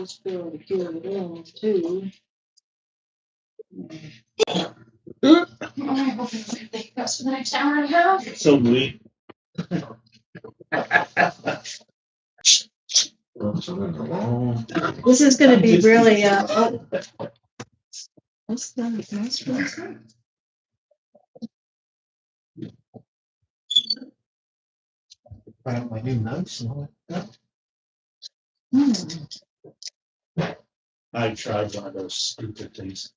just go to get it in too. Oh, I hope they got for the next hour and a half. So we. This is going to be really, what's that? That's what's that? I have my new mouse and all that. I tried one of those stupid things.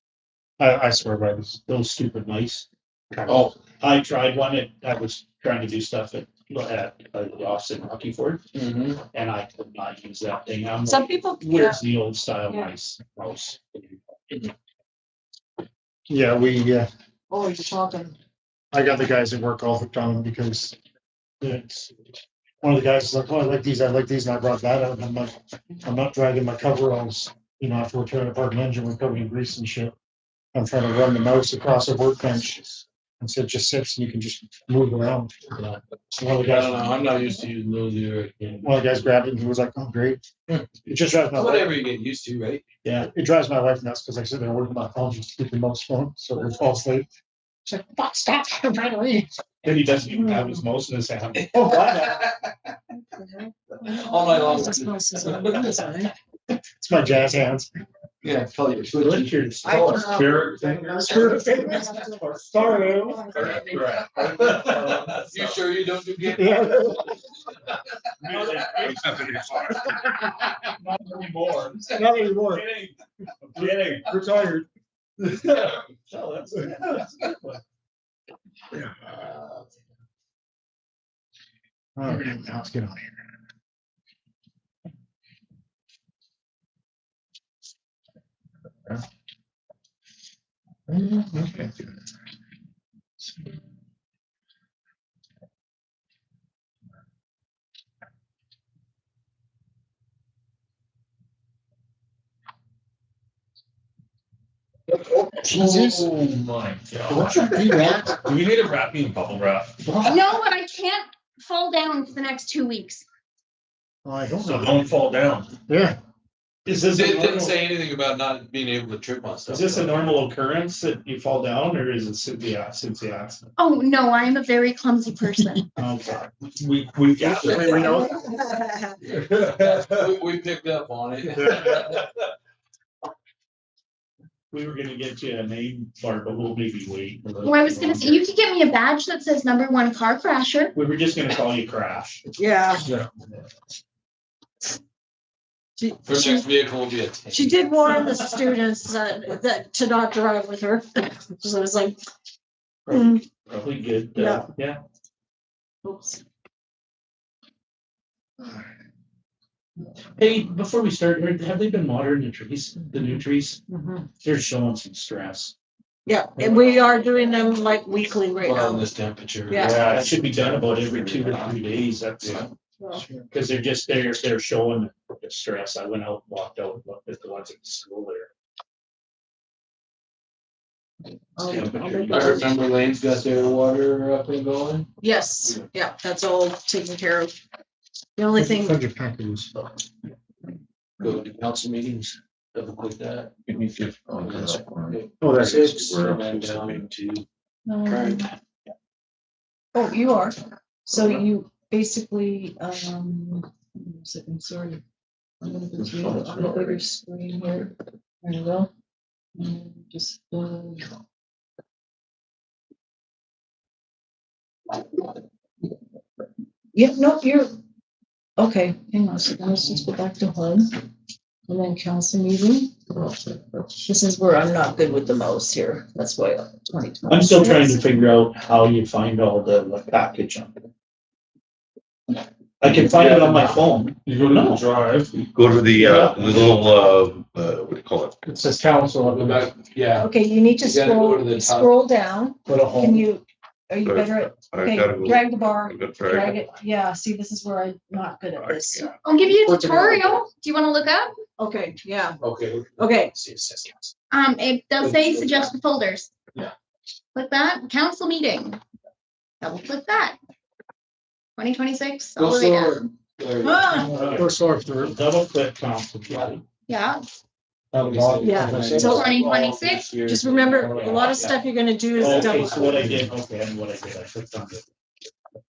I swear by those stupid mice. Oh, I tried one. I was trying to do stuff at the office in Rockyford, and I could not use that thing. I'm Some like, people, where's the old style Yeah. mouse? Yeah, oh, you're talking. I got the guys at work all hooked on them because it's one of the guys is like, oh, I like these, and I brought that out. And I'm not dragging my coveralls, after we're tearing apart an engine, we're covered in grease and shit. I'm trying to run the mouse across a workbench. And so it just sits and you can just move around. So one of the I guys, don't know. I'm not used to using those either. one of the guys grabbed it and he was like, oh, great. It just drives my wife. Whatever you get used to, right? Yeah. It drives my wife nuts because I sit there working my phone just to keep the mouse phone. So it falls asleep. She's like, fuck, stop. I'm trying to read. And he doesn't even have his mouse in his hand. Oh, God. All night long. It's my jazz hands. Yeah, tell you. Richard, Spirit Sorry. You sure you don't do game? Yeah. Not anymore. Not anymore. I'm kidding. Retired. So that's a good one. All right, now let's get on here. Okay. Jesus. Oh my What god. should do that? Do we need to wrap me in bubble wrap? No, but I can't fall down for the next 2 weeks. I don't So know. don't fall down. Yeah. Is this It a didn't normal, say anything about not being able to trip on stuff. is this a normal occurrence that you fall down, or is it since the accident? Oh, no, I am a very clumsy person. Okay, we got it. We know. We picked up on it. We were gonna get you a name, Bart, but we'll maybe wait. Well, I was gonna say, you could get me a badge that says #1 car crasher. We were just gonna call you Crash. Yeah. Her next vehicle will be a tank. She did warn the students that to not drive with her. So it was like, Probably good. Yeah. oops. Hey, before we start, have they been watering the trees, the new trees? Mhm. They're showing some stress. Yeah, and we are doing them like weekly right Well, in now. this temperature. Yeah. That should be done about every 2 to 3 days. That's because they're showing the stress. I went out, walked out, looked at the ones at the school there. Oh, I remember Lane's got their water up and going. yes, yeah, that's all taken care of. The only thing, Go to council meetings, double click that. Oh, that's Six, and then down to current. oh, you are. So you basically, I'm sorry. I'm gonna go through it on the bigger screen here. There you go. And just, yeah, no, you're, okay, hang on a second, let's just go back to home. And then council meeting. This is where I'm not good with the mouse here, that's why 2020. I'm still trying to figure out how you find all the package on it. I can find it on my phone. You go to the drive. Go to the little, what do you call it? It says council. Go back, yeah. Okay, you need to You gotta go to the top. scroll down. Put a Can home. you, are you better at, I okay, gotta go. drag the bar, I gotta drag drag it. it, yeah, see, this is where I'm not good at this. I'll give you a tutorial. Do you want to look up? Okay, yeah, Okay. okay, See, it says council. It does say suggested folders. Yeah. Click that, council meeting. Double click that. 2026, Go all the way slower. down. There you go. ah, First off, through. Double click council. Yeah, Yeah, so 2026, just remember, a lot of stuff you're gonna do is Okay, double. so what I did, okay, and what I did, I clicked on it.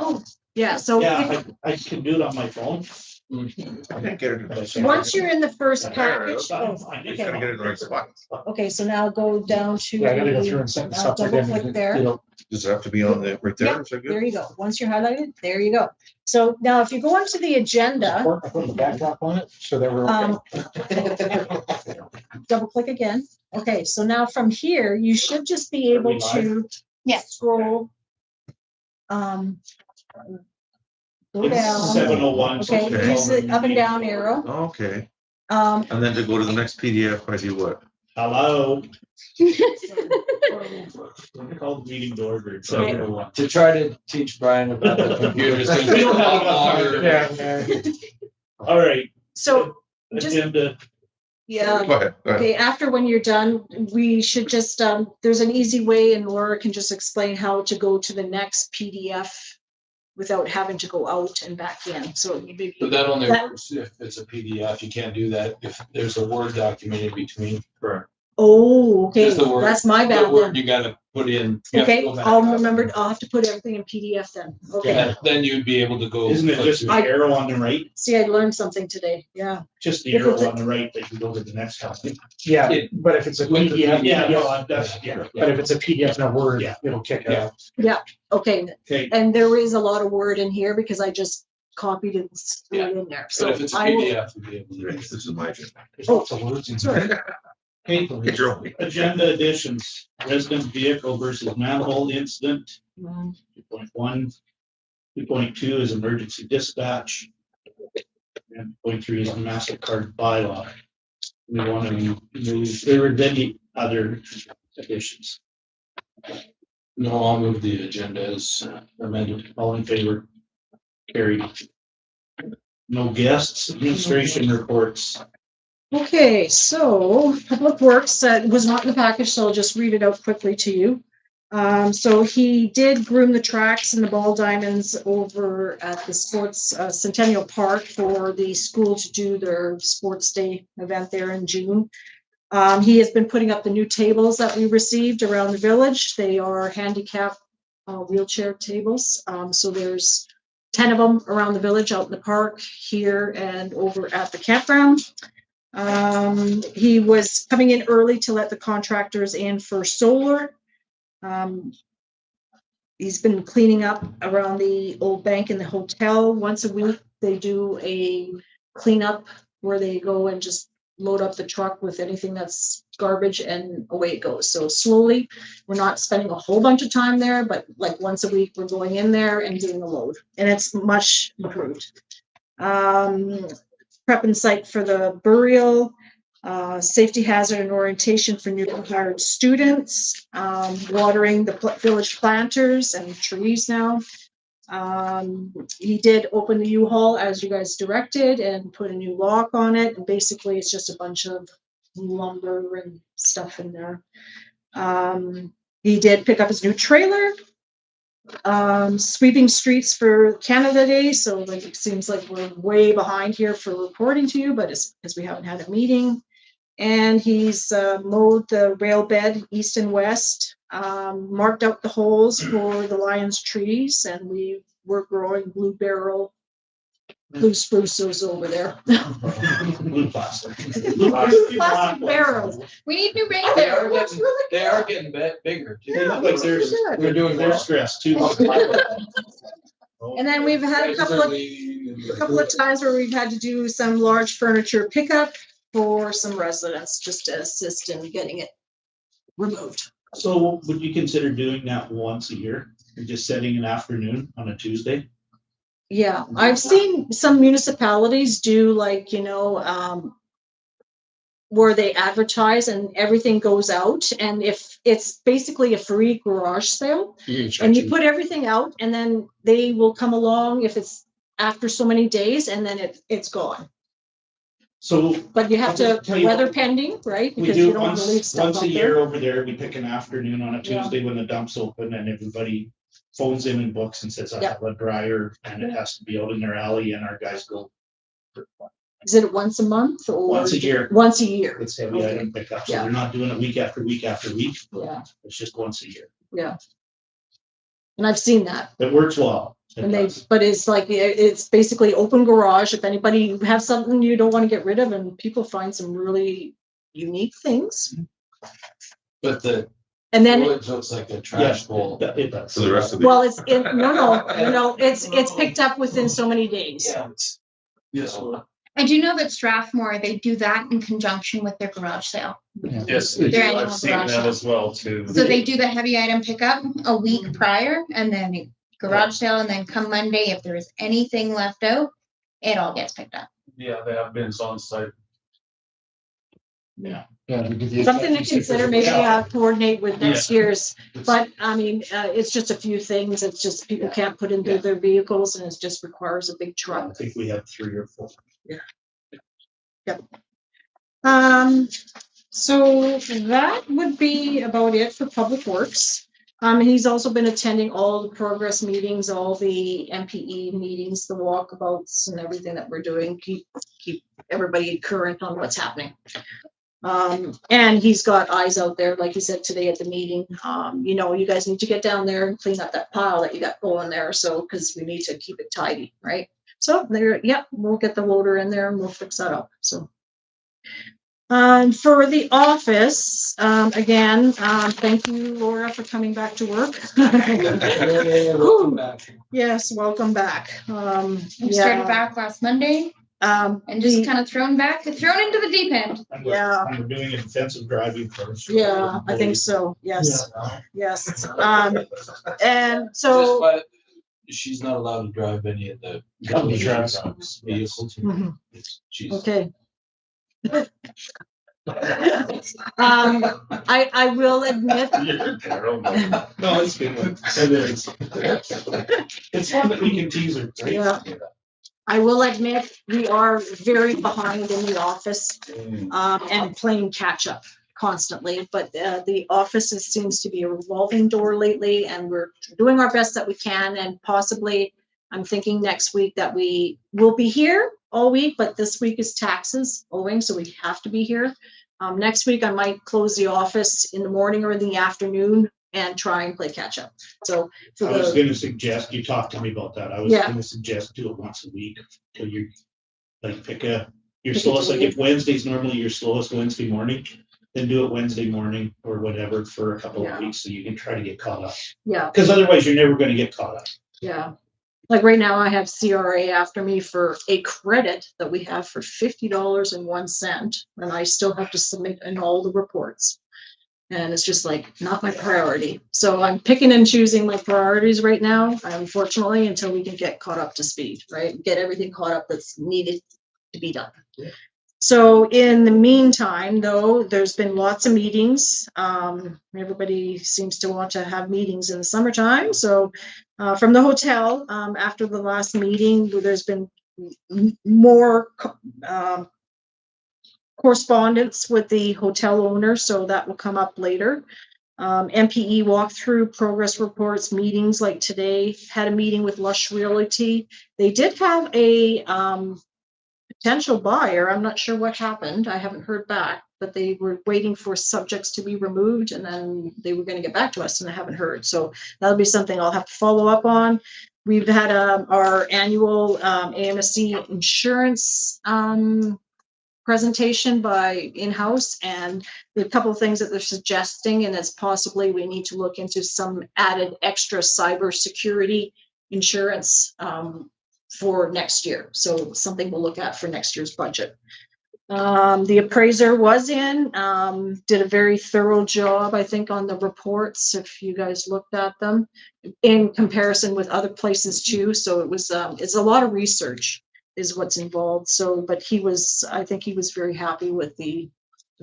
oh, Yeah, so Yeah, I can do it on my phone. I can't get it. once you're in the first There, package, it's fine, fine, You gotta get it in the right spot. okay, so now go down to. Yeah, I gotta go through and set this up Double again. click there. You know, Does it have to be on the, right there? Is that There good? you go. Once you're highlighted, there you go. So now if you go onto the agenda, I put the backdrop on it so that we're okay. double click again. Okay, so now from here, you should just be able to yeah. scroll. Go It's down. 7:01. so Okay, it's use all the up and down arrow. Okay, Um, and then to go to the next PDF, I do what? Hello. Call the meeting to order. It's Okay. 7:01. To try to teach Brian about the computers. We don't have enough time. Yeah. All right, so just, agenda, yeah. Go ahead. Go ahead. Okay, after when you're done, we should just, there's an easy way and Laura can just explain how to go to the next PDF without having to go out and back in. So maybe. But that only That- works if it's a PDF. You can't do that if there's a Word document in between. Correct. Oh, okay, Just the word- that's my The bad word then. you gotta put in. you have to Okay, go back I'll up. remember, I'll have to put everything in PDF then. Okay. Yeah, then you'd be able to go. isn't it click just the through. arrow on the right? See, I learned something today. Yeah. Just the If arrow it's a- on the right that you go to the next one. Yeah, but if it's a With the PDF, Yeah, PDF. no, that's, yeah, but if it's a PDF in a Word, Yeah. it'll kick Yeah. out. Okay. okay, And there is a lot of word in here because I just copied and threw it in there. But So if it's a I will. PDF, you'd be able to. This is my agenda. There's lots of words in Sorry. there. okay, Get your own. agenda additions, resident vehicle versus manhole incident, Mm, 2.1. 2.2 is emergency dispatch. And 0.3 is the MasterCard bylaw. We want to move, there were any other additions. No, I'll move the agenda as amended. All in favor? Carried. No guests, administration reports. Okay, so Public Works, was not in the package, so I'll just read it out quickly to you. So he did groom the tracks and the ball diamonds over at the Sports Centennial Park for the school to do their sports day event there in June. He has been putting up the new tables that we received around the village. They are handicap wheelchair tables. So there's 10 of them around the village, out in the park, here and over at the campground. He was coming in early to let the contractors in for solar. He's been cleaning up around the old bank and the hotel. Once a week, they do a cleanup where they go and just load up the truck with anything that's garbage and away it goes. So slowly, we're not spending a whole bunch of time there, but like once a week, we're going in there and doing a load, and it's much improved. Prep and site for the burial, safety hazard and orientation for newly hired students, watering the village planters and trees now. He did open the U-Haul as you guys directed and put a new lock on it. And basically it's just a bunch of lumber and stuff in there. He did pick up his new trailer. Sweeping streets for Canada Day. So like, it seems like we're way behind here for reporting to you, but it's because we haven't had a meeting. And he's mowed the rail bed east and west, marked out the holes for the lion's trees, and we were growing blue spruces over there. Blue plastic. Plastic barrels. We need new rain They are barrels. getting, they are getting bigger. too. They look like there's, They're doing they're well. stressed too. And then we've had a couple of times where we've had to do some large furniture pickup for some residents, just to assist in getting it removed. So would you consider doing that once a year? Or just setting an afternoon on a Tuesday? Yeah, I've seen some municipalities do like, where they advertise and everything goes out. And if it's basically a free garage sale and you put everything out and then they will come along if it's after so many days and then it's gone. So But you have to, Tell you weather what, pending, right? we Because you do don't want to leave once stuff a out year there. over there, we pick an afternoon on a Yeah. Tuesday when the dump's open and everybody phones in and books and says, I Yeah. have a dryer and it has to be out in their alley and our guys go. Is it once a month or? Once a year. Once a year, It's heavy item pickup, so Yeah. they're not doing it week after week after week. yeah, It's just once a year. yeah. And I've seen that. It works well. It And does. but it's like, it's basically open garage. If anybody, you have something you don't want to get rid of, and people find some really unique things. But the And then, wood looks like a trash bowl. It does. So the rest of the, well, no, it's picked up within so many days. Yes. I do know that Strathmore, they do that in conjunction with their garage sale. Yes, Their annual I've seen garage that sale. as well too. So they do the heavy item pickup a week prior and then garage sale, and then come Monday, if there is anything left out, it all gets picked up. Yeah, they have bins on site. Yeah. we do the Something to exceptions. consider, maybe coordinate with next year's, It's- but I mean, it's just a few things. It's just people can't put into Yeah. their vehicles, and it just requires a big I truck. think we have 3 or 4. So that would be about it for Public Works. He's also been attending all the progress meetings, all the MPE meetings, the walkabouts and everything that we're doing, keep everybody current on what's happening. And he's got eyes out there, like he said today at the meeting. You guys need to get down there and clean up that pile that you got going there. So, because we need to keep it tidy, right? So we'll get the loader in there and we'll fix that up. So. For the office, again, thank you, Laura, for coming back to work. Welcome back. Yes, welcome back. I started back last Monday and just kind of thrown into the deep end. Yeah. I'm doing intensive driving first. Yeah, I think so. Yes, yes. And Just so. by- she's not allowed to drive any of the Company trucks. vehicles. Mhm. She's Okay. I will admit. You're terrible. No, it's good. It is. It's fun that we can tease her. Right? Yeah. I will admit, we are very behind in the office, and playing catch up constantly, but the office seems to be a revolving door lately, and we're doing our best that we can, and possibly I'm thinking next week that we will be here all week, but this week is taxes owing, so we have to be here. Next week I might close the office in the morning or in the afternoon and try and play catch up. So I was going to suggest, you talked to me about that. I was Yeah. going to suggest do it once a week till you like pick your Pick a slowest, like day. if Wednesday's normally your slowest Wednesday morning, then do it Wednesday morning or whatever for a couple Yeah. of weeks so you can try to get caught up. yeah, Because otherwise you're never going to get caught up. yeah. Like right now I have CRA after me for a credit that we have for $50.01, and I still have to submit in all the reports. And it's just like not my priority. So I'm picking and choosing my priorities right now, unfortunately, until we can get caught up to speed, right? Get everything caught up that's needed to be done. Yeah. So in the meantime, though, there's been lots of meetings. Everybody seems to want to have meetings in the summertime. So from the hotel, after the last meeting, there's been more correspondence with the hotel owner, so that will come up later. MPE walkthrough, progress reports, meetings like today, had a meeting with Lush Realty. They did have a potential buyer. I'm not sure what happened. I haven't heard back, but they were waiting for subjects to be removed and then they were going to get back to us, and I haven't heard. So that'll be something I'll have to follow up on. We've had our annual AMSC insurance presentation by in-house, and the couple of things that they're suggesting, and it's possibly we need to look into some added extra cybersecurity insurance for next year. So something we'll look at for next year's budget. The appraiser was in, did a very thorough job, I think, on the reports, if you guys looked at them, in comparison with other places too. So it was, it's a lot of research is what's involved. So, but I think he was very happy with the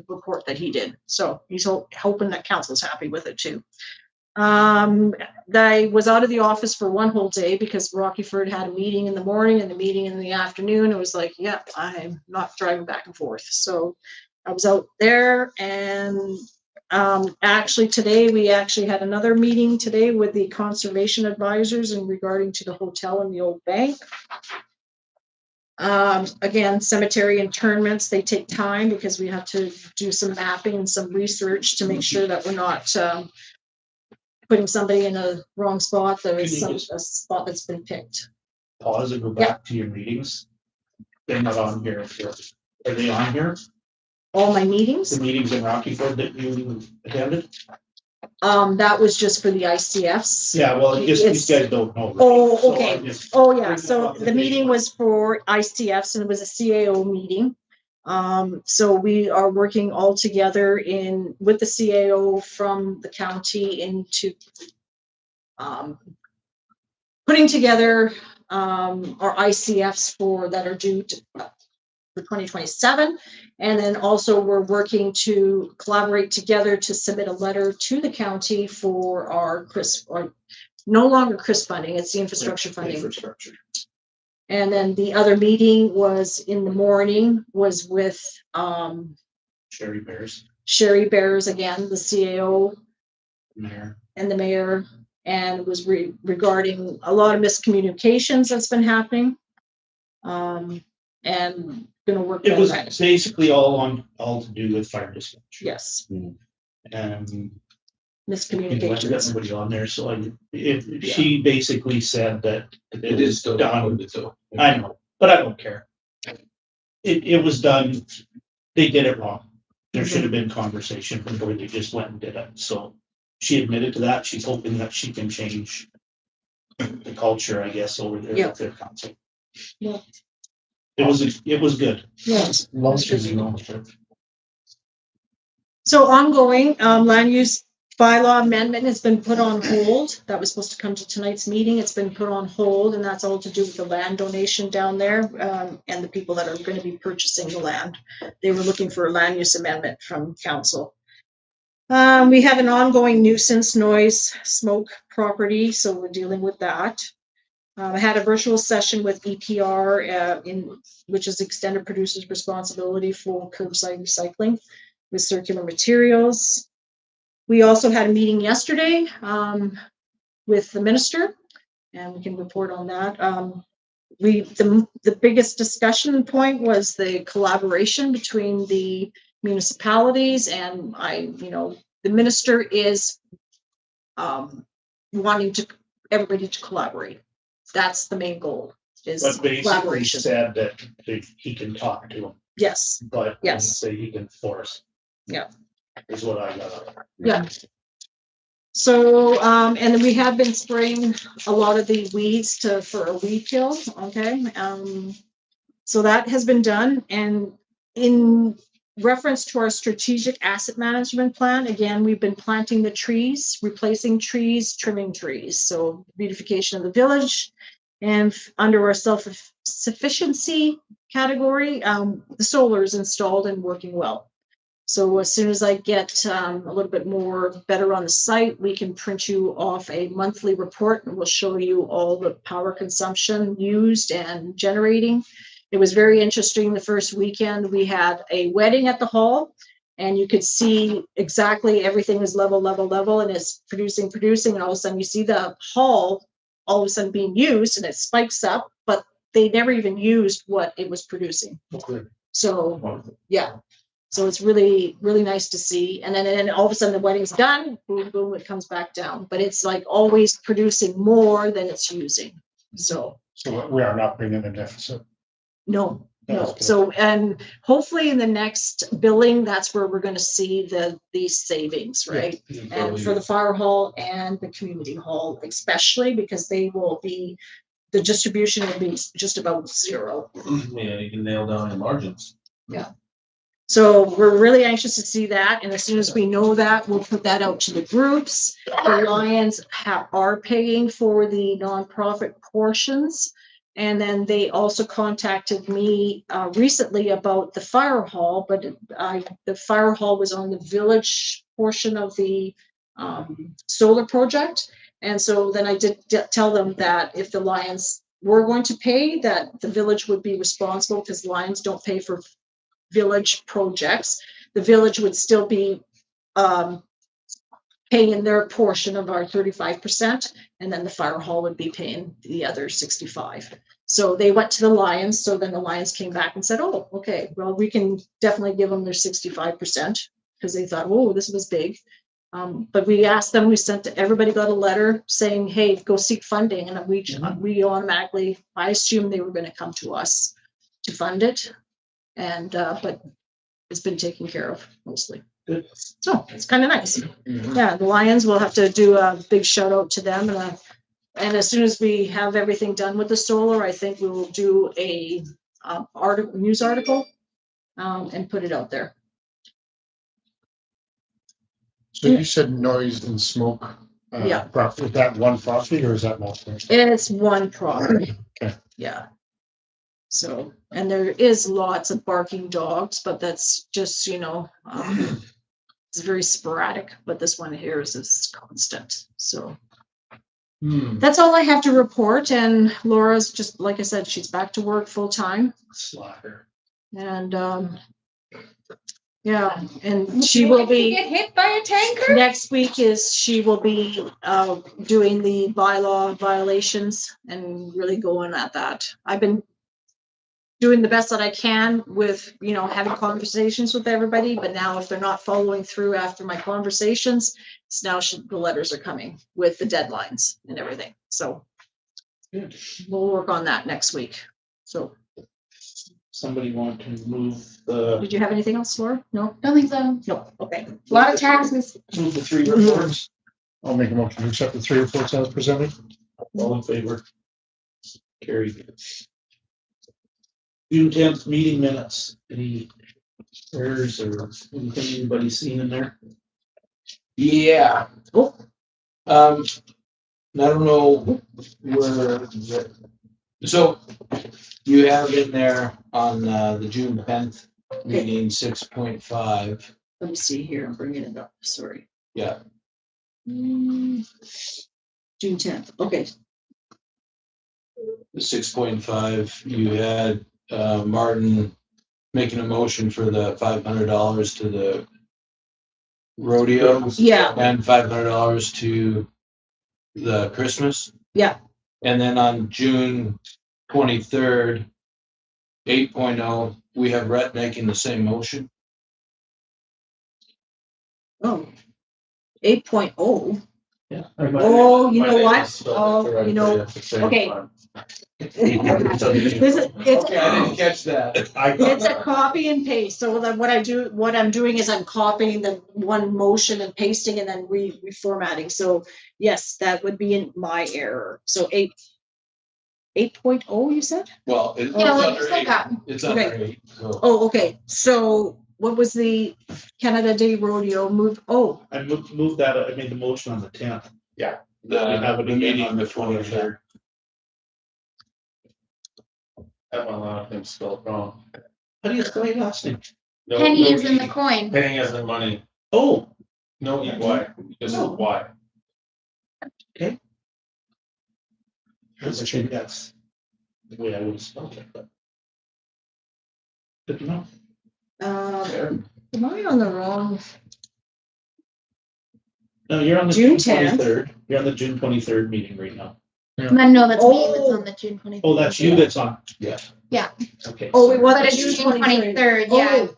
report that he did. So he's hoping that council's happy with it too. I was out of the office for one whole day because Rockyford had a meeting in the morning and the meeting in the afternoon. It was like, yeah, I'm not driving back and forth. So I was out there, and actually today we actually had another meeting today with the conservation advisors in regarding to the hotel and the old bank. Again, cemetery internments, they take time because we have to do some mapping and some research to make sure that we're not, putting somebody in a wrong spot. There is Can you a spot that's been picked. Pause and go Yeah. back to your meetings. They're not on here. Are they on here? All my meetings, The meetings in Rocky Ford that you attended? that was just for the ICFs. Yeah, well, just It's- these guys don't know. Oh, So okay. I just- Oh, yeah, so the meeting was for ICFs and it was a CAO meeting. So we are working all together with the CAO from the county into putting together our ICFs that are due for 2027. And then also we're working to collaborate together to submit a letter to the county for our no longer CRIS funding, it's the infrastructure funding. Infrastructure. And then the other meeting was in the morning was with Sherry Bears, Sherry Bears again, the CAO mayor. and the mayor, and it was regarding a lot of miscommunications that's been happening. And gonna work It on was that. basically all to do with fire dispatch. Yes, And miscommunications. everybody on there, so she basically said that It is still done. done, so. I know, but I don't care. It was done, they did it wrong. There should have been conversation before they just went and did it, so she admitted to that, she's hoping that she can change the culture, I guess, over there Yeah. with their council. Yeah. It was good. Yes. Most of you know. So ongoing, land use bylaw amendment has been put on hold. That was supposed to come to tonight's meeting. It's been put on hold, and that's all to do with the land donation down there, and the people that are going to be purchasing the land. They were looking for a land use amendment from council. We have an ongoing nuisance noise smoke property, so we're dealing with that. I had a virtual session with EPR, which is Extended Producers Responsibility for Curbside Recycling with circular materials. We also had a meeting yesterday with the minister, and we can report on that. The biggest discussion point was the collaboration between the municipalities, and the minister is wanting everybody to collaborate. That's the main goal. Is But basically collaboration. said that he can talk to them, Yes. but didn't Yes. say he can force. Yeah. Is what I got. Yeah. So, and then we have been spraying a lot of the weeds for a weed kill, okay? So that has been done, and in reference to our strategic asset management plan, again, we've been planting the trees, replacing trees, trimming trees, so beautification of the village. And under our self-sufficiency category, the solar is installed and working well. So as soon as I get a little bit more better on the site, we can print you off a monthly report and we'll show you all the power consumption used and generating. It was very interesting. The first weekend we had a wedding at the hall, and you could see exactly everything is level, and it's producing, and all of a sudden you see the hall all of a sudden being used and it spikes up, but they never even used what it was producing. Okay. So yeah. So it's really, really nice to see. And then all of a sudden the wedding's done, boom, boom, it comes back down. But it's like always producing more than it's using. So We are not bringing a deficit. no. That's good. So, and hopefully in the next billing, that's where we're going to see these savings, right? And for the fire hall and the community hall, especially because the distribution will be just about zero. Yeah, you can nail down your margins. Yeah. So we're really anxious to see that, and as soon as we know that, we'll put that out to the groups. The Lions are paying for the nonprofit portions, and then they also contacted me recently about the fire hall, but the fire hall was on the village portion of the solar project, and so then I did tell them that if the Lions were going to pay, that the village would be responsible because Lions don't pay for village projects. The village would still be paying their portion of our 35%, and then the fire hall would be paying the other 65%. So they went to the Lions, so then the Lions came back and said, oh, okay, well, we can definitely give them their 65%, because they thought, oh, this was big. But we asked them, everybody got a letter saying, hey, go seek funding, and we automatically, I assumed they were gonna come to us to fund it. And, but it's been taken care of mostly. Good. So it's kind of nice. Yeah, the Lions, will have to do a big shout out to them, and as soon as we have everything done with the solar, I think we will do a news article and put it out there. So you said noise and smoke. Yeah. Is that one property or is that multiple? It's one property. Okay. Yeah. So, and there is lots of barking dogs, but that's just, it's very sporadic, but this one here is constant. So that's all I have to report. And Laura's just, like I said, she's back to work full time. Slacker. And, yeah, and she will be. Get hit by a tanker? Next week she will be doing the bylaw violations and really going at that. I've been doing the best that I can with, having conversations with everybody, but now if they're not following through after my conversations, it's now the letters are coming with the deadlines and everything. So Good. we'll work on that next week. So Somebody want to move the, did you have anything else, Laura? No? Don't think so. No. Okay. A lot of taxes. move the 3 reports? I'll make a motion to accept the 3 reports as presented. All in favor? Carried. June 10th meeting minutes. Any errors or anything anybody seen in there? Yeah. Oh. I don't know so you have in there on the June 10th meeting 6.5. Let me see here. I'm bringing it up. Sorry. Yeah. June 10th. Okay. The 6.5, you had Martin making a motion for the $500 to the rodeo Yeah. and $500 to the Christmas. Yeah. And then on June 23rd, 8.0, we have Rhett making the same motion. Oh. 8.0. Yeah. Oh, you know what? Oh, okay. This is, Okay, I didn't catch that. it's a copy and paste. So then what I'm doing is I'm copying the one motion and pasting and then reformatting. So yes, that would be in my error. So 8.0 you said? Well, Yeah, what you still got? It's under Okay. 8. So. Oh, okay. So what was the Canada Day Rodeo move? Oh, I moved that, I made the motion on the 10th. The We have it the again meeting on the 23rd. Have a lot of things spelled wrong. How do you spell your last name? No, Penny no is in the E. coin. Penny as in money, Oh, no EY, just Oh. Y. that's the way I would have spelled it, but. Good to know. am I on the wrong? No, you're on the June June 10th. 23rd. You're on the June 23rd meeting right now. No, that's me that's on the June 23rd. Oh, that's you that's on. Yeah. Yeah. Okay. Oh, it was But it's June 23rd, yeah. Oh,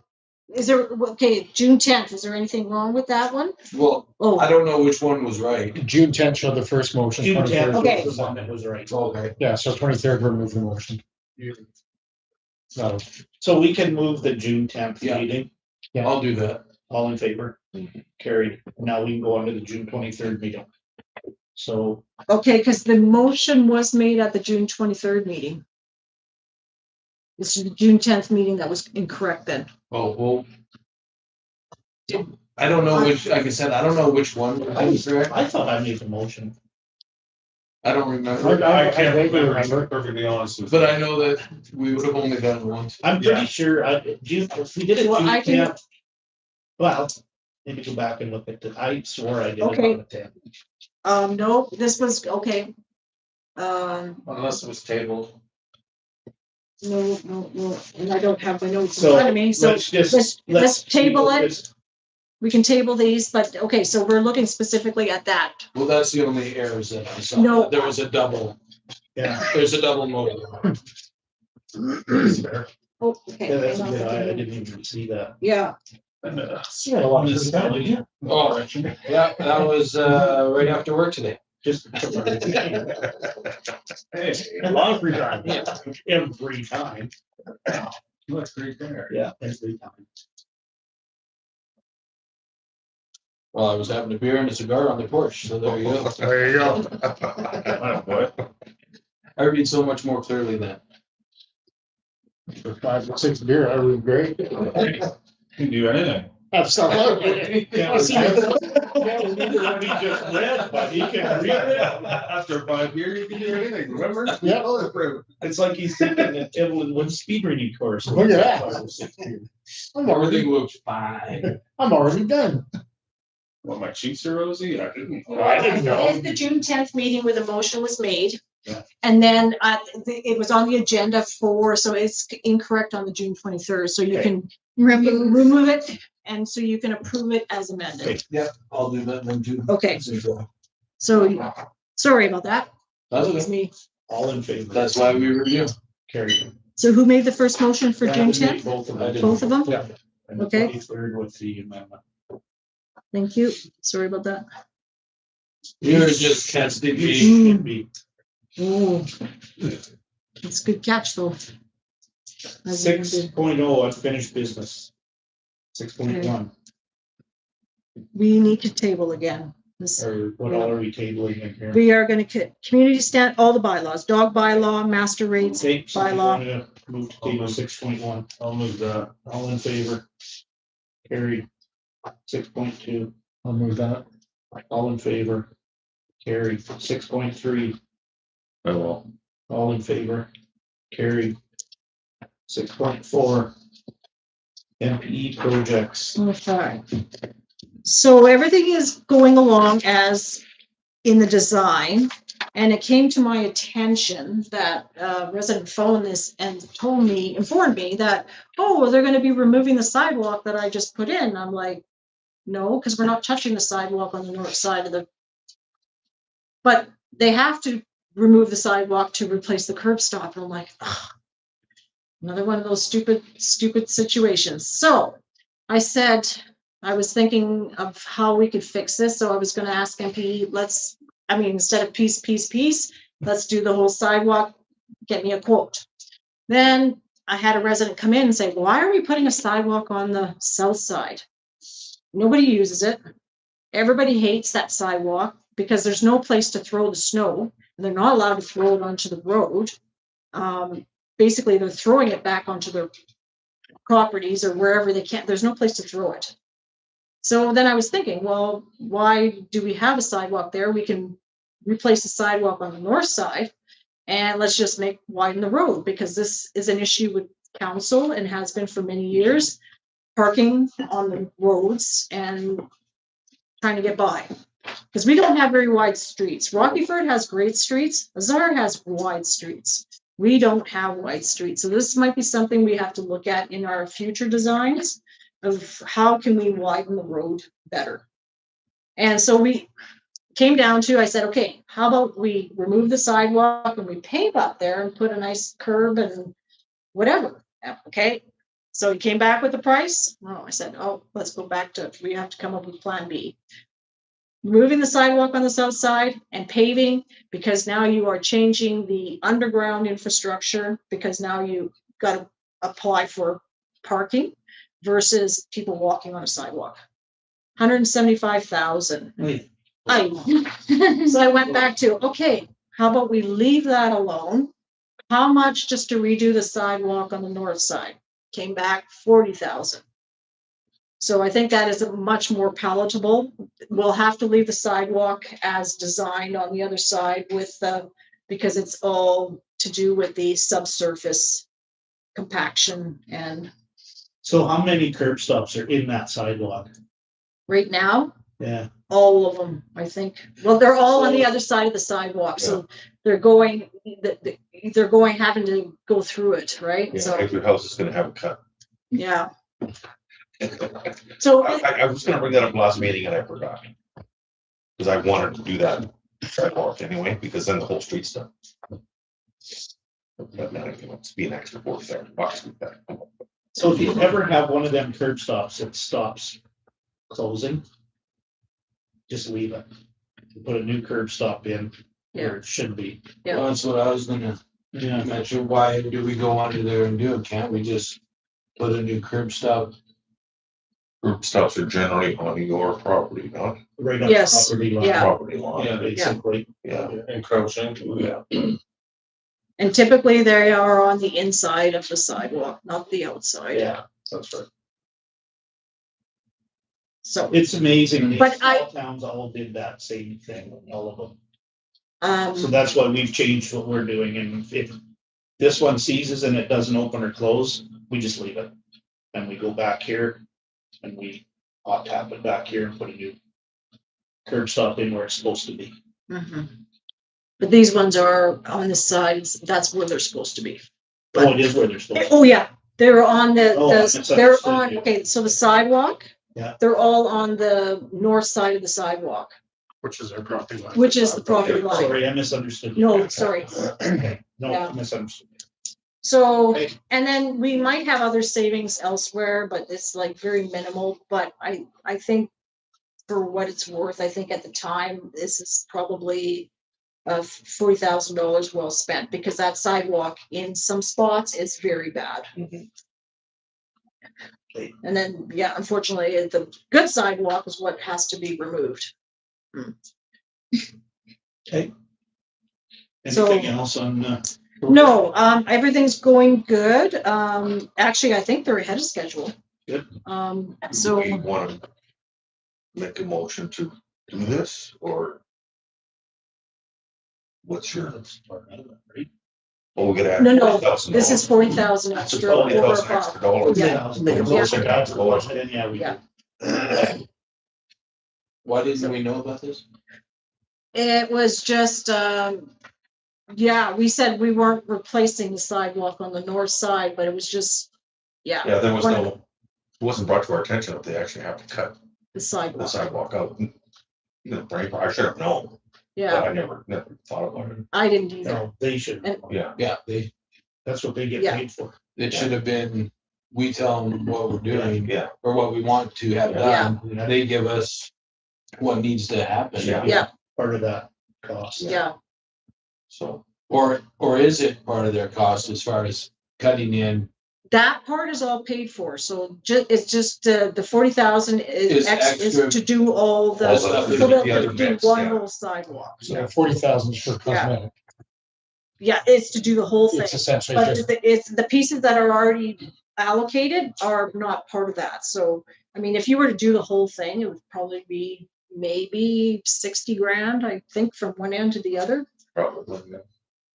is there, okay, June 10th, is there anything wrong with that one? Well, I Oh, don't know which one was right. June 10th showed the first motion. June 23rd 10th Okay. was the one that was right. Okay. Yeah, so 23rd remove the motion. No, So we can move the June 10th Yeah. meeting. I'll do that. All in favor? Carried. Now we can go on to the June 23rd meeting. So okay, because the motion was made at the June 23rd meeting. This is the June 10th meeting that was incorrect then. Oh, well. I don't know which, like I said, I don't know which one was correct. I thought I made the motion. I don't remember. I can't vaguely remember, remember. to be perfectly honest with you. But I know that we would have only done it once. I'm pretty Yeah. sure if we did it Well, June I can- 10th. Well, maybe go back and look at the, I swore I did it Okay. on the 10th. No, this was, okay. Unless it was tabled. No, and I don't have my notes in So front of me, so let's just. let's table it. just- we can table these, but, okay, so we're looking specifically at that. Well, that's the only errors that I saw. No. There was a double. Yeah, There's a double motor. Oh, okay. yeah, that's a hang on good a eye. I second. didn't even see that. Yeah, You had a lot of free time, didn't you? Oh, yeah, that was, right after work today. Just. Hey, a lot of free time. Every time. Looks great there. Yeah, every time. Well, I was having a beer and a cigar on the porch, so there you go. There you go. What? I read so much more clearly then. For 5 or 6 beer, I was great. Can do anything. Have stuff like Yeah, I see it. what he just read, but he can read it. After 5 years, you can do anything, remember? Yeah. It's like he's taking an Evelyn Wood speed reading course. Look at that. I'm already, Everything looks fine. I'm already done. Well, my cheeks are rosy, I didn't. I didn't know. at the June 10th meeting where the motion was made. Yeah. And then it was on the agenda so it's incorrect on the June 23rd, so you can remove it, and so you can approve it as amended. Yeah, I'll do that then too. Okay, so, sorry about that. That's It was okay. me. All in favor. That's why we review. Carry. So who made the first motion for June 10th? Both of I them. did. Both of them? Yeah. And the Okay. 23rd with the amendment. Thank you. Sorry about that. You're just catch the You key. should be. Oh, it's a good catch though. As you did. 6.0 unfinished business. 6.1, We need to table again. This- or what all are we tabling in here? We are gonna, community stand, all the bylaws, dog bylaw, master rates, Okay, so we bylaw. wanna move to table 6.1. I'll move that. All in favor? Carried. 6.2, I'll move that. all in favor? Carried. 6.3, I will. all in favor? Carried. 6.4. MPE projects. Okay. So everything is going along as in the design, and it came to my attention that resident phoned this and informed me that, oh, well, they're gonna be removing the sidewalk that I just put in. I'm like, no, because we're not touching the sidewalk on the north side of the. But they have to remove the sidewalk to replace the curb stop, and I'm like, ugh. Another one of those stupid situations. So I said, I was thinking of how we could fix this. So I was gonna ask MP, instead of piece, let's do the whole sidewalk, get me a quote. Then I had a resident come in and say, why are we putting a sidewalk on the south side? Nobody uses it. Everybody hates that sidewalk because there's no place to throw the snow. And they're not allowed to throw it onto the road. Basically, they're throwing it back onto their properties or wherever they can. There's no place to throw it. So then I was thinking, well, why do we have a sidewalk there? We can replace the sidewalk on the north side and let's just widen the road, because this is an issue with council and has been for many years. Parking on the roads and trying to get by. Because we don't have very wide streets. Rockyford has great streets. Azar has wide streets. We don't have wide streets. So this might be something we have to look at in our future designs of how can we widen the road better. And so we came down to, I said, okay, how about we remove the sidewalk and we pave up there and put a nice curb and whatever. Okay. So he came back with the price. Oh, I said, oh, let's go back to, we have to come up with plan B. Removing the sidewalk on the south side and paving, because now you are changing the underground infrastructure, because now you got to apply for parking versus people walking on a sidewalk. 175,000. So I went back to, okay, how about we leave that alone? How much just to redo the sidewalk on the north side? Came back 40,000. So I think that is a much more palatable. We'll have to leave the sidewalk as designed on the other side with because it's all to do with the subsurface compaction. And So how many curb stops are in that sidewalk? right now, Yeah, all of them, I think. Well, they're all on the other side of the sidewalk, so they're going, having to go through it, right? Yeah, So, every house is gonna have a cut. yeah. So, I was gonna bring that up last meeting and I forgot. Cause I wanted to do that sidewalk anyway, because then the whole street's done. But now it wants to be an extra $47 with that. So if you ever have one of them curb stops that stops closing, just leave it. Put a new curb stop in where it should be. Yeah. Well, that's what I was gonna Yeah. mention. Why do we go under there and do it? Can't we just put a new curb stop? Curb stops are generally on your property, not Right on Yes, property line. yeah. property line. Yeah, basically. Yeah. Encroaching. Yeah. And typically they are on the inside of the sidewalk, not the outside. Yeah, That's right. So, it's amazing. The But small towns all did that same thing, all of them. So um, that's why we've changed what we're doing, and if this one seizes and it doesn't open or close, we just leave it. And we go back here and we hot tap it back here and put a new curb stop in where it's supposed to be. mhm. But these ones are on the sides, that's where they're supposed to be. Oh, it is where they're supposed to Oh, yeah, they're on the, Oh, I they're misunderstood on, you. okay, so the sidewalk. Yeah. They're all on the north side of the sidewalk, Which is our property line. which is the property be. line. Sorry, I misunderstood. you. No, sorry. Okay, Yeah. no, misunderstood. So, Okay. and then we might have other savings elsewhere, but it's like very minimal, but I think for what it's worth, I think at the time, this is probably $40,000 well spent, because that sidewalk in some spots is very bad. Okay. And then, yeah, unfortunately, the good sidewalk is what has to be removed. Okay. So- Anything else on? No, everything's going good. Actually, I think they're ahead of schedule. Good. So. Do we want to make a motion to do this, or what's your, oh, we gotta add? No, $40,000. this is 40,000 extra over $40,000 above. extra dollars. Yeah. Make a motion to add to the Yeah. budget, and yeah, we Yeah. do. Why didn't we know about this? It was just, yeah, we said we weren't replacing the sidewalk on the north side, but it was just, yeah, Yeah, there was no, it wasn't brought to our attention that they actually have to cut the the sidewalk. sidewalk out. You know, brain, I should have known, but Yeah, I never thought about it. I didn't either. No, they should. And- Yeah, Yeah, That's what they get Yeah. paid for. it should have been, we tell them what we're doing yeah, or what we want to have Yeah. done. They give us what needs to happen. Yeah. Yeah. Part of that cost. Yeah, so. Or is it part of their cost as far as cutting in? that part is all paid for, so it's just, the 40,000 Is is extra. to do all the, All the- so the that other we do bits, one yeah. whole sidewalk. So 40,000 is for cosmetic. Yeah, it's to do the whole thing. It's essentially But just, it's the pieces that are already allocated are not part of that. So, I mean, if you were to do the whole thing, it would probably be maybe 60 grand, I think, from one end to the other, Probably, yeah.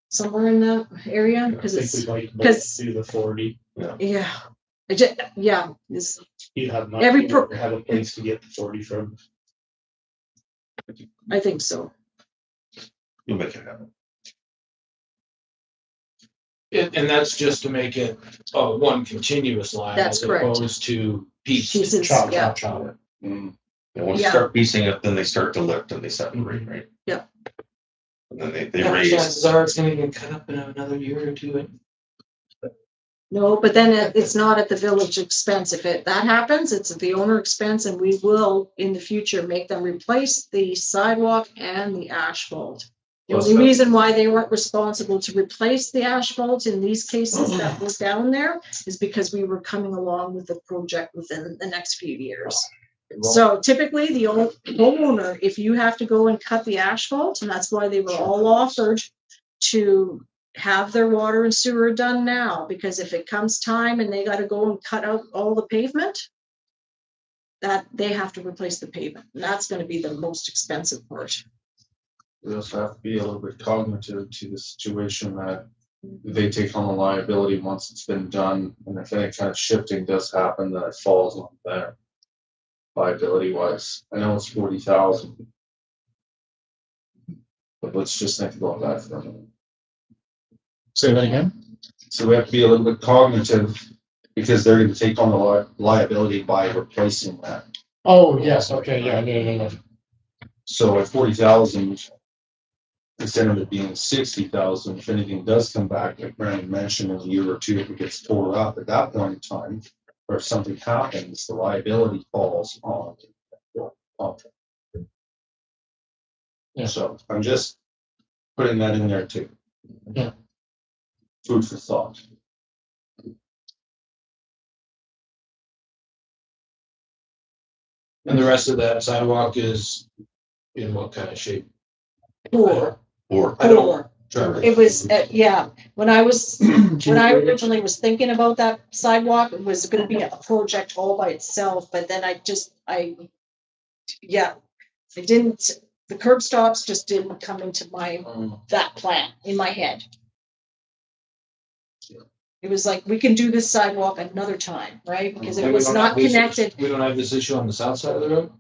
somewhere in that area, I because think it's, we might both 'cause- do the 40. yeah. It just, yeah, it's, You have not, Every you pro- don't have a place to get the 40 from. I think so. You'll make it happen. And that's just to make it one continuous line. That's as correct. Opposed to pieces. Pieces, chop, yeah. chop, chop. And once you Yeah. start piecing it, then they start to lift and they separate, right? Yeah. And then they Yeah, raise. Chances are it's gonna get cut up in another year or two. No, but then it's not at the village expense. If that happens, it's at the owner expense, and we will in the future make them replace the sidewalk and the asphalt. The Plus only that- reason why they weren't responsible to replace the asphalt in these cases that were down there is because we were coming along with the project within the next few years. So typically, the homeowner, if you have to go and cut the asphalt, and that's why they were all offered to have their water and sewer done now, because if it comes time and they gotta go and cut out all the pavement, that they have to replace the pavement, and that's gonna be the most expensive part. We also have to be a little bit cognitive to the situation that they take on the liability once it's been done, and if any kind of shifting does happen, then it falls on them. Liability wise, I know it's 40,000. But let's just think about that for a minute. Say that again? So we have to be a little bit cognitive, because they're gonna take on the liability by replacing that. Oh, yes, okay, yeah. So at 40,000, instead of it being 60,000, if anything does come back, like Brandon mentioned, in a year or two, if it gets tore up at that point in time, or if something happens, the liability falls on the contract. Yeah. So I'm just putting that in there too. Yeah. Food for thought. And the rest of that sidewalk is in what kind of shape? Poor, Or I don't- poor. Trevor. It was, yeah, when I originally was thinking about that sidewalk, it was gonna be a project all by itself, but then yeah, I didn't, the curb stops just didn't come into that plan in my head. It was like, we can do this sidewalk another time, right? Because it And we was don't not have this- connected. We don't have this issue on the south side of the road?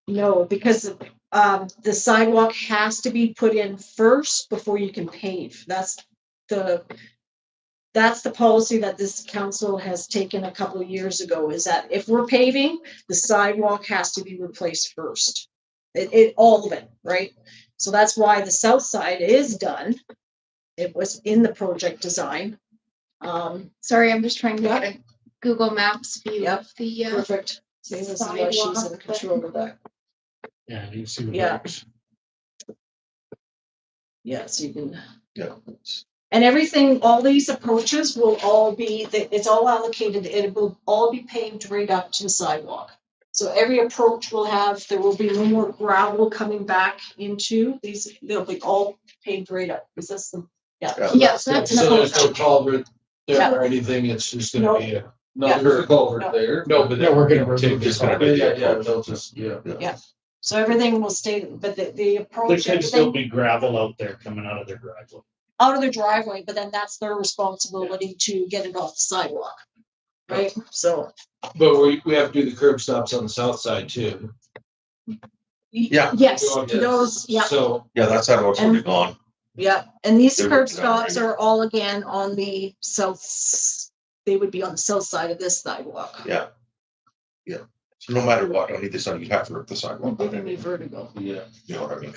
No, because the sidewalk has to be put in first before you can pave. That's the policy that this council has taken a couple of years ago, is that if we're paving, the sidewalk has to be replaced first. All of it, right? So that's why the south side is done. It was in the project design. Sorry, I'm just trying to get a Google Maps view Yep. of the, Perfect. See, this is why she's in Sidewalk, control of that. Yeah, you can see the Yeah. bricks. Yeah, so you can. Yeah. And everything, all these approaches will all be, it's all allocated, it will all be paved right up to the sidewalk. So every approach will have, there will be no more gravel coming back into these, they'll be all paved right up, because that's the, yeah. yes, that's. So there's no culvert there Yeah. or anything, it's just No. gonna be a. No, Yeah. there's a culvert No. there. No, but. Yeah, we're gonna take remove this this out. Yeah, they'll just, yeah. So everything will stay, but the There approach, could still everything be gravel out there coming out of their driveway. out of their driveway, but then that's their responsibility to get it off the sidewalk. Right, so. But we have to do the curb stops on the south side too. Yeah. Yes, Yes. those, yeah. So, Yeah, that sidewalk's already gone. Yeah, and these They curb would be stops already- are all again on the south, they would be on the south side of this sidewalk. Yeah. Yeah. So no matter what, on either side, you have to rip the You're sidewalk. giving me vertigo. Yeah. You know what I mean?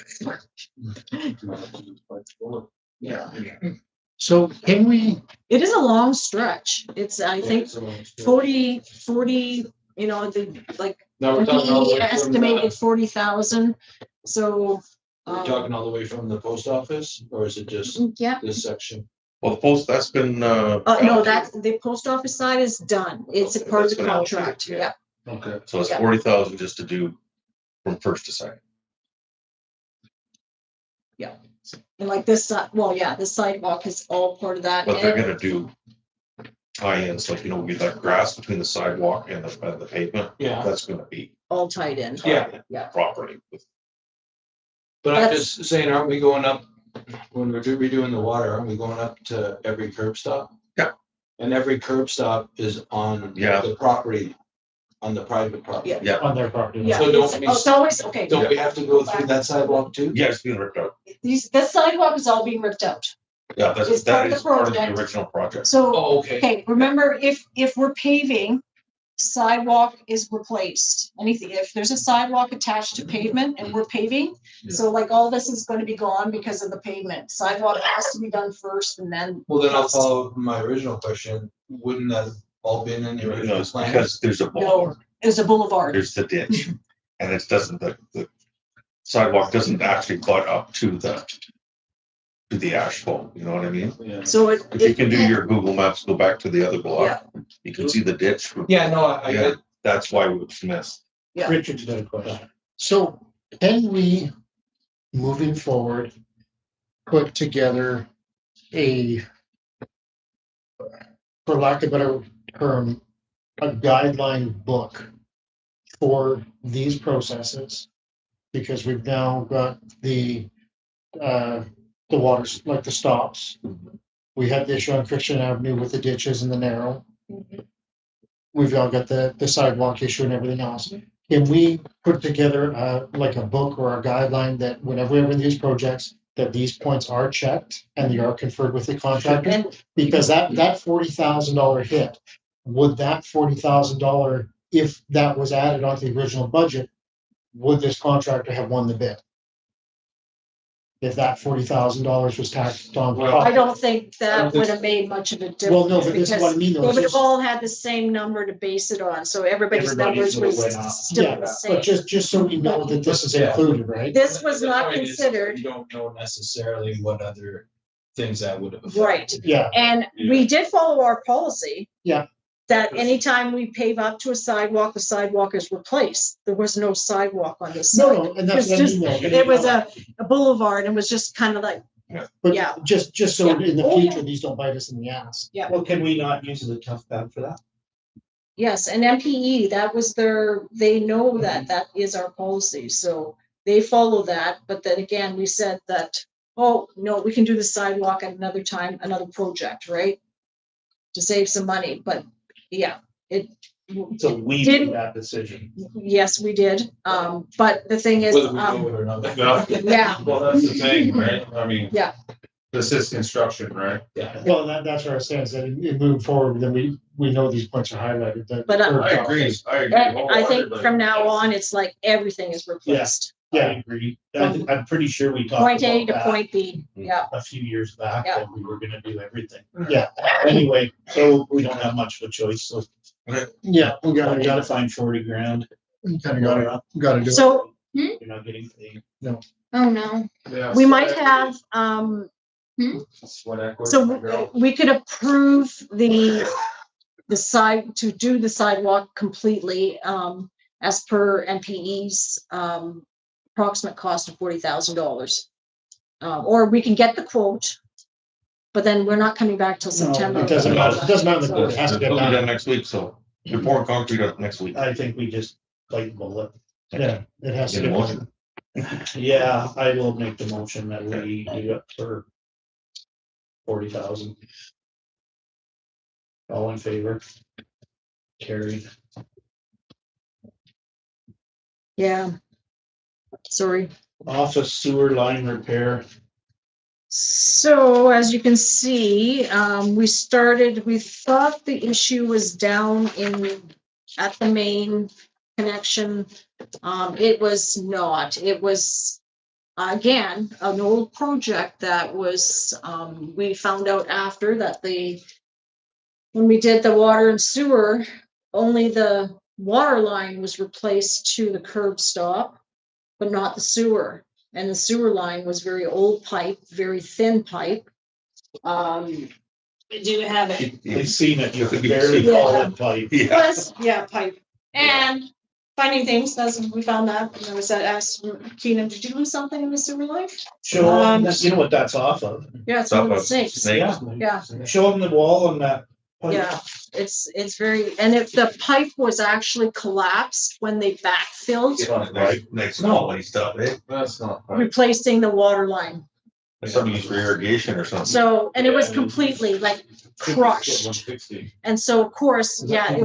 Yeah. So can we, It is a long stretch. It's, I think, yeah, so- 40, you know, like, Now we're talking all the he way from estimated the, 40,000, so. we're talking all the way from the post office, or is it just Yeah, this section? Well, that's been, No, that's, the post office side is done. It's a Okay, part of that's the been allocated, contract, yeah. yeah. Okay. so it's Yeah. 40,000 just to do from first to second. And like this, well, yeah, the sidewalk is all part of that. But they're and- gonna do tie-ins, like, we like grass between the sidewalk and the pavement. Yeah, That's gonna be All tied in. Yeah. Yeah. properly. but I'm That's- just saying, aren't we going up, when we're redoing the water, aren't we going up to every curb stop? Yeah. And every curb stop is on Yeah. the property, on the private property. Yeah. Yeah. on their property? Yeah, So don't we- it's always, okay, Don't we have to go through that sidewalk too? Yeah, it's being ripped out. this sidewalk is all being ripped out. Yeah, It's part of the part of the project. original project. So, Oh, okay. okay, remember, if we're paving, sidewalk is replaced. Anything, if there's a sidewalk attached to pavement and we're paving, so like all this is gonna be gone because of the pavement. Sidewalk has to be done first and then. Well, then I'll follow up with my original question. Wouldn't that have all been in the You know, original it's plan? because there's a boulevard, It's a boulevard. there's the ditch, and it doesn't, the sidewalk doesn't actually butt up to the asphalt, you know what I mean? Yeah. So it. If you can do your Google Maps, go back to the other block, you can see the ditch. Yeah, no, I Yeah. get, That's why it was missed. Yeah. Richard's got a question. So can we, moving forward, put together a, for lack of a better term, a guideline book for these processes? Because we've now got the waters, like the stops. We had the issue on Christian Avenue with the ditches and the narrow. We've all got the sidewalk issue and everything else. Can we put together like a book or a guideline that whenever we have these projects, that these points are checked and they are conferred with the contractor? And Because that $40,000 hit, would that $40,000, if that was added onto the original budget, would this contractor have won the bid? if that $40,000 was tacked on Well, top. I don't think I don't that think would so. have made much of a difference. Well, no, but this is what I because mean, They though, would is have just- all had the same number to base it on, so everybody's Everybody's numbers would've was went up. still Yeah, the but same. just so we know that this is Yeah. included, right? This was The not point is, considered, You don't know necessarily what other things that would have affected. right, Yeah, and we did follow our policy. Yeah. That anytime we pave up to a sidewalk, the sidewalk is replaced. There was no sidewalk on this no, side. no, and It that's was what I just, mean, though. it was a boulevard and was just kind of like, But yeah. just so Yeah. in the Oh, yeah. future, these don't bite us in the ass. Well, can we not use the tough pad for that? yes, and MPE, that was they know that that is our policy, so they follow that. But then again, we said that, oh, no, we can do the sidewalk at another time, another project, right? To save some money, but yeah, So we Didn't- made that decision. yes, we did. But the thing is, Whether we go with it or not. yeah, Well, that's the thing, right? I mean. Yeah. This is construction, right? Yeah. Well, that's what I was saying, is that in moving forward, then we know these points are highlighted, that. But, I agree. I think from now on, it's like everything is replaced. I Yeah. agree. I'm pretty sure we talked Point A about to that point B, yeah. a few years back, Yeah. that we were gonna do everything. Yeah, Anyway, so we don't have much of a choice, so yeah, we we gotta, gotta find 40 grand. gotta do it. So You're not getting paid. Oh, no. Yeah, we so might equity- have, sweat equity, so girl. we could approve the side, to do the sidewalk completely, as per MPE's, approximate cost of $40,000. Or we can get the quote, but then we're not coming back till No, September. It doesn't matter, it doesn't matter, the quote has to get It'll be done done. next week, so you're pouring concrete up next week. I think we just bite the bullet. Yeah, it has to Get a get motion. done. Yeah, I will make the motion that we do it for 40,000. All in favor? Carried. Yeah. Sorry. Office sewer line repair. So as you can see, we thought the issue was down at the main connection. It was not. It was, again, an old project that was, we found out after that when we did the water and sewer, only the water line was replaced to the curb stop, but not the sewer. And the sewer line was very old pipe, very thin pipe. I do have it. They've seen it, you could Yeah. barely call it pipe. Yeah. Yeah, pipe. And finding things, we found that, and I was asked Keenan, did you lose something in the sewer line? Show them, you know what that's off of. Yeah, it's Stop one of the us, sinks. snakes. Yeah. Show them the wall on that pipe. Yeah, it's very, and if the pipe was actually collapsed when they backfilled, Next quality stuff, eh? That's not. right. replacing the water line. Like something used for irrigation or something. So, and it was Yeah. completely like crushed. 160. And so, of course, yeah,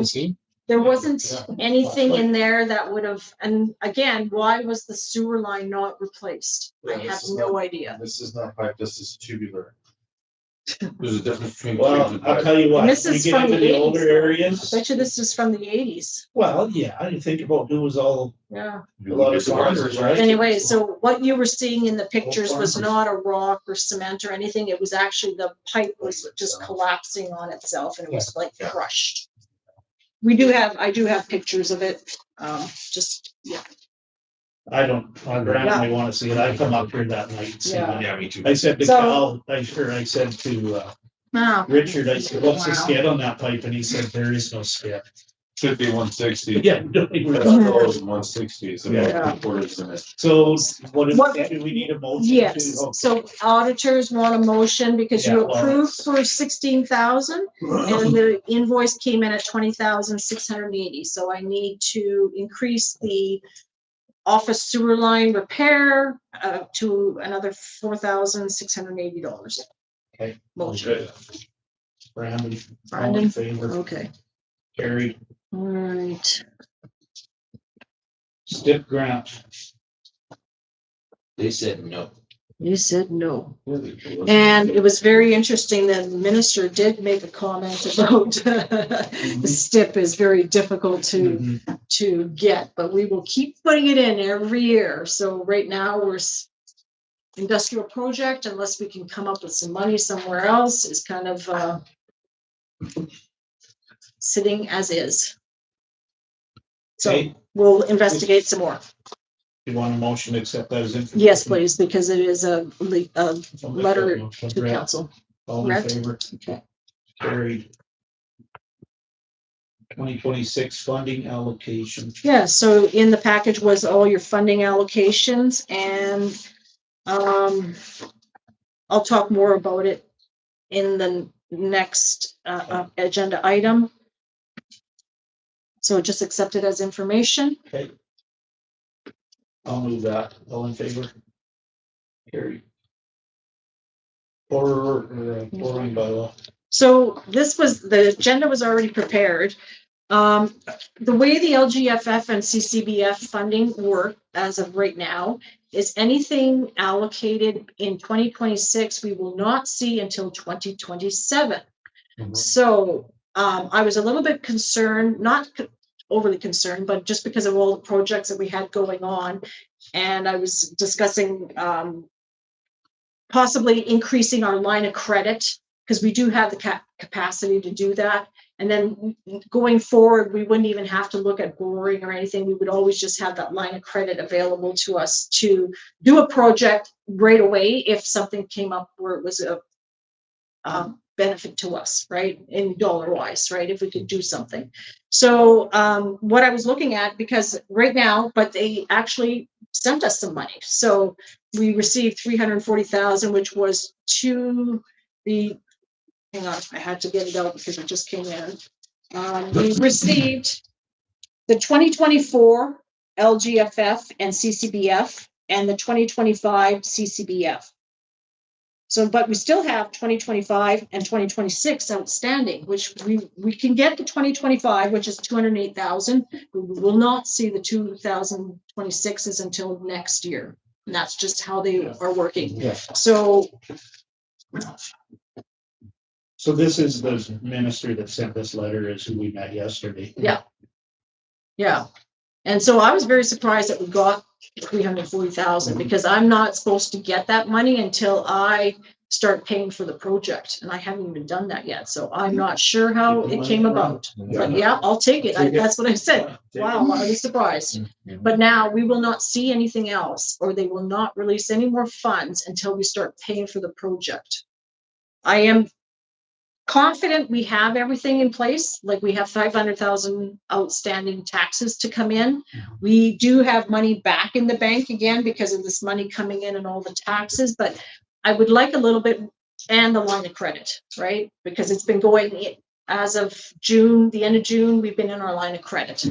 there wasn't anything in there that would have, and again, why was the sewer line not replaced? I Yeah, have this is no not- idea. This is not pipe, this is tubular. There's a difference between. tubes Well, and I'll pipe. tell you what, And this you is get from into the the older 80s. areas, Bet you this is from the 80s. well, yeah, I didn't think about doing all, Yeah. a lot of farmers, right? Anyway, so what you were seeing in the pictures was not a rock or cement or anything. It was actually the pipe was just collapsing on itself and it was like Yeah. crushed. I do have pictures of it. Just, yeah. I don't, I randomly wanna see it, I come up here that night. and see Yeah. it. Yeah, me too. I said to So- Cal, I said to, Oh, Richard, I said, what's the Wow. skid on that pipe? And he said, there is no skid. Should be 160. Yeah, we don't even- That's close, 160, so Yeah. about 3/4 of it. so what What- do we need a motion to? Yes, Oh, so auditors want a motion because you Yeah, well, approved for 16,000 and the invoice came in at 20,680. So I need to increase the office sewer line repair to another $4,680. Okay. Motion. Brandon, all in Brandon? favor, Okay. carried. All right. STIP grant, They said no. You said no. And it was very interesting that the minister did make a comment about the STIP is very difficult to get, but we will keep putting it in every year. So right now industrial project unless we can come up with some money somewhere else is kind of sitting as is. So Okay. we'll investigate some more. You want a motion to accept that as information? Yes, please, because it is a letter to Brett, council. all in Brett? favor? Okay. Carried. 2026 funding allocation. Yeah, so in the package was all your funding allocations and I'll talk more about it in the next agenda item. So just accept it as information. Okay. I'll move that. All in favor? Carried. Or borrowing bylaw. So the agenda was already prepared. The way the LGFF and CCBF funding work as of right now is anything allocated in 2026, we will not see until 2027. So I was a little bit concerned, not overly concerned, but just because of all the projects that we had going on. And I was discussing possibly increasing our line of credit because we do have the capacity to do that. And then going forward, we wouldn't even have to look at borrowing or anything. We would always just have that line of credit available to us to do a project right away if something came up where it was a benefit to us, right? In dollar wise, right? If we could do something. So what I was looking at, because right now, but they actually sent us some money. So we received 340,000, which was to the, hang on, I had to get it out because it just came in. We received the 2024 LGFF and CCBF and the 2025 CCBF. So, but we still have 2025 and 2026 outstanding, which we can get the 2025, which is 208,000. We will not see the 2026s until next year. And that's just how they are working. Yeah. So this is the minister that sent this letter is who we met yesterday. yeah. And so I was very surprised that we got 340,000 because I'm not supposed to get that money until I start paying for the project. And I haven't even done that yet. So I'm not sure how it came about. But yeah, I'll take it. That's what I said. Wow, I was surprised. But now we will not see anything else, or they will not release any more funds until we start paying for the project. I am confident we have everything in place. Like we have 500,000 outstanding taxes to come in. We do have money back in the bank again because of this money coming in and all the taxes, but I would like a little bit and the line of credit, right? Because it's been going as of June, the end of June, we've been in our line of credit.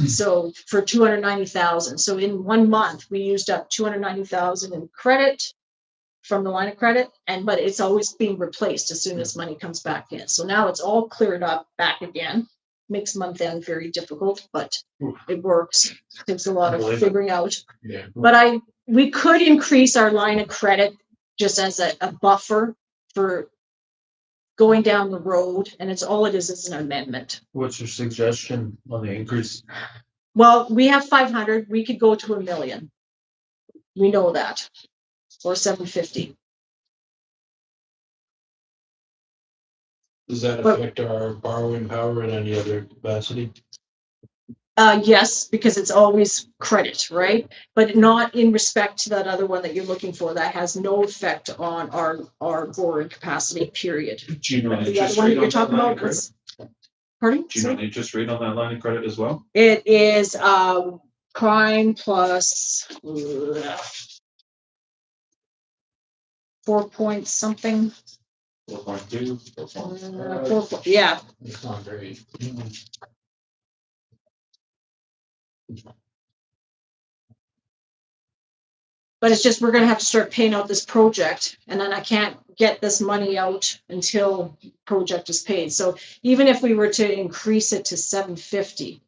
So for 290,000. So in 1 month, we used up 290,000 in credit from the line of credit, but it's always being replaced as soon as money comes back in. So now it's all cleared up back again. Makes month end very difficult, but it works. Takes a lot of figuring out. Yeah. But we could increase our line of credit just as a buffer for going down the road, and it's all it is an amendment. What's your suggestion on the increase? Well, we have 500. We could go to 1 million. We know that. Or 750. Does that affect our borrowing power in any other capacity? Yes, because it's always credit, right? But not in respect to that other one that you're looking for. That has no effect on our borrowing capacity, period. Do you know The other one that you're talking about was, pardon? Do you know the interest rate on that line of credit as well? It is prime plus 4 point something. 4.2. Yeah. It's not great. But it's just, we're gonna have to start paying out this project, and then I can't get this money out until project is paid. So even if we were to increase it to 750,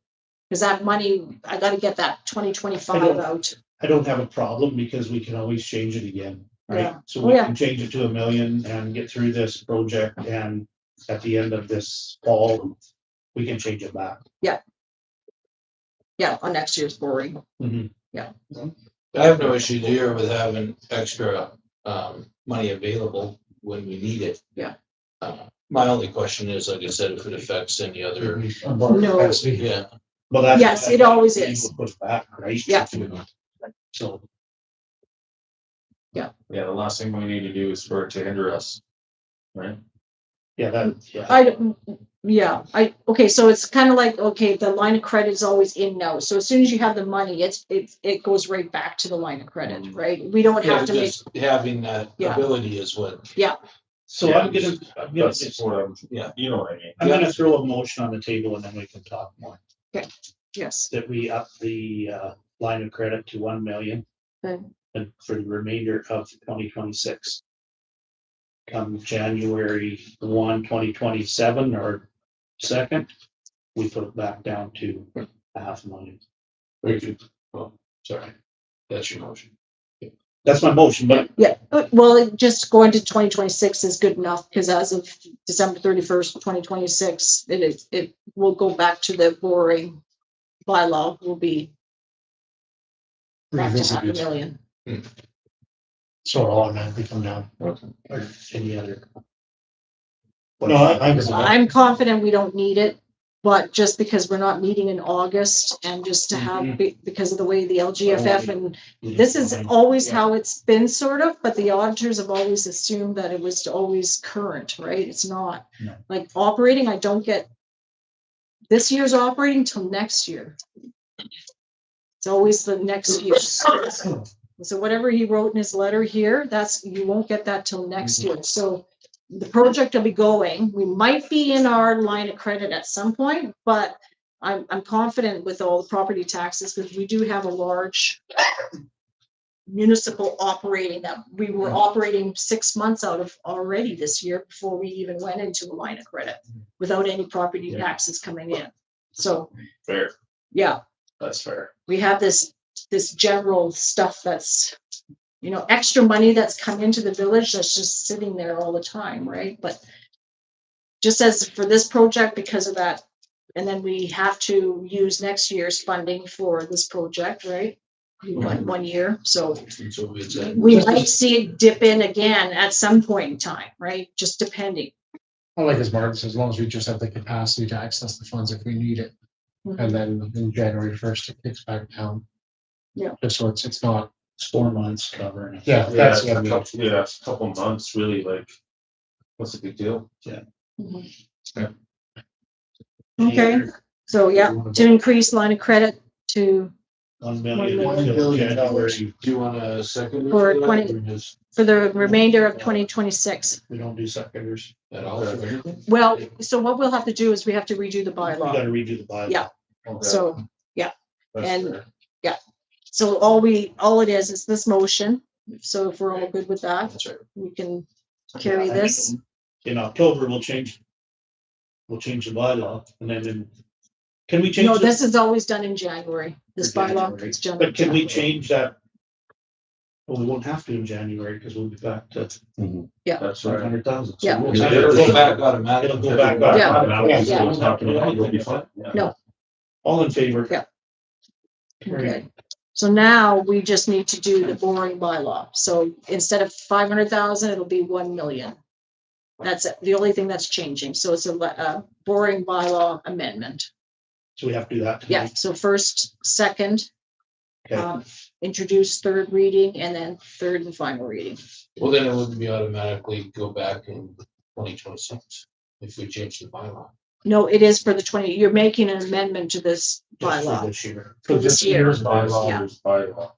because that money, I gotta get that 2025 out. I don't have a problem because we can always change it again, right? Yeah. So Oh, we yeah. can change it to 1 million and get through this project, and at the end of this fall, we can change it back. Yeah, on next year's borrowing. Mhm. I have no issues here with having extra money available when we need it. Yeah. My only question is, like I said, if it affects any other, No. yeah, Well, that's. Yes, it always is. People Push back, right? Yeah. So, Yeah, the last thing we need to do is for it to hinder us. Right? yeah, that, yeah. Okay, so it's kind of like, okay, the line of credit is always in now. So as soon as you have the money, it goes right back to the line of credit, right? We don't yeah, have to make, just having that Yeah. ability is what. So Yeah, I'm gonna That's just, what I'm, Yeah. you know what I mean? I'm gonna throw a motion on the table and then we can talk more. yes. That we up the line of credit to 1 million. Okay. And for the remainder of 2026. Come January 1, 2027 or second, we put it back down to 500,000. Very good. Well, sorry, that's your motion. That's my motion, but Yeah, well, just going to 2026 is good enough, because as of December 31st, 2026, it will go back to the borrowing bylaw will be back to $500,000. So it'll automatically come down. or any other. No, I agree. I'm confident we don't need it, but just because we're not meeting in August and just to have, because of the way the LGFF and this is always how it's been sort of, but the auditors have always assumed that it was always current, right? It's not. No. Like operating, I don't get this year's operating till next year. It's always the next year. So whatever he wrote in his letter here, you won't get that till next year. So the project will be going. We might be in our line of credit at some point, but I'm confident with all the property taxes, because we do have a large municipal operating that we were operating 6 months out of already this year before we even went into a line of credit without any property taxes coming in. So, Fair, yeah, that's fair. we have this general stuff that's, extra money that's come into the village that's just sitting there all the time, right? But just as for this project, because of that, and then we have to use next year's funding for this project, right? One year, so So it's at we might see it dip in again at some point in time, right? Just depending. I like as Martin says, as long as we just have the capacity to access the funds if we need it. And then in January 1st, it kicks back down. Yeah. Just so it's not. 4 months covering. Yeah, Yeah, that's it's what I a mean. couple months, really, like, what's the big deal? Okay, so yeah, to increase line of credit to 1 million. $1 until million. January. Do you want a second? For that, 20 or just for the remainder of 2026. We don't do seconders. at all for everything? Well, so what we'll have to do is we have to redo the We bylaw. gotta redo the bylaw. Yeah. Okay, So, that's and- fair. so all it is this motion. So if we're all good with that, That's right. we can carry this. In October, we'll change the bylaw and then can we change? No, it this is always done in January. This for bylaw January? is done. But can we change that? Well, we won't have to in January because we'll be back to That's right. 500,000. Yeah. It'll go back automatically. It'll go back. Yeah. Automatically, Yeah. so we're talking about, it'll be fine. Yeah. No. All in favor? Yeah. Okay. So now we just need to do the boring bylaw. So instead of 500,000, it'll be 1 million. That's it. The only thing that's changing. So it's a boring bylaw amendment. So we have to do that. Yeah. tonight? So first, second, Okay. introduce third reading, and then third and final reading. Well, then it would be automatically go back in 2026 if we change the bylaw. No, it is for the 20, you're making an amendment to this Just for bylaw. this year. For this year. bylaw, Yeah. Year's bylaw.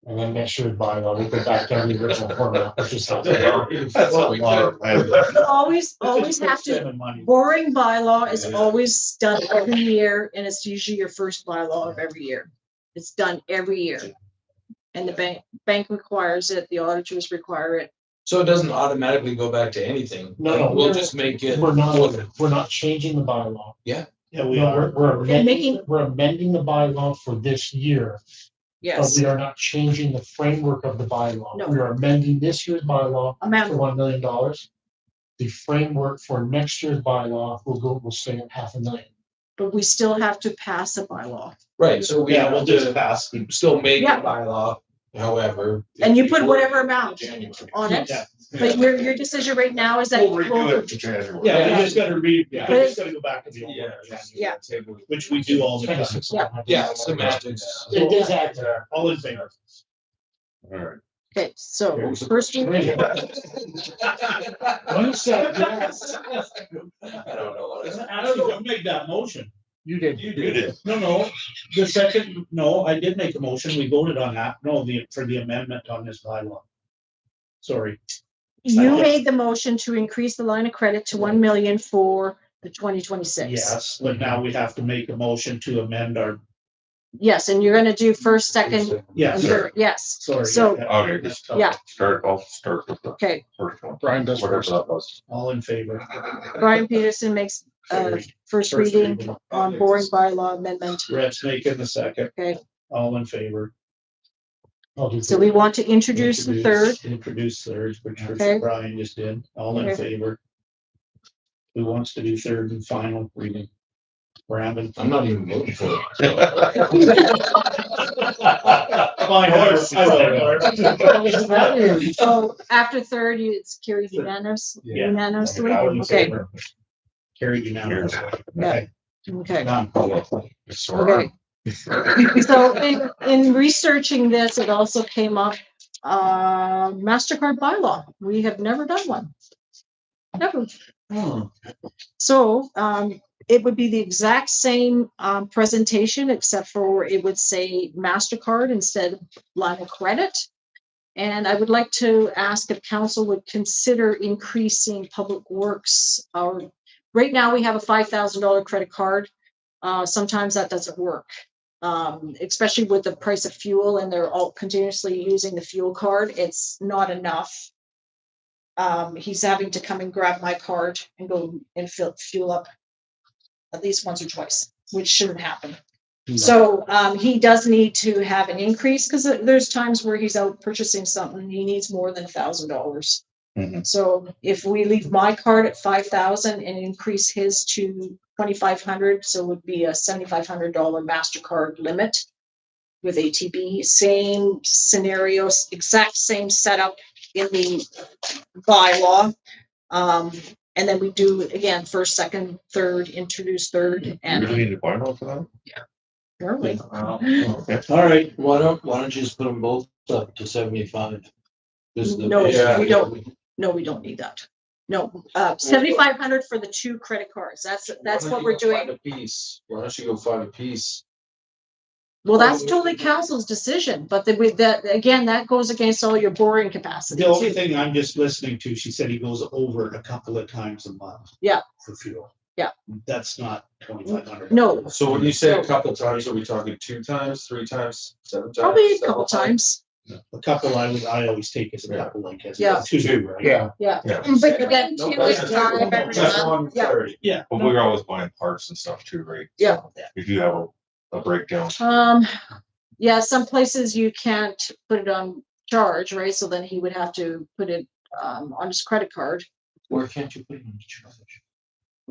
and then next year's bylaw, we go back down to the original format, which is. That's a lot. You always It's have to, saving money. boring bylaw is Yeah. always done every year, and it's usually your first bylaw of every year. It's done every year. And the bank requires it, the auditors require it. So it doesn't automatically go back to anything. No, We'll just make it. We're not changing the bylaw. Yeah, we No, are. we're amending the bylaw for this year. But Yes. we are not changing the framework of the bylaw. No. We are amending this year's bylaw for Amendment. $1 million. The framework for next year's bylaw will stay at $500,000. But we still have to pass a bylaw. Right, so we Yeah, have we'll just to pass. still make a Yeah. bylaw However. And you put whatever amount January. on it, Yeah. but your decision right now is that. We'll redo it to January. Yeah, Yeah. we just gotta read, we But just gotta go back to the old one, Yeah. which we do all the time. Yeah, semantics. It is accurate. All in favor? All right. Okay, so first reading, One said yes. I don't know what I. Actually, who made that motion? You did. You did. No, the second, no, I did make a motion, we voted on that, no, for the amendment on this bylaw. Sorry, you made the motion to increase the line of credit to 1 million for the 2026. yes, but now we have to make a motion to amend our, Yes, and you're gonna do first, second, and yes, third, yes. sorry. So, Okay, just yeah, I'll start with the okay. first one. Brian does Whatever first. that was. All in favor? Brian Peterson makes first reading on boring bylaw amendment. Rhett's making the second, Okay, all in favor? I'll do so we third. want to introduce the third. Introduce third, which Okay. Brian just did, all in Okay. favor? Who wants to do third and final reading? Brandon? I'm not even voting for it. Fine, So after third, it's carried unanimously. Okay, Carried unanimously. Yeah. okay. Done. Okay. So in researching this, it also came up, MasterCard bylaw. We have never done one. Never. So, it would be the exact same, presentation, except for it would say MasterCard instead of line of credit. And I would like to ask if council would consider increasing public works. Right now, we have a $5,000 credit card. Sometimes that doesn't work. Especially with the price of fuel and they're all continuously using the fuel card, it's not enough. He's having to come and grab my card and go and fuel up at least once or twice, which shouldn't happen. So, he does need to have an increase because there's times where he's out purchasing something, and he needs more than $1,000. Mhm. So if we leave my card at 5,000 and increase his to 2,500, so it would be a $7,500 MasterCard limit with ATB, same scenarios, exact same setup in the bylaw. And then we do again, first, second, third, introduce third, You and really need to buy one for that? apparently. Okay. All right, Why don't you just put them both up to 75? This is the- No, Yeah. we don't. No, we don't need that. No, 7,500 for the two credit cards. That's what we're doing. Five apiece. Why don't you go 5 apiece? Well, that's totally council's decision, but again, that goes against all your borrowing capacity. the only thing I'm just listening to, she said he goes over a couple of times a month. Yeah. For fuel. Yeah. That's not 2,500. No, So when you say a couple times, are we talking 2 times, 3 times, 7 times? probably a 7 couple times. A couple I always take as a couple, like as Yeah. two, right? Yeah. Yeah. Yeah, But then No, two is that's- not every Just month. one Yeah. clarity. Yeah. but we're always buying parts and stuff too, right? Yeah. You do have a breakdown. Yeah, some places you can't put it on charge, right? So then he would have to put it on his credit card. Where can't you put it in the charge?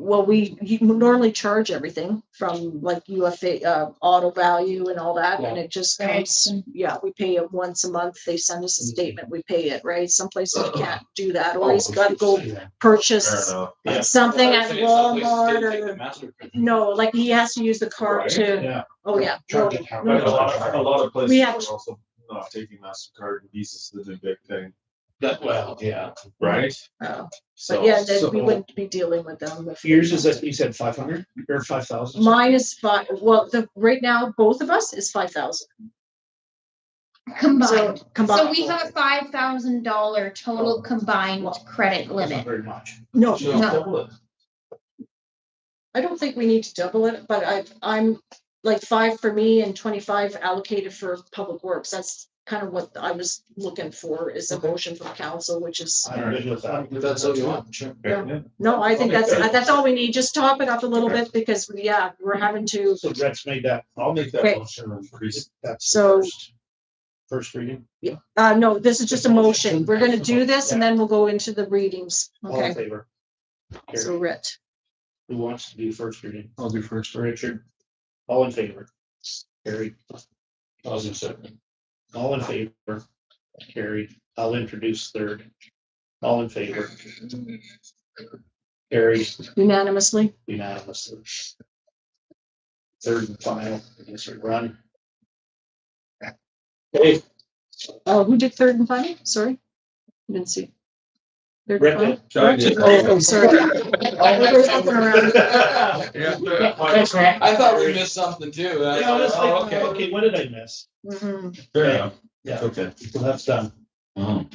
Well, you normally charge everything from like UFA, auto value and all that, and it just comes, yeah, we pay it once a month. They send us a statement, we pay it, right? Some places you can't do that, or he's got to go Fair purchase enough. Yeah. something at I think some places Walmart did take the or, MasterCard. no, like he has to use the card Right. to, Yeah. oh, yeah. Charge no, account. no, But a lot of places We have- are also not taking MasterCard and Visa's the big thing, Well, yeah. right? But yeah, then So- we wouldn't be dealing with them. if- Yours is that, you said 500 or 5,000? Mine is well, right now, both of us is 5,000. Combined. So combined. So we have a $5,000 total combined credit Not limit. very much. No, Just No. double it. I don't think we need to double it, but I'm like 5 for me and 25 allocated for public works. That's kind of what I was looking for, is a motion from council, which is, I'm good with that. If that's all you want, sure. Okay. no, I think Okay. that's all we need. Just top it up a little bit because, yeah, we're having to, So Brett's made that, I'll make that Okay. motion and increase. that's So- the first reading. no, this is just a motion. We're gonna do this and then we'll go into the readings. All in Okay, favor? so Carried. Rhett. Who wants to do first reading? I'll do first. Richard? All in favor? Carried. Positive second. All in favor? Carried. I'll introduce third. All in favor? Carried Unanimously. unanimously. Third and final, I guess we run. Okay, Who did third and final? Sorry. Didn't see. Third and Brett final? did. Sorry, I did. Oh, sorry. Everybody's looking around. Thanks, Grant. I thought we missed something too. Yeah, I was Oh, like, okay, what did I miss? Mhm. Fair enough. Yeah, Okay. so that's done. Oh.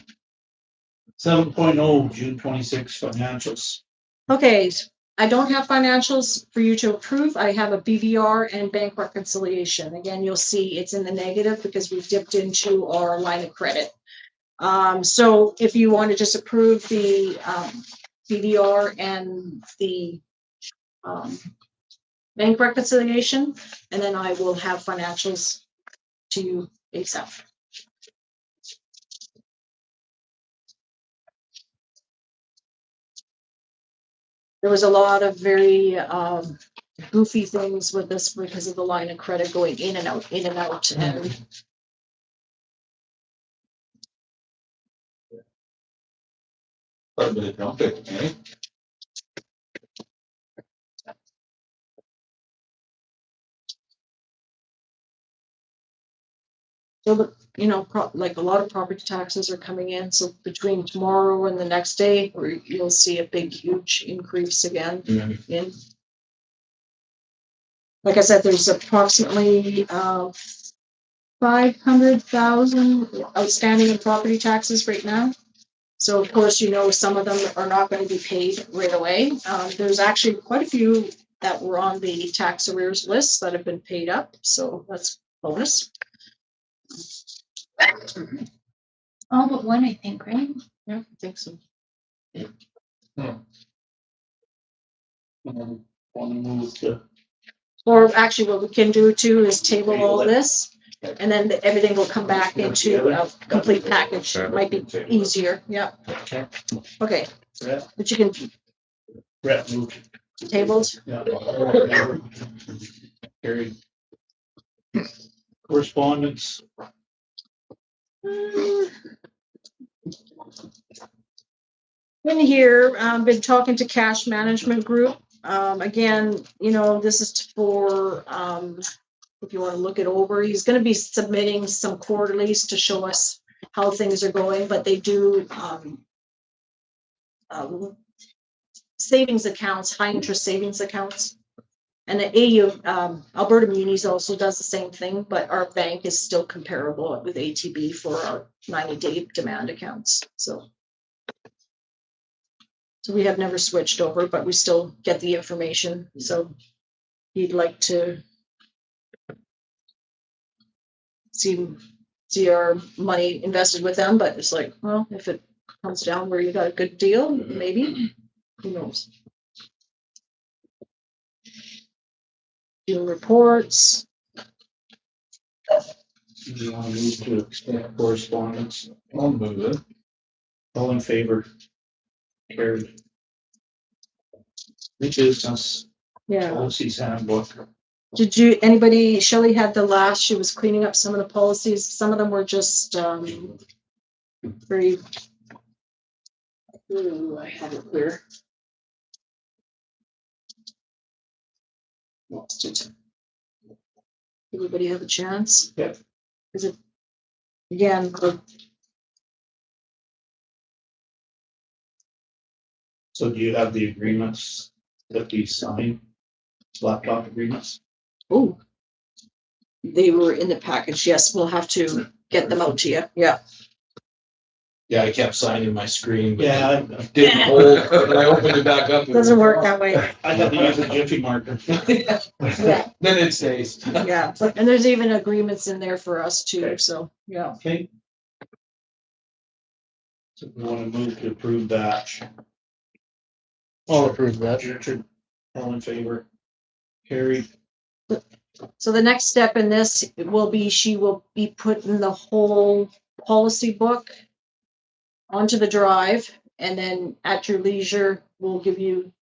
7.0 June 26 financials. Okay, I don't have financials for you to approve. I have a BVR and bank reconciliation. Again, you'll see it's in the negative because we've dipped into our line of credit. So if you want to just approve the BVR and the bank reconciliation, and then I will have financials to you ASAP. There was a lot of very goofy things with this because of the line of credit going in and out, in and out. And Quite a bit of jumping, eh? so, like a lot of property taxes are coming in. So between tomorrow and the next day, you'll see a big, huge increase again in. Like I said, there's approximately 500,000 outstanding in property taxes right now. So of course, some of them are not going to be paid right away. There's actually quite a few that were on the tax arrears list that have been paid up. So that's bonus. All but one, I think, right? Yeah, I think so. Want to move to Or actually, what we can do too is table all this, and then everything will come back into a complete package. It might be easier. Yeah. Okay. Okay. Brett, But you can Brett moved. tabled. Yeah. Carried. Correspondence. In here, been talking to Cash Management Group. Again, this is for, if you want to look it over, he's going to be submitting some quarterlies to show us how things are going, but they do, savings accounts, high interest savings accounts. And the AU, Alberta Munis also does the same thing, but our bank is still comparable with ATB for our 90-day demand accounts. So we have never switched over, but we still get the information. So he'd like to see our money invested with them, but it's like, well, if it comes down where you got a good deal, maybe, who knows? Doing reports. Do you want to move to accept correspondence? I'll move it. All in favor? Carried. New business, Yeah. policies handbook. Did Shelley had the last, she was cleaning up some of the policies. Some of them were just very, I have it clear. Lost it. Everybody have a chance? Yep. Is it, again, So do you have the agreements that we signed? Laptop agreements? oh, they were in the package. Yes, we'll have to get them out to you. Yeah. Yeah, I kept signing my screen, but Yeah, it didn't hold. When I opened it back up. Doesn't work that way. I had to use a Jiffy marker. Yeah. Then it stays. Yeah. And there's even agreements in there for us too. Okay. So, yeah. Okay. So we want to move to approve that. I'll approve that. Richard, all in favor? Carried. So the next step in this will be, she will be putting the whole policy book onto the drive, and then at your leisure, we'll give you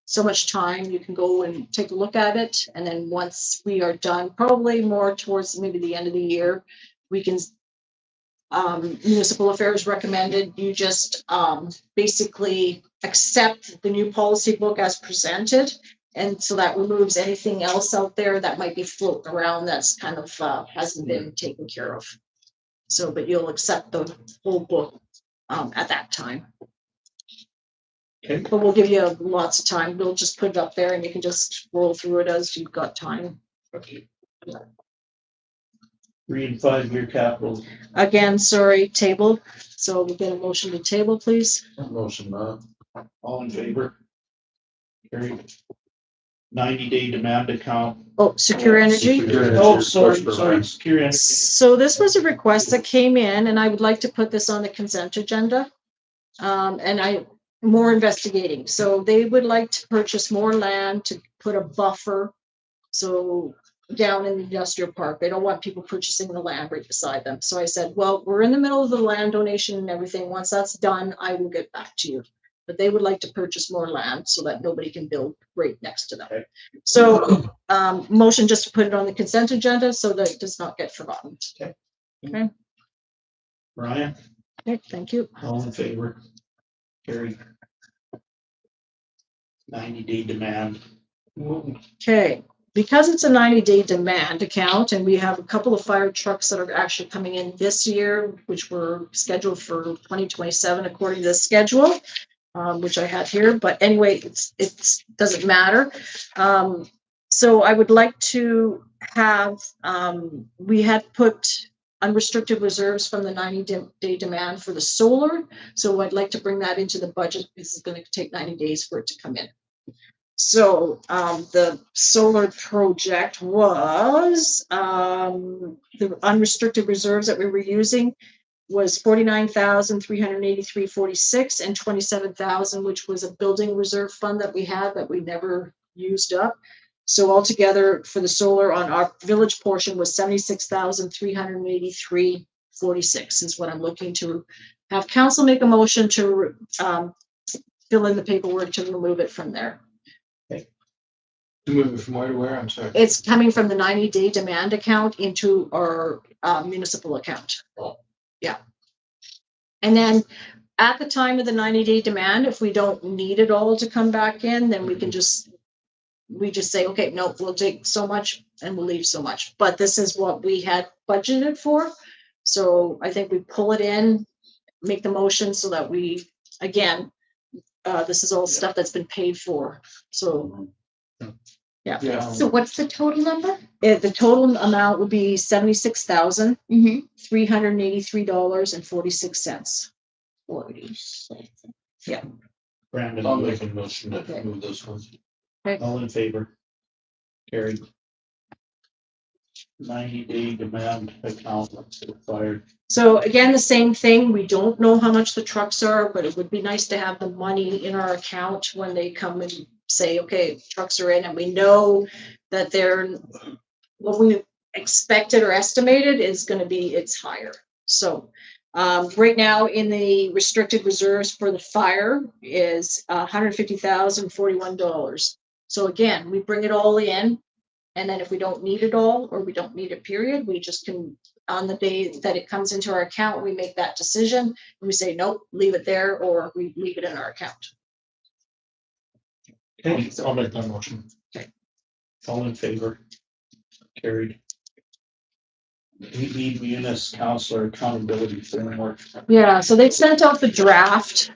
so much time. You can go and take a look at it. And then once we are done, probably more towards maybe the end of the year, we can Municipal Affairs recommended you just, basically accept the new policy book as presented. And so that removes anything else out there that might be floating around that's kind of, hasn't been taken care of. So, but you'll accept the whole book, at that time. Okay. But we'll give you lots of time. We'll just put it up there and you can just roll through it as you've got time. Okay. 3 and 5 year capital. Again, sorry, table. So we get a motion to table, please. Motion that. All in favor? Carried. 90-day demand account. Oh, Secure Energy. Secure Oh, Energy sorry, request for sorry, rent. secure energy. So this was a request that came in and I would like to put this on the consent agenda. More investigating. So they would like to purchase more land to put a buffer. So down in the industrial park, they don't want people purchasing the land right beside them. So I said, well, we're in the middle of the land donation and everything. Once that's done, I will get back to you. But they would like to purchase more land so that nobody can build right next to them. Okay. So, motion just to put it on the consent agenda so that it does not get forgotten. Brian, Okay, thank you. all in favor? Carried. 90-day demand. Okay, because it's a 90-day demand account and we have a couple of fire trucks that are actually coming in this year, which were scheduled for 2027 according to the schedule, which I had here, but anyway, it's doesn't matter. So I would like to have, we had put unrestricted reserves from the 90-day demand for the solar. So I'd like to bring that into the budget. This is going to take 90 days for it to come in. So the solar project was the unrestricted reserves that we were using was 49,383.46 and 27,000, which was a building reserve fund that we had that we never used up. So altogether for the solar on our village portion was 76,383.46 is what I'm looking to have council make a motion to fill in the paperwork to remove it from there. Moving from where to where? I'm sorry. It's coming from the 90-day demand account into our municipal account. Yeah. And then at the time of the 90-day demand, if we don't need it all to come back in, then we just say, okay, no, we'll take so much and we'll leave so much. But this is what we had budgeted for. So I think we pull it in, make the motion so that we, again, this is all stuff that's been paid for. So Yeah. So what's the total number? the total amount would be $76,383.46. 46. Brandon, I'll make a motion to Okay. move those ones. all in favor? Carried. 90-day demand account required. So again, the same thing. We don't know how much the trucks are, but it would be nice to have the money in our account when they come and say, okay, trucks are in, and we know that they're what we expected or estimated is going to be, it's higher. So right now in the restricted reserves for the fire is $150,041. So again, we bring it all in, and then if we don't need it all or we don't need it, period, we just can, on the day that it comes into our account, we make that decision and we say, nope, leave it there, or we leave it in our account. Okay, I'll make that motion. all in favor? Carried. We need Munis Counselor Accountability Framework. Yeah, so they sent out the draft.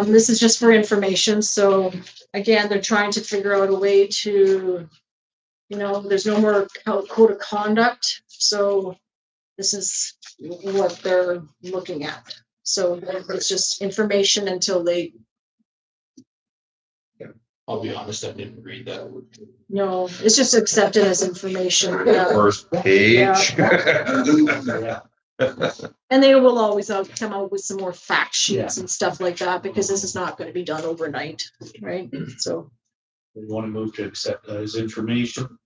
This is just for information. So again, they're trying to figure out a way to, there's no more code of conduct. So this is what they're looking at. So it's just information until they, I'll be honest, I didn't read that. it's just accepted as information. Yeah. First page. Yeah. And they will always come out with some more fact sheets and stuff like that, because this is not going to be done overnight, right? So. We want to move to accept as information.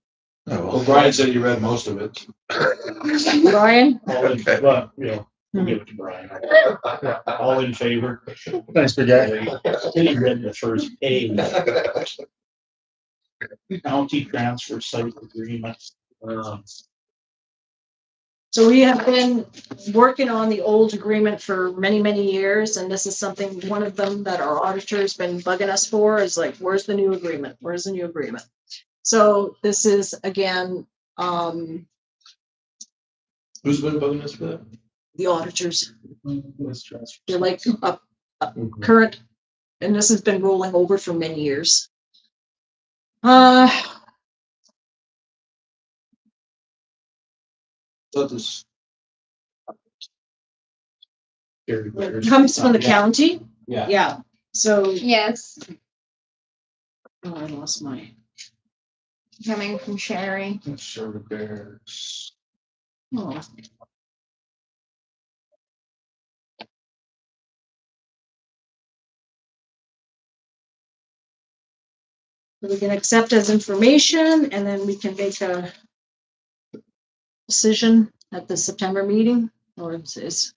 Well, Brian said you read most of it. Brian? All in, well, we'll give it to Brian. All in favor? Thanks, big guy. He read the first page. County transfer site agreement. So we have been working on the old agreement for many, many years, and this is something, one of them that our auditor's been bugging us for is like, where's the new agreement? Where's the new agreement? So this is again, Who's been bugging us for that? the auditors, Let's transfer. they're like current, and this has been rolling over for many years. Thought this. Comes from the county, Yeah. yeah, so, Yes, oh, I lost my, coming from Sherry. Sure repairs. oh. We can accept as information and then we can make a decision at the September meeting, or is,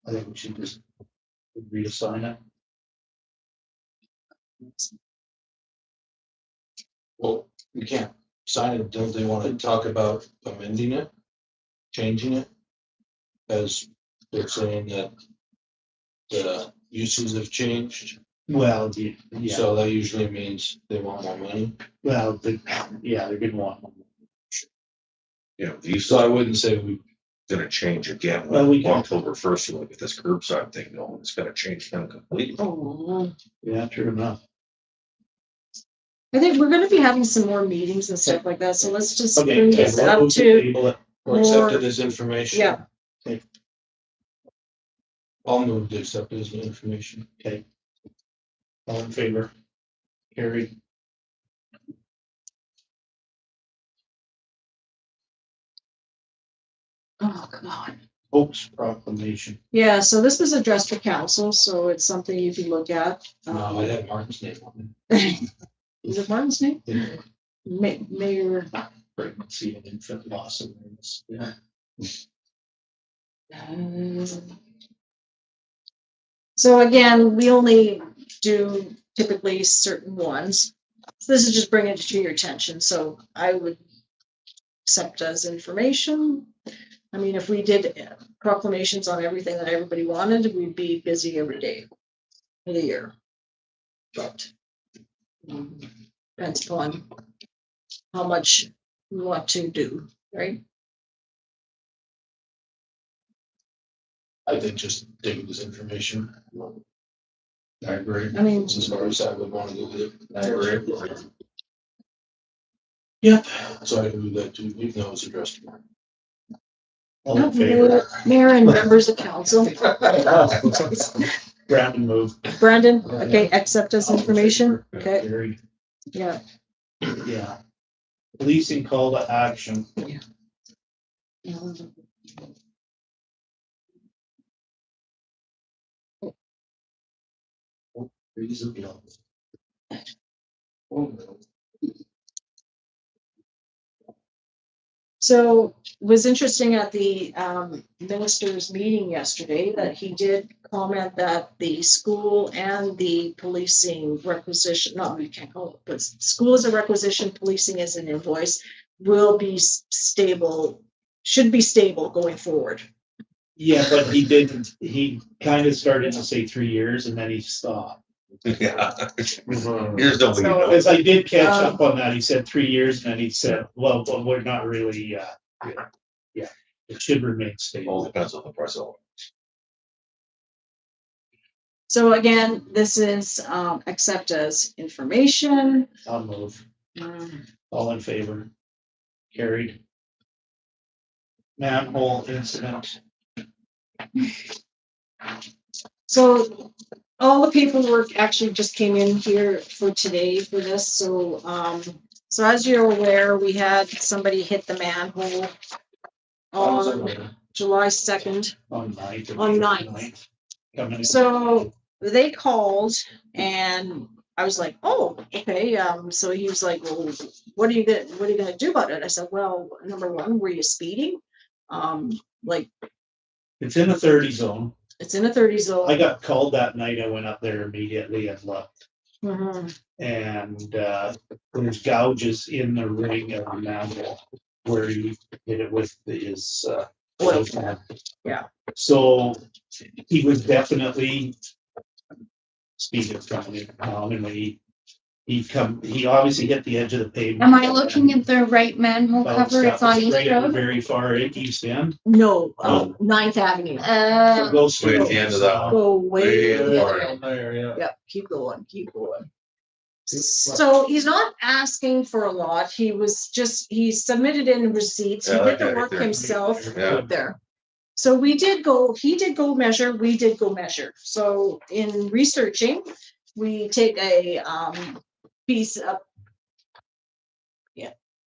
I think we should just agree to sign it. Well, we can't sign it. Don't they want to talk about amending it? Changing it? As they're saying that the uses have changed. Well, yeah, So that usually means they want more money. well, yeah, they're gonna want. Yeah, these So I are wouldn't say we, gonna change again. Well, we can- October first, you look at this curbside thing, no, it's gonna change them completely. oh, Yeah, true enough. I think we're gonna be having some more meetings and stuff like that, so let's just Okay. bring this well, up we'll to, table it. or accepted as information. yeah, I'll move to accept it as information. Okay. All in favor? Carried. oh, God. Hope's proclamation. Yeah, so this was addressed to council, so it's something you can look at. No, I had Martin's name on it. Is it Martin's name? Mayor. Pregnancy and infant loss awareness. Yeah. So again, we only do typically certain ones. So this is just bringing it to your attention, so I would accept as information. I mean, if we did proclamations on everything that everybody wanted, we'd be busy every day of the year. But depends upon how much we want to do, right? I think just take it as information. I agree. I mean, As far as I would want to go with it. I agree. Yep. So I can move that too, even though it's addressed to Martin. All in favor? Mayor and members of council. Brandon move. Brandon, okay, accept as information, okay, Carried. yeah. Yeah. Policing call to action. So it was interesting at the minister's meeting yesterday that he did comment that the school and the policing requisition, no, we can't call it, but school is a requisition, policing is an invoice, will be stable, should be stable going forward. Yeah, but he didn't, he kind of started to say 3 years and then he stopped. Yeah. Here's the way you know. Because I did catch up on that. He said 3 years and then he said, well, but we're not really, yeah, it should remain All stable. depends on the price of it. So again, this is accept as information. I'll move. All in favor? Carried. Manhole incident. So all the paperwork actually just came in here for today for this, so, so as you're aware, we had somebody hit the manhole on July 2nd. On 9th. On 9th. Coming in. So they called and I was like, oh, okay, so he was like, well, what are you gonna do about it? I said, well, number one, were you speeding? Like, It's in a 30 zone. it's in a 30 zone. I got called that night. I went up there immediately and looked. Mhm. And there's gouges in the ring of the manhole. where he hit it with his, Oil oil can. Yeah. So he was definitely speaking from it, and he obviously hit the edge of the pavement. Am I looking at the right manhole Bounced cover? up It's on East right at the Road? very far east end. No, Oh. 9th Avenue. So go straight Way at the end of that one. Go way. Way far. down. There, yeah. Yep, keep going, keep going. So he's not asking for a lot. He submitted in receipts. He Yeah, did okay, the right work there. himself Yeah. up there. So he did go measure, we did go measure. So in researching, we take a piece of,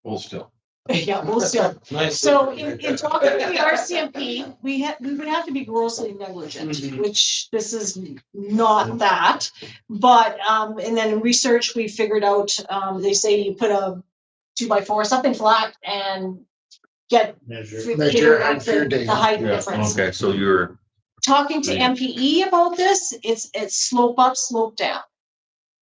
Hold still. yeah, we'll still. Nice. So in talking to the RCMP, we would have to be grossly negligent, Mhm. which this is not that. But, and then in research, we figured out, they say you put a 2x4, something flat and get. Measure. figure out height for your the data. height Yeah, difference. okay, so you're, Talking to Yeah. MPE about this, it's slope up, slope down.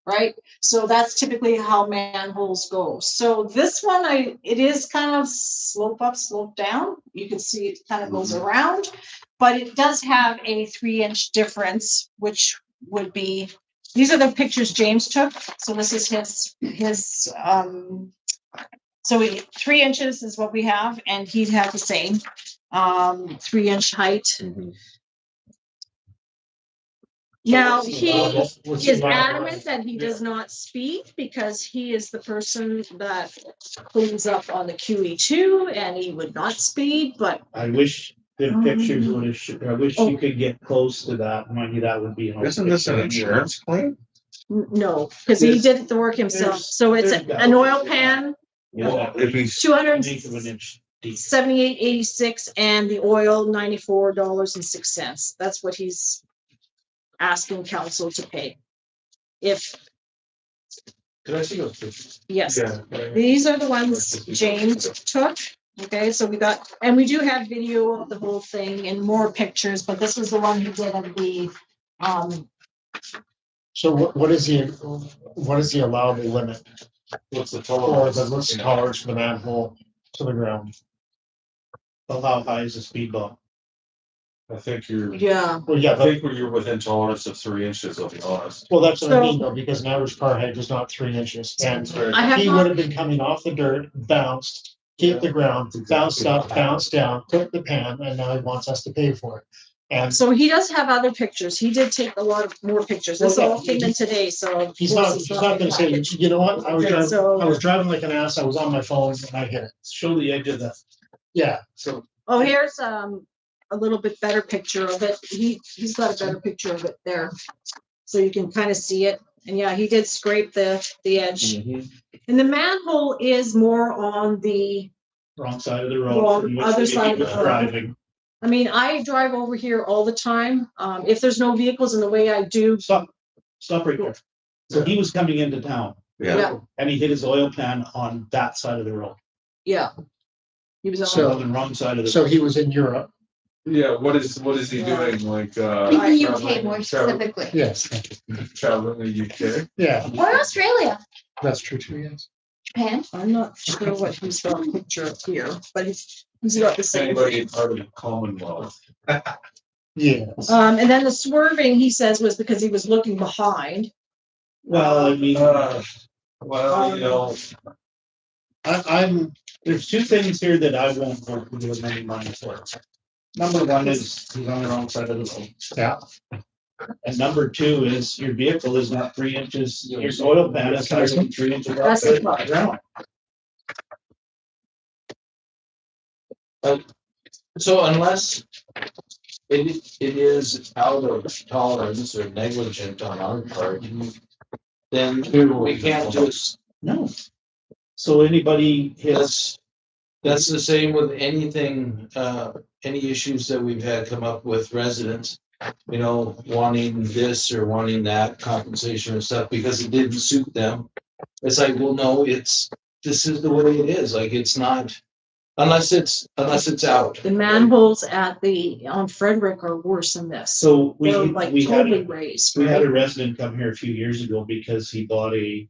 Right? So that's typically how manholes go. So this one, it is kind of slope up, slope down. You can see it kind of goes around, but it does have a 3-inch difference, which would be, these are the pictures James took. So this is his, so 3 inches is what we have, and he'd have the same, 3-inch height. Now, he is adamant that he does not speed because he is the person that cleans up on the QE2 and he would not speed, but I wish the pictures would have, I wish you could get close to that, mind you, that would be. isn't this an insurance claim? no, because he did the work himself. There's- So it's there's an oil pan, Yeah. If he's, 1/8 deep. 278.86, and the oil $94.06. That's what he's asking council to pay. If, Could I see those pictures? yes. Yeah. These are the ones James took. Okay, so we got, and we do have video of the whole thing and more pictures, but this was the one he did of the, So what is the allowable limit What's the or tolerance? what's the tolerance for the manhole to the ground? Well, how high is the speed bump? I think you're, yeah. Well, yeah, I think you're within tolerance of 3 inches, I'll be honest. well, that's what I So- mean though, because an average car height is not 3 inches. And I have he not- would have been coming off the dirt, bounced, hit the ground, bounced up, bounced down, took the pan, and now he wants us to pay for it. And So he does have other pictures. He did take a lot of more pictures. This Well, yeah, all came in today, so. of he's course not gonna say, you know what, I So- was driving like an ass, I was on my phone and I hit it. Show the edge of the, Yeah, so Oh, here's a little bit better picture of it. He's got a better picture of it there. So you can kind of see it. And yeah, he did scrape the edge. And the manhole is more on the, wrong side of the road. Wrong, from which other he side of was the road. driving. I mean, I drive over here all the time. If there's no vehicles in the way I do, Stop right there. So he was coming into town yeah, and he hit his oil pan on that side of the road, yeah. He was So- on the wrong side of the. so he was in Europe. Yeah, what is he doing, like, In the UK traveling- more traveling- specifically, Yes, traveling the UK? yeah, or Australia, that's true too, yes. Japan. I'm not sure what he's got a picture of here, but he's got the same. Anybody part of the Commonwealth? Yes. And then the swerving, he says, was because he was looking behind. Well, I mean, Well, you know, I'm, there's two things here that I won't work with any money for. Number one is he's on the wrong side of the road. yeah, And number two is your vehicle is not 3 inches, your oil pan is higher than 3 inches off That's the the problem. ground. So unless it is out of tolerance or negligent on our part, then we can't just, No. So anybody hits, that's the same with anything, any issues that we've had come up with residents. You know, wanting this or wanting that compensation or stuff because it didn't suit them. It's like, well, no, this is the way it is, like, it's not, unless it's out. The manholes on Frederick are worse than this. so They're like we had totally raised. we had right? a resident come here a few years ago because he bought a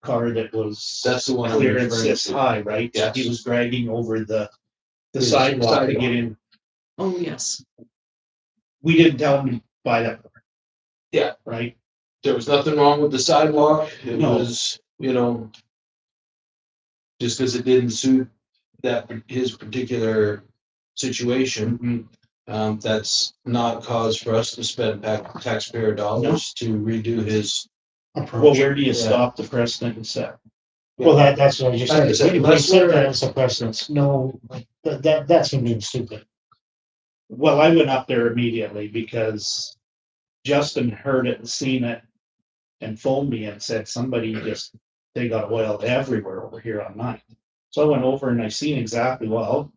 car that was That's the one I'm clearance referring this to. high, right? So he Yes. was dragging over the Yes, sidewalk to sidewalk. get in. Oh, yes. We didn't tell him to buy that. car. Yeah. Right? There was nothing wrong with the sidewalk. It No. was, just because it didn't suit his particular situation. That's not cause for us to spend taxpayer dollars to redo his. Well, approach. where do you Yeah. stop the precedent and set? Well, that's what I just Like I said. said, If we that's set where- that as a precedence, no, that's gonna be stupid. Well, I went up there immediately because Justin heard it and seen it and phoned me and said they got oil everywhere over here on Ninth. So I went over and I seen exactly, well,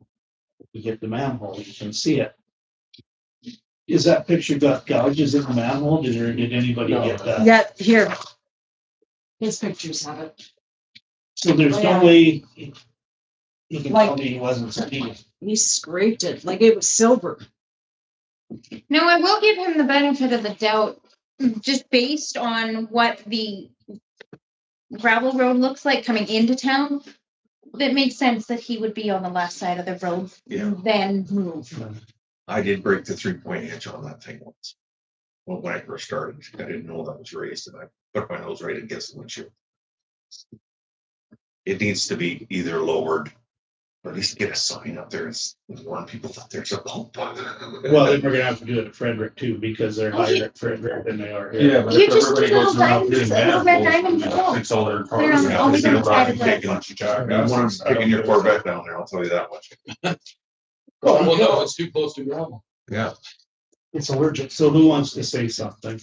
you get the manhole, you can see it. Is that picture got gouges in the manhole? Did anybody No. get that? Yeah, here. His pictures have it. So there's Yeah. no way he can Like- tell me he wasn't speeding. He scraped it like it was silver. Now, I will give him the benefit of the doubt, just based on what the gravel road looks like coming into town. It makes sense that he would be on the left side of the road Yeah. than I did break the 3-point hitch on that thing once. Well, when I first started, I didn't know that was raised and I put my nose right against the windshield. It needs to be either lowered or at least get a sign up there and warn people that there's a bump. Well, then we're gonna have to do it at Frederick too, because they're Well, he- higher at Frederick than they are here. Yeah, but You if just everybody do goes little around diamonds, hitting little red manholes, diamonds. fix all their Put it on cars. the you have to only see them side of driving, the- take lunch, jack, And that's- I'm I don't taking your care. Corvette down there, I'll tell you that much. Well, no, it's too close to gravel. Yeah. It's allergic. So who wants to say something?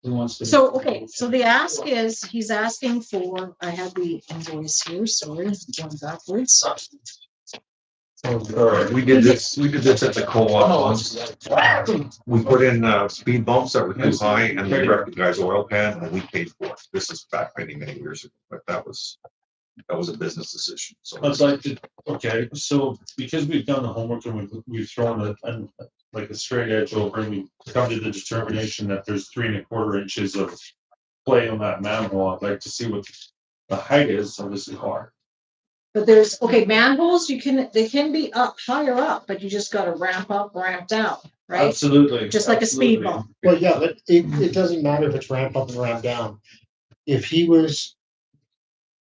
Who wants to? So, okay, so the ask is, he's asking for, I have the invoice here, sorry, going backwards. We did this at the co-op once. We put in speed bumps that were too high and they wrecked the guy's oil pan and we paid for it. This is back many years ago, but that was a business decision, so. I'd like to, okay, so because we've done the homework and we've thrown like a straight edge over and we've come to the determination that there's 3¼ inches of play on that manhole, I'd like to see what the height is of this car. But there's, okay, manholes, they can be up, higher up, but you just gotta ramp up, ramp down, right? Absolutely. Just like a speed absolutely. bump. Well, yeah, but it doesn't matter if it's ramp up and ramp down. If he was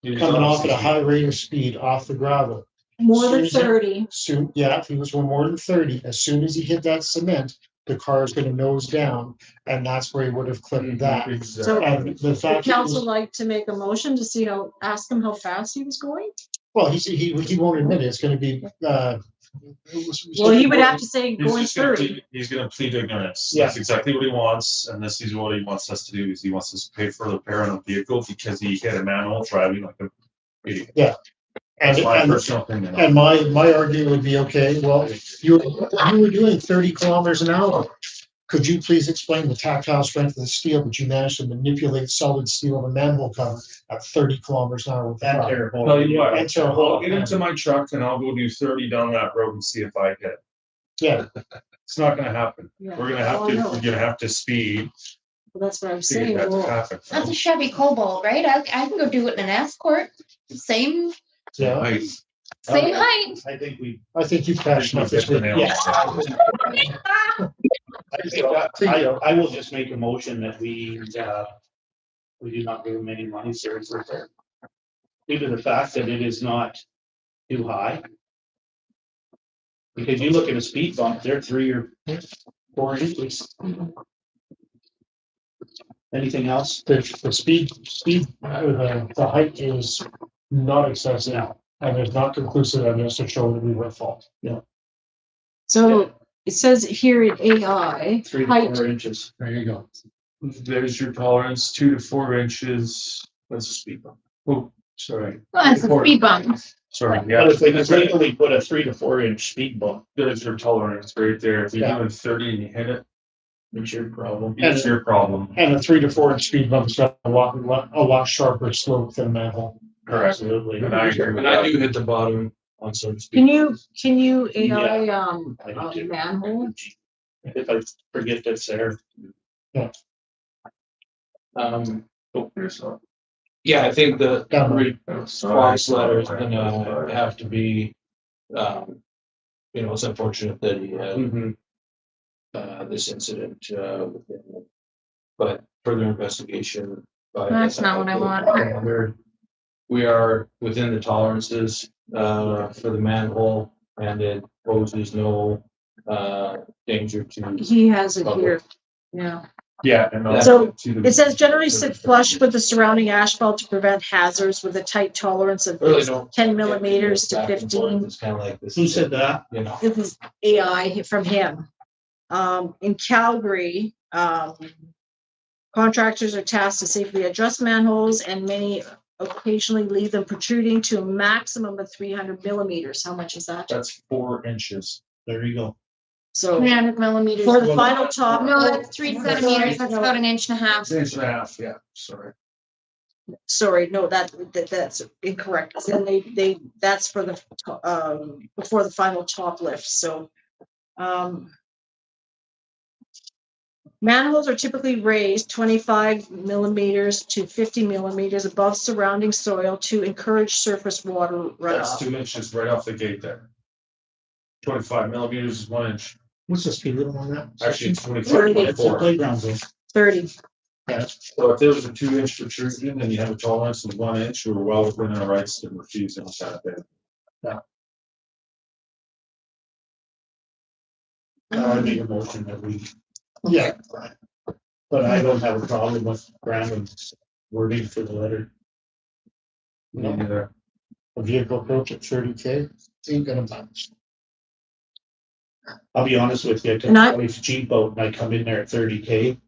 coming off at a high rate of speed off the gravel, More than Susan. 30. soon, yeah, if he was going more than 30, as soon as he hit that cement, the car is gonna nose down, and that's where he would have clipped that. Exactly. And the Would fact, it council was- like to make a motion to see ask him how fast he was going? well, he won't admit it, it's gonna be, Well, he would have to say He's going just gonna 30. plead, he's gonna plead ignorance. Yeah. That's exactly what he wants, and this is what he wants us to do, is he wants us to pay for the repair on the vehicle because he hit a manhole driving like a idiot. And, That's my and, personal opinion. and my argument would be, okay, well, you were doing 30 kilometers an hour. Could you please explain the tactile strength of the steel, but you managed to manipulate solid steel of a manhole cover at 30 kilometers an hour with that? Terrible. Tell you what, Enter a I'll hole. get into my truck and I'll go do 30 down that road and see if I hit it. Yeah, It's not gonna happen. Yeah. We're gonna have Oh, to, no. we're gonna have to speed Well, that's what I'm to get saying. that to Well, happen. That's a Chevy Cobalt, right? I can go do it in an Escort. Same yeah, Nice. height. I think we, I think you crashed enough this week, yeah. I will just make a motion that we do not give them any money, seriously. Due to the fact that it is not too high. Because you look at a speed bump, they're 3 or 4 inches. Anything else? The speed, the height is not excessive, No. and there's not conclusive evidence to show that we were at fault. so it says here in AI, 3 to height, 4 inches. There you go. There's your tolerance, 2 to 4 inches. That's a speed bump. Oh, sorry, Well, it's a speed bump. sorry, But yeah. if they could legally put a 3 to 4 inch speed bump, There's your tolerance right there. If you're Yeah. doing 30 and you hit it, it's your problem. it's your problem. And a 3 to 4 inch speed bump's got a lot sharper slope than a manhole. Correct. Absolutely. And I agree with And I that. do hit the bottom on some speed. can you AI, I do too. manhole? If I forget that's there. Um, Oh, here's one. Yeah, I think the Done. response letter is gonna have to be, you know, it's unfortunate that he had, this incident, but further investigation. That's not what I want. We are within the tolerances, for the manhole, and it poses no, danger to. He has it here, yeah. Yeah. And So, to the- It says generally sit flush with the surrounding asphalt to prevent hazards with a tight tolerance of Really don't. 10 millimeters to Back and forth, 15. It's kind of like this. Who said that? You know. This is AI from him. In Calgary, contractors are tasked to safely adjust manholes and many occasionally leave them protruding to a maximum of 300 millimeters. How much is that? That's 4 inches. There you go. So 300 millimeters. for the final top. No, that's 3 centimeters. That's about an inch and a half. Inch and a half, yeah, sorry. Sorry, no, that's incorrect. Then they, that's for the, before the final top lift, so. Manholes are typically raised 25 millimeters to 50 millimeters above surrounding soil to encourage surface water That's runoff. 2 inches right off the gate there. 25 millimeters is 1 inch. What's the speed limit on that? Actually, it's 25, It's a 24. playground zone. 30. So if there was a 2 inch protrusion and you have a tolerance of 1 inch, we're well within our rights to refuse any kind of thing. I make a motion that we, Yeah, but I don't have a problem with Brandon's wording for the letter. Me neither. a vehicle approach at 30K, ain't gonna budge. I'll be honest with you, I took And I- my wife's Jeep out and I come in there at 30K.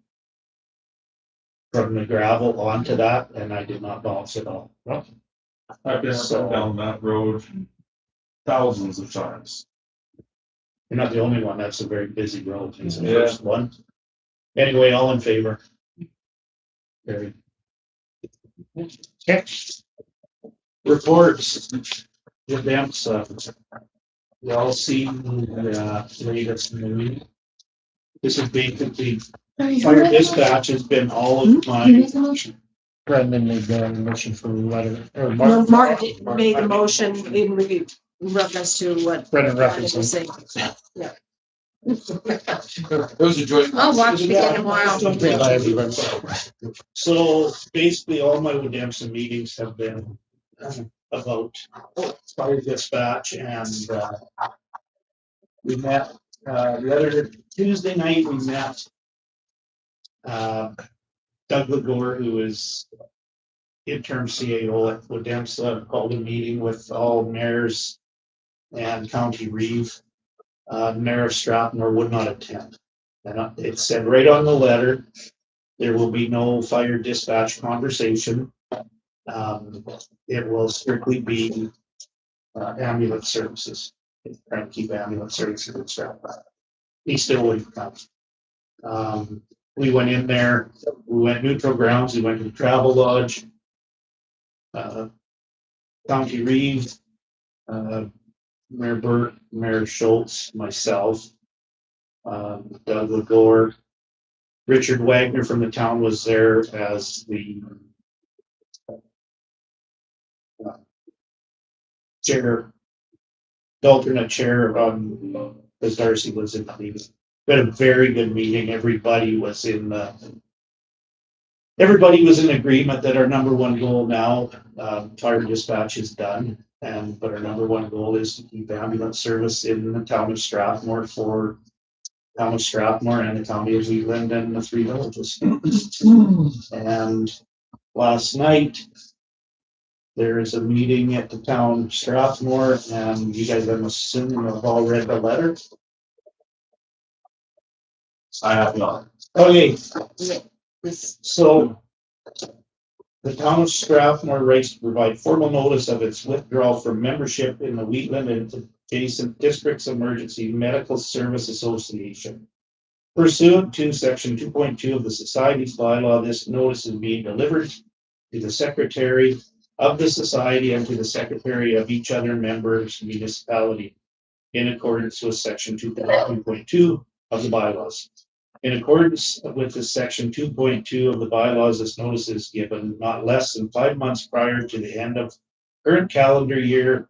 From the gravel onto that, and I did not bounce at all. I've been up and down that road thousands of times. You're not the only one, that's a very busy road, he's the Yeah. first one. Anyway, all in favor? Carried. Okay. Reports. The damn stuff. You all see the latest in the week. This is basically, fire dispatch has been all of my, Brendan made the motion for the letter, or No, Mark. Mark made the motion in reference to what Brendan Brandon referenced. was saying. It was a joint. I'll watch it again tomorrow. so basically all my Woodempton meetings have been about fire dispatch and, we met, the other Tuesday night, we met Doug Legore, who is interim CAO at Woodempton, called a meeting with all mayors and county reeve. Mayor of Strathmore would not attend. And it said right on the letter, there will be no fire dispatch conversation. It will strictly be ambulance services. Trying to keep ambulance services in Strathmore. He still wouldn't come. We went in there, we went neutral grounds, we went to the travel lodge. County reeve, Mayor Burt, Mayor Schultz, myself, Doug Legore, Richard Wagner from the town was there as the chair, the alternate chair, because Darcy was in the meeting. We had a very good meeting. Everybody was in agreement that our number one goal now, fire dispatch is done. But our number one goal is to keep ambulance service in the town of Strathmore for town of Strathmore and the county of Wheatland and the 3 villages. And last night, there is a meeting at the town of Strathmore, and you guys, I'm assuming, have all read the letter. I have not. Okay, so the town of Strathmore writes to provide formal notice of its withdrawal from membership in the Wheatland and adjacent districts emergency medical service association. Pursuant to section 2.2 of the society's bylaw, this notice is being delivered to the secretary of the society and to the secretary of each other member's municipality in accordance with section 2.2 of the bylaws. In accordance with the section 2.2 of the bylaws, this notice is given not less than 5 months prior to the end of current calendar year,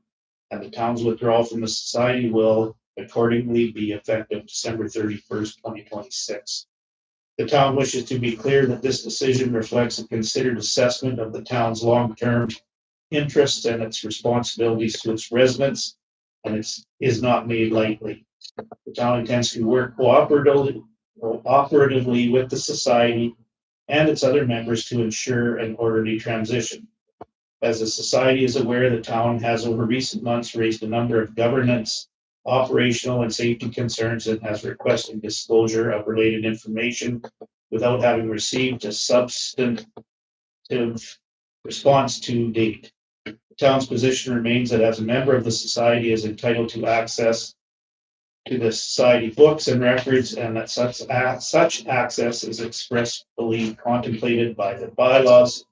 and the town's withdrawal from the society will accordingly be effective December 31st, 2026. The town wishes to be clear that this decision reflects a considered assessment of the town's long-term interests and its responsibilities to its residents, and is not made lightly. The town intends to work cooperatively with the society and its other members to ensure an orderly transition. As the society is aware, the town has over recent months raised a number of governance, operational, and safety concerns and has requested disclosure of related information without having received a substantive response to date. The town's position remains that as a member of the society is entitled to access to the society books and records, and that such access is expressly contemplated by the bylaws.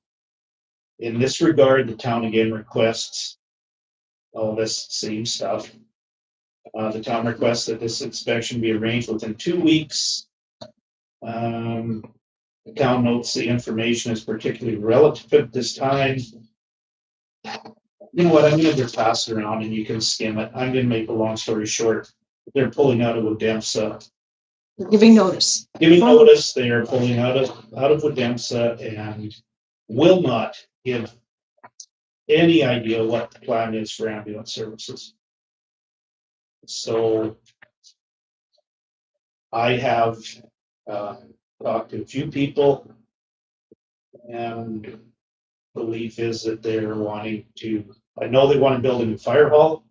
In this regard, the town again requests all this same stuff. The town requests that this inspection be arranged within 2 weeks. The town notes the information is particularly relative at this time. You know what, I'm gonna just pass it around and you can skim it. I'm gonna make a long story short. They're pulling out of Odemsa. We're giving notice. Giving notice, they are pulling out of Odemsa and will not give any idea what the plan is for ambulance services. So I have talked to a few people, and belief is that they're wanting to, I know they want to build a new fire hall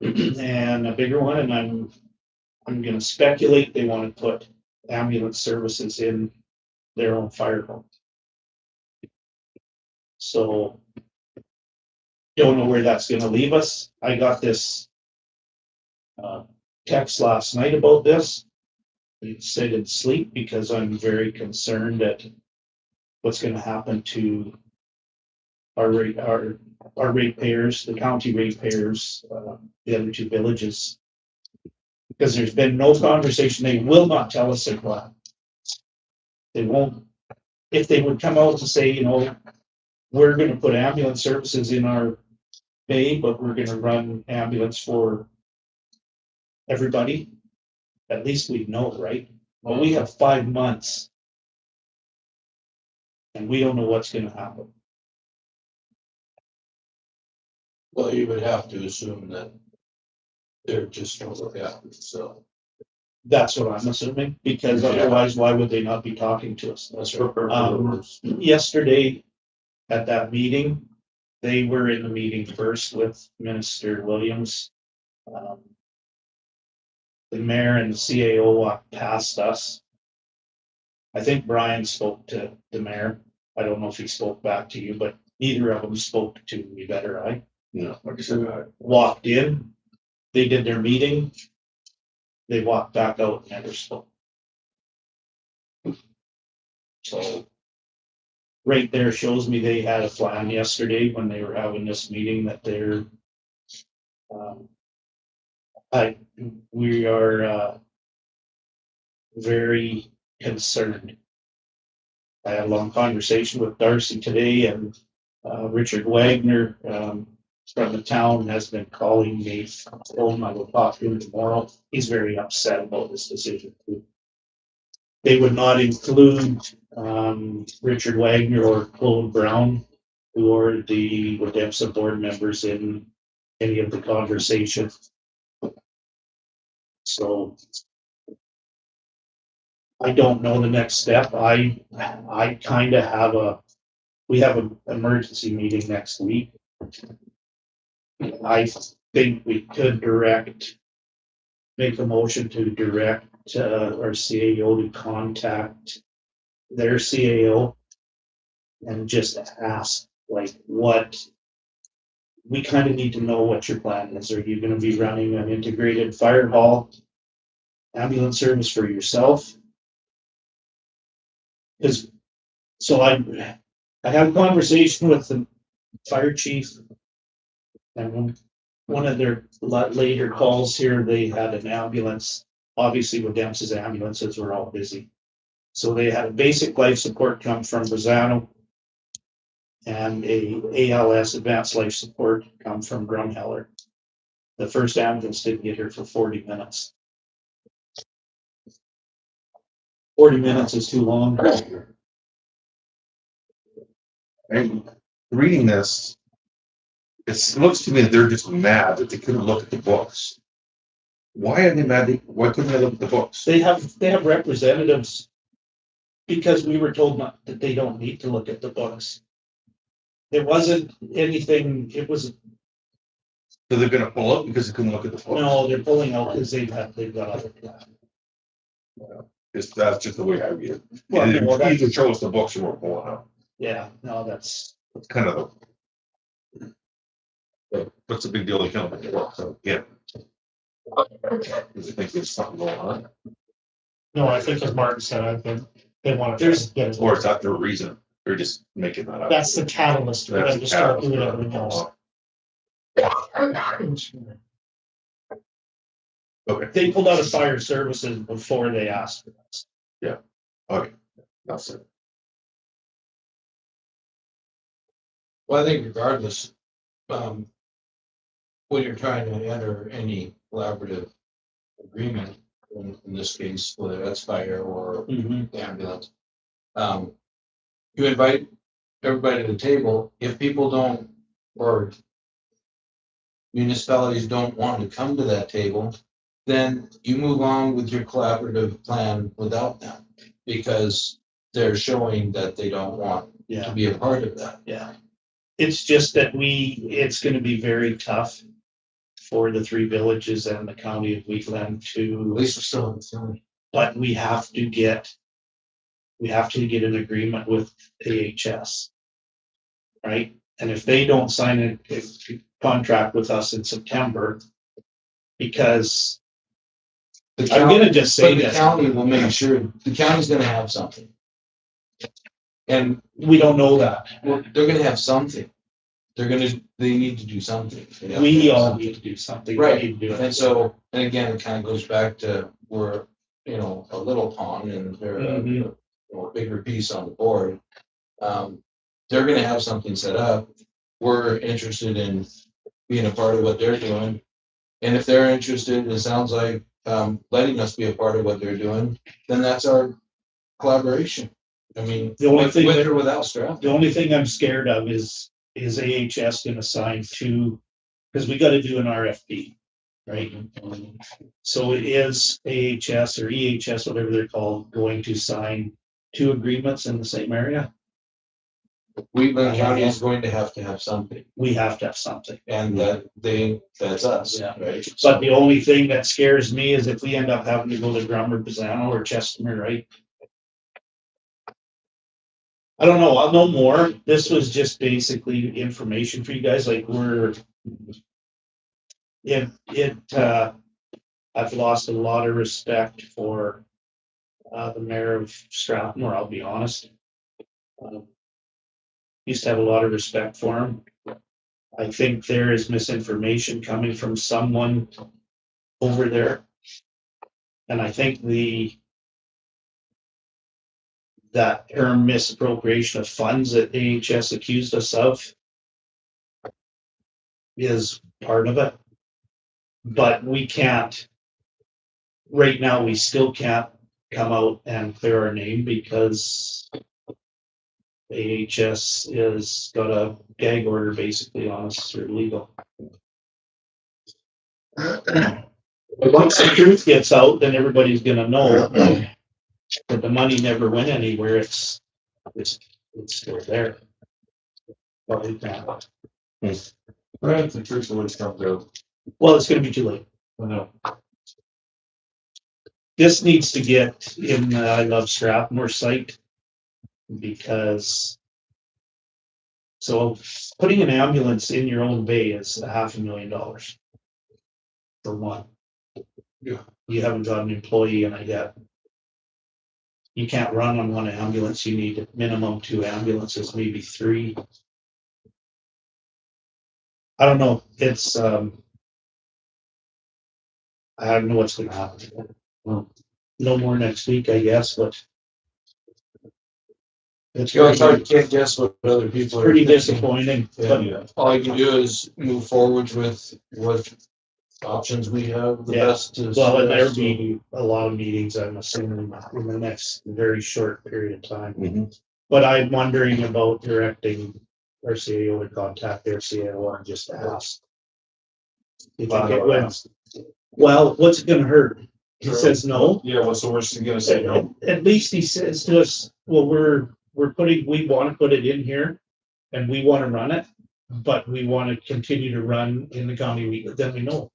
and a bigger one, and I'm gonna speculate they want to put ambulance services in their own fire hall. So don't know where that's gonna leave us. I got this text last night about this. It said in sleep because I'm very concerned at what's gonna happen to our ratepayers, the county ratepayers, the other two villages. Because there's been no conversation, they will not tell us their plan. They won't, if they would come out and say, you know, we're gonna put ambulance services in our bay, but we're gonna run ambulance for everybody, at least we'd know, right? Well, we have 5 months. And we don't know what's gonna happen. Well, you would have to assume that they're just gonna look after themselves. That's what I'm assuming, because otherwise, why would they not be talking to us? That's for purpose. Yesterday at that meeting, they were in the meeting first with Minister Williams. The mayor and the CAO walked past us. I think Brian spoke to the mayor. I don't know if he spoke back to you, but neither of them spoke to me better. I Like I said, walked in, they did their meeting. They walked back out and never spoke. So right there shows me they had a plan yesterday when they were having this meeting that they're we are very concerned. I had a long conversation with Darcy today, and Richard Wagner from the town has been calling me. I will talk to him tomorrow. He's very upset about this decision. They would not include Richard Wagner or Chloe Brown, who are the Odemsa board members, in any of the conversation. So I don't know the next step. I kind of have we have an emergency meeting next week. I think we could make a motion to direct our CAO to contact their CAO and just ask, like, what we kind of need to know what your plan is. Are you going to be running an integrated fire hall ambulance service for yourself? Because so I had a conversation with the fire chief, and one of their later calls here, they had an ambulance obviously with Dempsey's ambulances, we're all busy. So they had a basic life support come from Brazano and a ALS advanced life support come from Drumheller. The first ambulance didn't get here for 40 minutes. 40 minutes is too long. And reading this, it looks to me that they're just mad that they couldn't look at the books. Why are they mad? Why couldn't they look at the books? They have representatives because we were told not, that they don't need to look at the books. It wasn't anything, it was, So they're gonna pull out because they couldn't look at the books? no, they're pulling out because they've got other plans. That's just the way I read it. Well, no, Either that's- show us the books or we're pulling out. Yeah, no, that's, That's kind of what's the big deal? They can't look at the books, so, yeah. Because I think there's something going on, No, I think as Martin said, I think they want to There's- get it. or is that their reason? They're just making that up. That's the catalyst for That's them the to start catalyst doing for everything else. Okay, they pulled out of fire services before they asked for this. okay, that's it. Well, I think regardless, when you're trying to enter any collaborative agreement, in this case, whether that's fire or ambulance, you invite everybody to the table. If people don't, or municipalities don't want to come to that table, then you move on with your collaborative plan without them, because they're showing that they don't want to Yeah, be a part of that. yeah. It's just that it's gonna be very tough for the three villages and the county of Wheatland At to, least we're still in the family. but we have to get an agreement with AHS. Right? And if they don't sign a contract with us in September, because The I'm county- gonna just say but the this, county will make sure, the county's gonna have something. And we don't know that. well, they're gonna have something. They need to do something. They have to We have all something. need to do something. We Right, need to do it. and so, and again, it kind of goes back to we're, a little pawn and they're Mhm. a bigger piece on the board. They're gonna have something set up. We're interested in being a part of what they're doing. And if they're interested, it sounds like, letting us be a part of what they're doing, then that's our collaboration. I mean, The only thing with that- or without Stratton. The only thing I'm scared of is AHS gonna sign two, because we gotta do an RFP, right? So it is AHS or EHS, whatever they're called, going to sign two agreements in the same area. Wheatland County is going to have something, We have to have something. and that's us, Yeah. right? But the only thing that scares me is if we end up having to go to Drum or Pisano or Chestermere, right? I don't know, I'll know more. This was just basically information for you guys, like I've lost a lot of respect for the mayor of Strathmore, I'll be honest. Used to have a lot of respect for him. I think there is misinformation coming from someone over there. And I think that term misappropriation of funds that AHS accused us of is part of it. But we can't, right now, we still can't come out and clear our name because AHS is got a gag order basically on us through legal. But once the truth gets out, then everybody's gonna know that the money never went anywhere. It's still there. But we can't. Right, the truth always comes out. Well, it's gonna be too late. I know. This needs to get in the I Love Strathmore site. Because. So putting an ambulance in your own bay is $500,000. For one. Yeah. You haven't got an employee in it yet. You can't run on one ambulance, you need minimum 2 ambulances, maybe 3. I don't know, it's, I don't know what's gonna happen. No more next week, I guess, but. It's You know, it's hard, pretty, can't guess what other people are. pretty thinking. disappointing, but And all I can do is move forward with what options we have the Yeah. best to. well, and there'll suggest. be a lot of meetings, I'm assuming, in the next very short period of time. Mhm. But I'm wondering about directing our CAO to contact their CAO and just ask. You think it wins? Well, what's it gonna hurt? He says no. Yeah, what's the worst thing gonna say? No. At least he says to us, well, we wanna put it in here and we wanna run it, but we wanna continue to run in the county, then we know.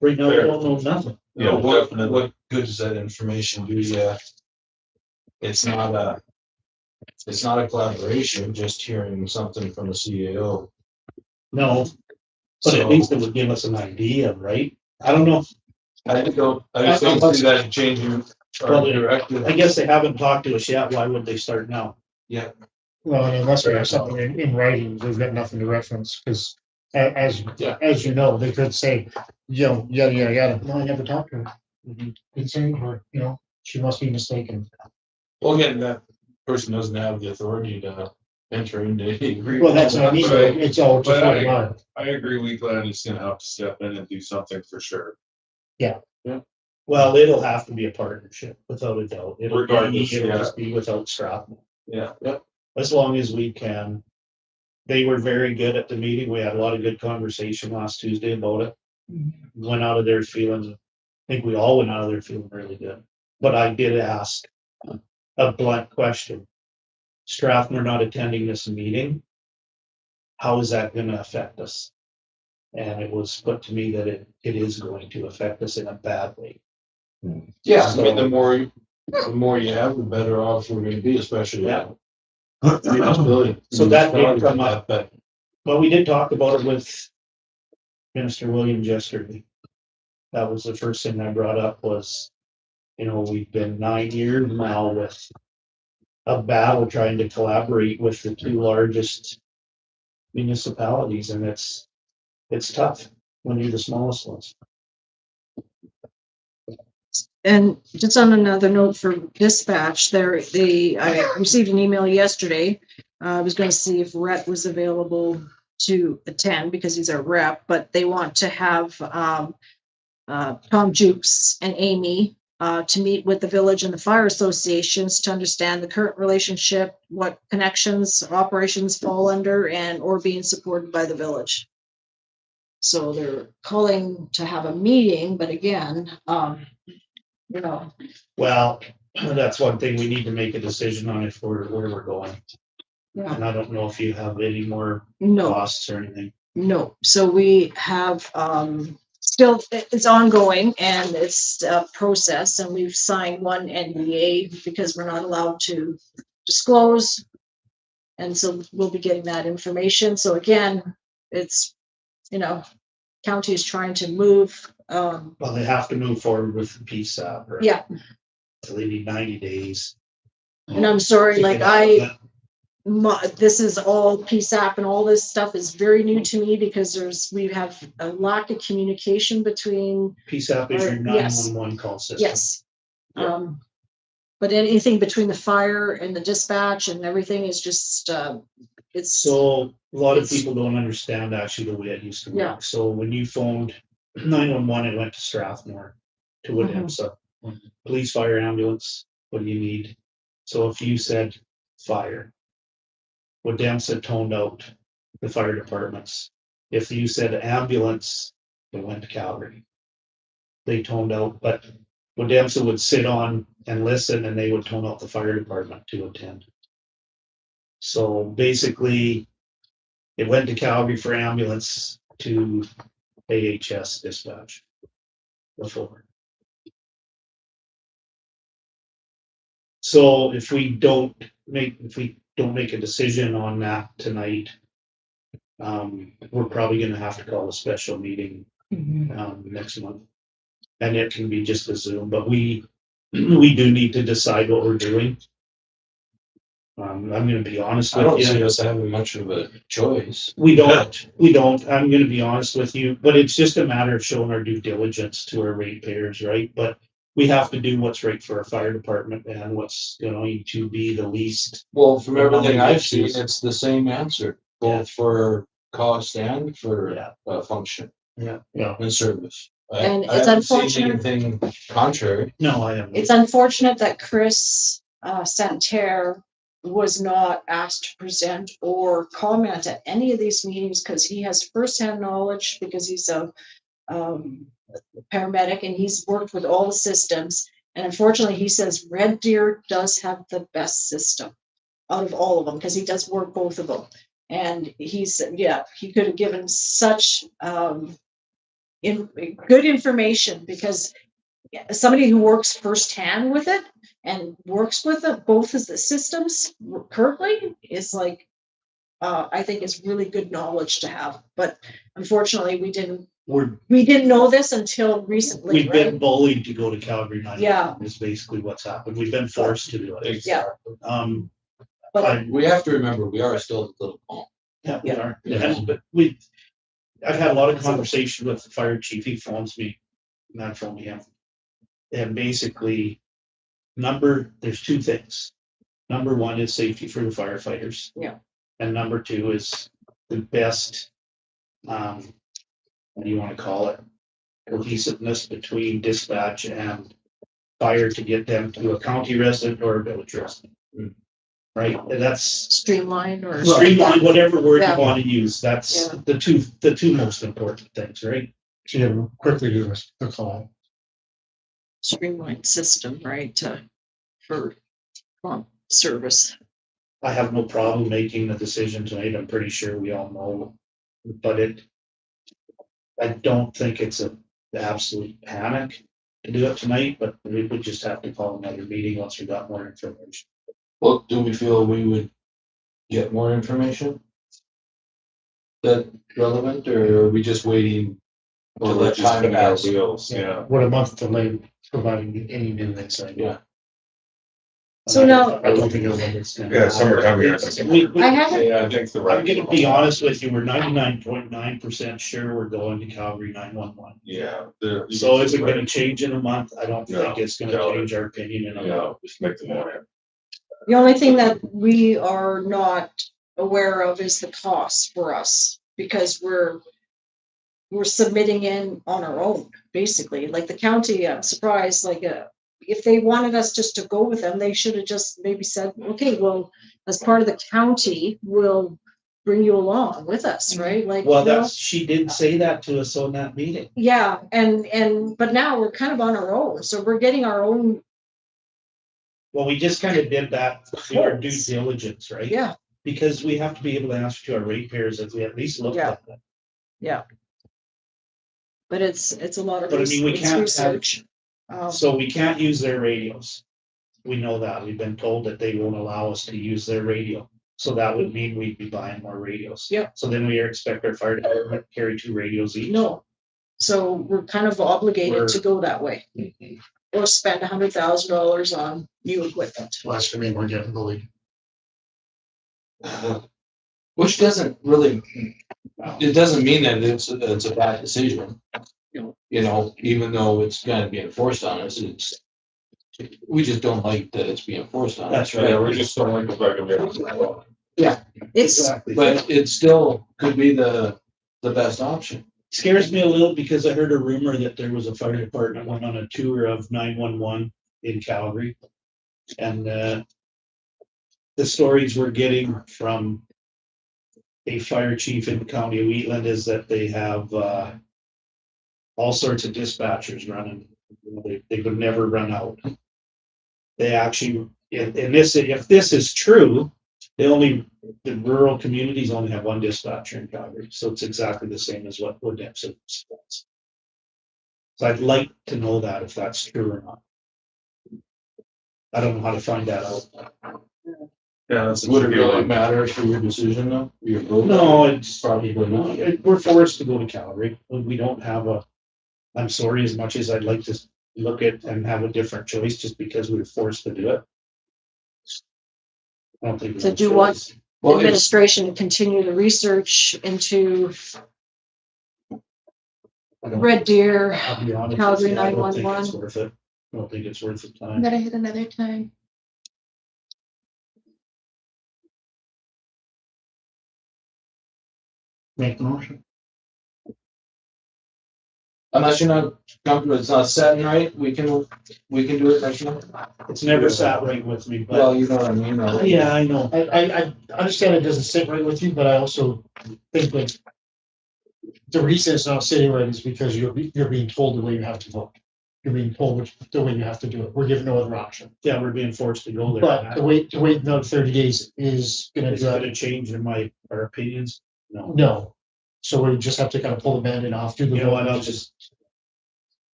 Right now, we don't know nothing. Yeah, What good is that information do you? It's not a collaboration, just hearing something from the CAO. No, but at least it would give us an idea, right? I don't know. I just don't see that changing Well, our directive. I guess they haven't talked to us yet. Why would they start now? Yeah, Well, and unless we have something in writing, we've got nothing to reference, because as you know, they could say, yada, yada, yada. No, I never talked to her. Didn't say her, she must be mistaken. well, again, that person doesn't have the authority to enter into any agreement. Well, that's what I mean, Right. it's all just But one line. I agree, Wheatland is gonna have to step in and do something for sure. Well, it'll have to be a partnership without a doubt. Regardless, It'll yeah. just be without Strathmore. Yeah. As long as we can. They were very good at the meeting. We had a lot of good conversation last Tuesday about it. Went out of there feeling, I think we all went out of there feeling really good. But I did ask a blunt question. Strathmore not attending this meeting, how is that gonna affect us? And it was put to me that it is going to affect us in a bad way. Yeah, I mean, the more you have, the better off we're gonna be, especially. Yeah. Possibility. So that did come up. But Well, we did talk about it with Minister Williams yesterday. That was the first thing I brought up was, we've been 9 years now with a battle trying to collaborate with the two largest municipalities, and it's tough when you're the smallest ones. And just on another note for dispatch, I received an email yesterday. I was going to see if Rhett was available to attend because he's our rep, but they want to have Tom Jukes and Amy to meet with the village and the fire associations to understand the current relationship, what connections, operations fall under, or being supported by the village. So they're calling to have a meeting, but again, Well, that's one thing we need to make a decision on if where we're going. Yeah. And I don't know if you have any more No, costs or anything. no. So we have, still, it's ongoing and it's a process, and we've signed one NDA because we're not allowed to disclose. And so we'll be getting that information. So again, it's, county is trying to move, Well, they have to move forward with the PSAP. Right? yeah. So they need 90 days. And I'm sorry, like this is all PSAP and all this stuff is very new to me because we have a lack of communication between, PSAP is your Yes. 911 call system. yes. But anything between the fire and the dispatch and everything is just, it's, So a lot of people don't understand actually the way it used to work. Yeah. So when you phoned 911, it went to Strathmore, to Woodham. Police, fire, ambulance, what do you need? So if you said fire, Woodham toned out the fire departments. If you said ambulance, it went to Calgary. They toned out, but Woodham would sit on and listen, and they would tone out the fire department to attend. So basically, it went to Calgary for ambulance to AHS dispatch before. So if we don't make a decision on that tonight, we're probably gonna have to call a special meeting next month. And it can be just a Zoom, but we do need to decide what we're doing. I'm gonna be honest I don't with see you. us having much of a choice. We don't, I'm gonna be honest with you, but it's just a matter of showing our due diligence to our ratepayers, right? But we have to do what's right for our fire department and what's going to be the least. Well, from everything I've seen, issues. it's the same answer, Yeah. both for cost and for Yeah. function Yeah. and service. And I it's haven't seen unfortunate. anything contrary. No, I haven't. It's unfortunate that Chris Santerre was not asked to present or comment at any of these meetings because he has firsthand knowledge because he's a paramedic and he's worked with all the systems. And unfortunately, he says Red Deer does have the best system out of all of them because he does work both of them. And he said, yeah, he could have given such good information because somebody who works firsthand with it and works with it, both of the systems currently is like, I think it's really good knowledge to have. But unfortunately, we didn't know this until recently, We've been right? bullied to go to Calgary 911. Yeah. Is basically what's happened. We've been forced to do it. Yeah. But I- We have to remember, we are still a little calm. Yeah, we Yeah. are. But I've had a lot of conversation with the fire chief. He phones me, not phone him. And basically, there's two things. Number one is safety for the firefighters. Yeah. And number two is the best, what do you want to call it? Cohesiveness between dispatch and fire to get them to a county resident or a village resident. Right? And that's streamline or streamline, whatever word Yeah. you want to use. That's Yeah. the two most important things, right? So you quickly do the call. streamlined system, right? For service. I have no problem making the decision tonight. I'm pretty sure we all know. But I don't think it's the absolute panic to do it tonight, but we would just have to call another meeting once we got more information. Well, do we feel we would get more information? That relevant, or are we just waiting? Or till we're that just time spinning our pass? wheels, yeah. What a month delay providing any new insight. Yeah. So now- I don't think it's gonna. Yeah, summertime, yeah. I haven't, Yeah, I think the I'm right. gonna be honest with you, we're 99.9% sure we're going to Calgary 911. Yeah. So is it gonna change in a month? I don't No, think it's gonna doubt it. change our opinion in a month. Yeah, just make the money. the only thing that we are not aware of is the cost for us because we're submitting in on our own, basically. Like the county, I'm surprised, if they wanted us just to go with them, they should have just maybe said, okay, well, as part of the county, we'll bring you along with us, right? Like, Well, you know, she did say that to us on that meeting. yeah, but now we're kind of on our own, so we're getting our own, Well, we just kind of did that through our due diligence, right? yeah, Because we have to be able to answer to our ratepayers if we at least look Yeah. at them. yeah. But it's a lot of But I mean, we it's can't have- research. So we can't use their radios. We know that. We've been told that they won't allow us to use their radio. So that would mean we'd be buying more radios. Yeah. So then we expect our fire department to carry 2 radios each. No, so we're kind of obligated to go that way. Or spend $100,000 on new equipment. Last for me, we're getting bullied. Which doesn't really, it doesn't mean that it's a bad decision. You know, even though it's gonna be enforced on us, we just don't like that it's being enforced on us. That's right. Yeah, we just don't like the fact of it. It's, Exactly. But it still could be the best option. Scares me a little because I heard a rumor that there was a fire department went on a tour of 911 in Calgary. And the stories we're getting from a fire chief in the county of Wheatland is that they have all sorts of dispatchers running. They would never run out. They actually, if this is true, the rural communities only have 1 dispatcher in Calgary, so it's exactly the same as what Wood Depot supports. So I'd like to know that if that's true or not. I don't know how to find that out. Yeah, that's. Would it really matter for your decision though? Your vote? No, it's Probably not. we're forced to go to Calgary. We don't have I'm sorry, as much as I'd like to look at and have a different choice, just because we were forced to do it. I don't think. we So have do a what? choice. Well, it's, administration to continue the research into I don't- Red Deer. I'll be honest with Calgary you, I don't think 911. it's worth it. I don't think it's worth the time. Better hit another time. Make the motion. Unless you're not comfortable, it's not setting right, we can do it next month. It's never sat right with me, Well, but you know what I mean. yeah, I know. I understand it doesn't sit right with you, but I also think that the reason it's not sitting right is because you're being told the way you have to vote. You're being told the way you have to do it. We're given no other option. Yeah, we're being forced to go there. But to wait another 30 days is gonna Is it drive, gonna change in our opinions? No. no. So we just have to kind of pull the band-aid off, do the You know what, vote. I'll just.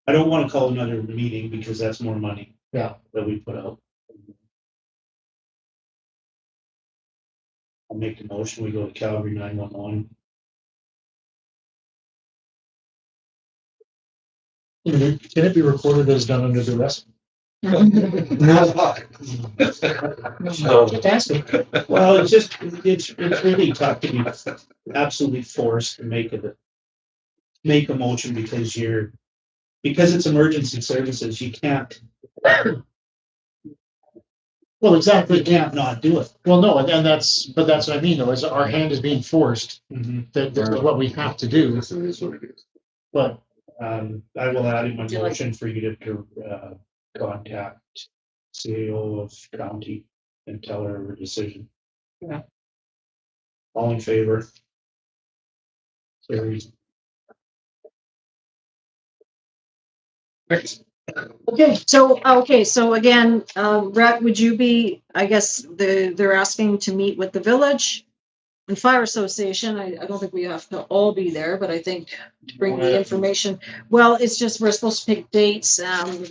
I don't wanna call another meeting because that's more money. Yeah. That we put out. I'll make the motion, we go to Calgary 911. Can it be recorded as done under duress? Fantastic. Well, it's really tough to be absolutely forced to make a motion because it's emergency services, you can't, Well, exactly. you can't not do it. Well, no, and that's what I mean, though, is our hand is being forced, that this is what we have to do, This is what it is. but I will add in my Do you like- motion for you to contact CEO of county and tell her her decision. Yeah. All in favor? Carries. Thanks. Okay, so again, Rhett, would you be, I guess, they're asking to meet with the village and fire association. I don't think we have to all be there, but I think to bring the information. Well, it's just, we're supposed to pick dates.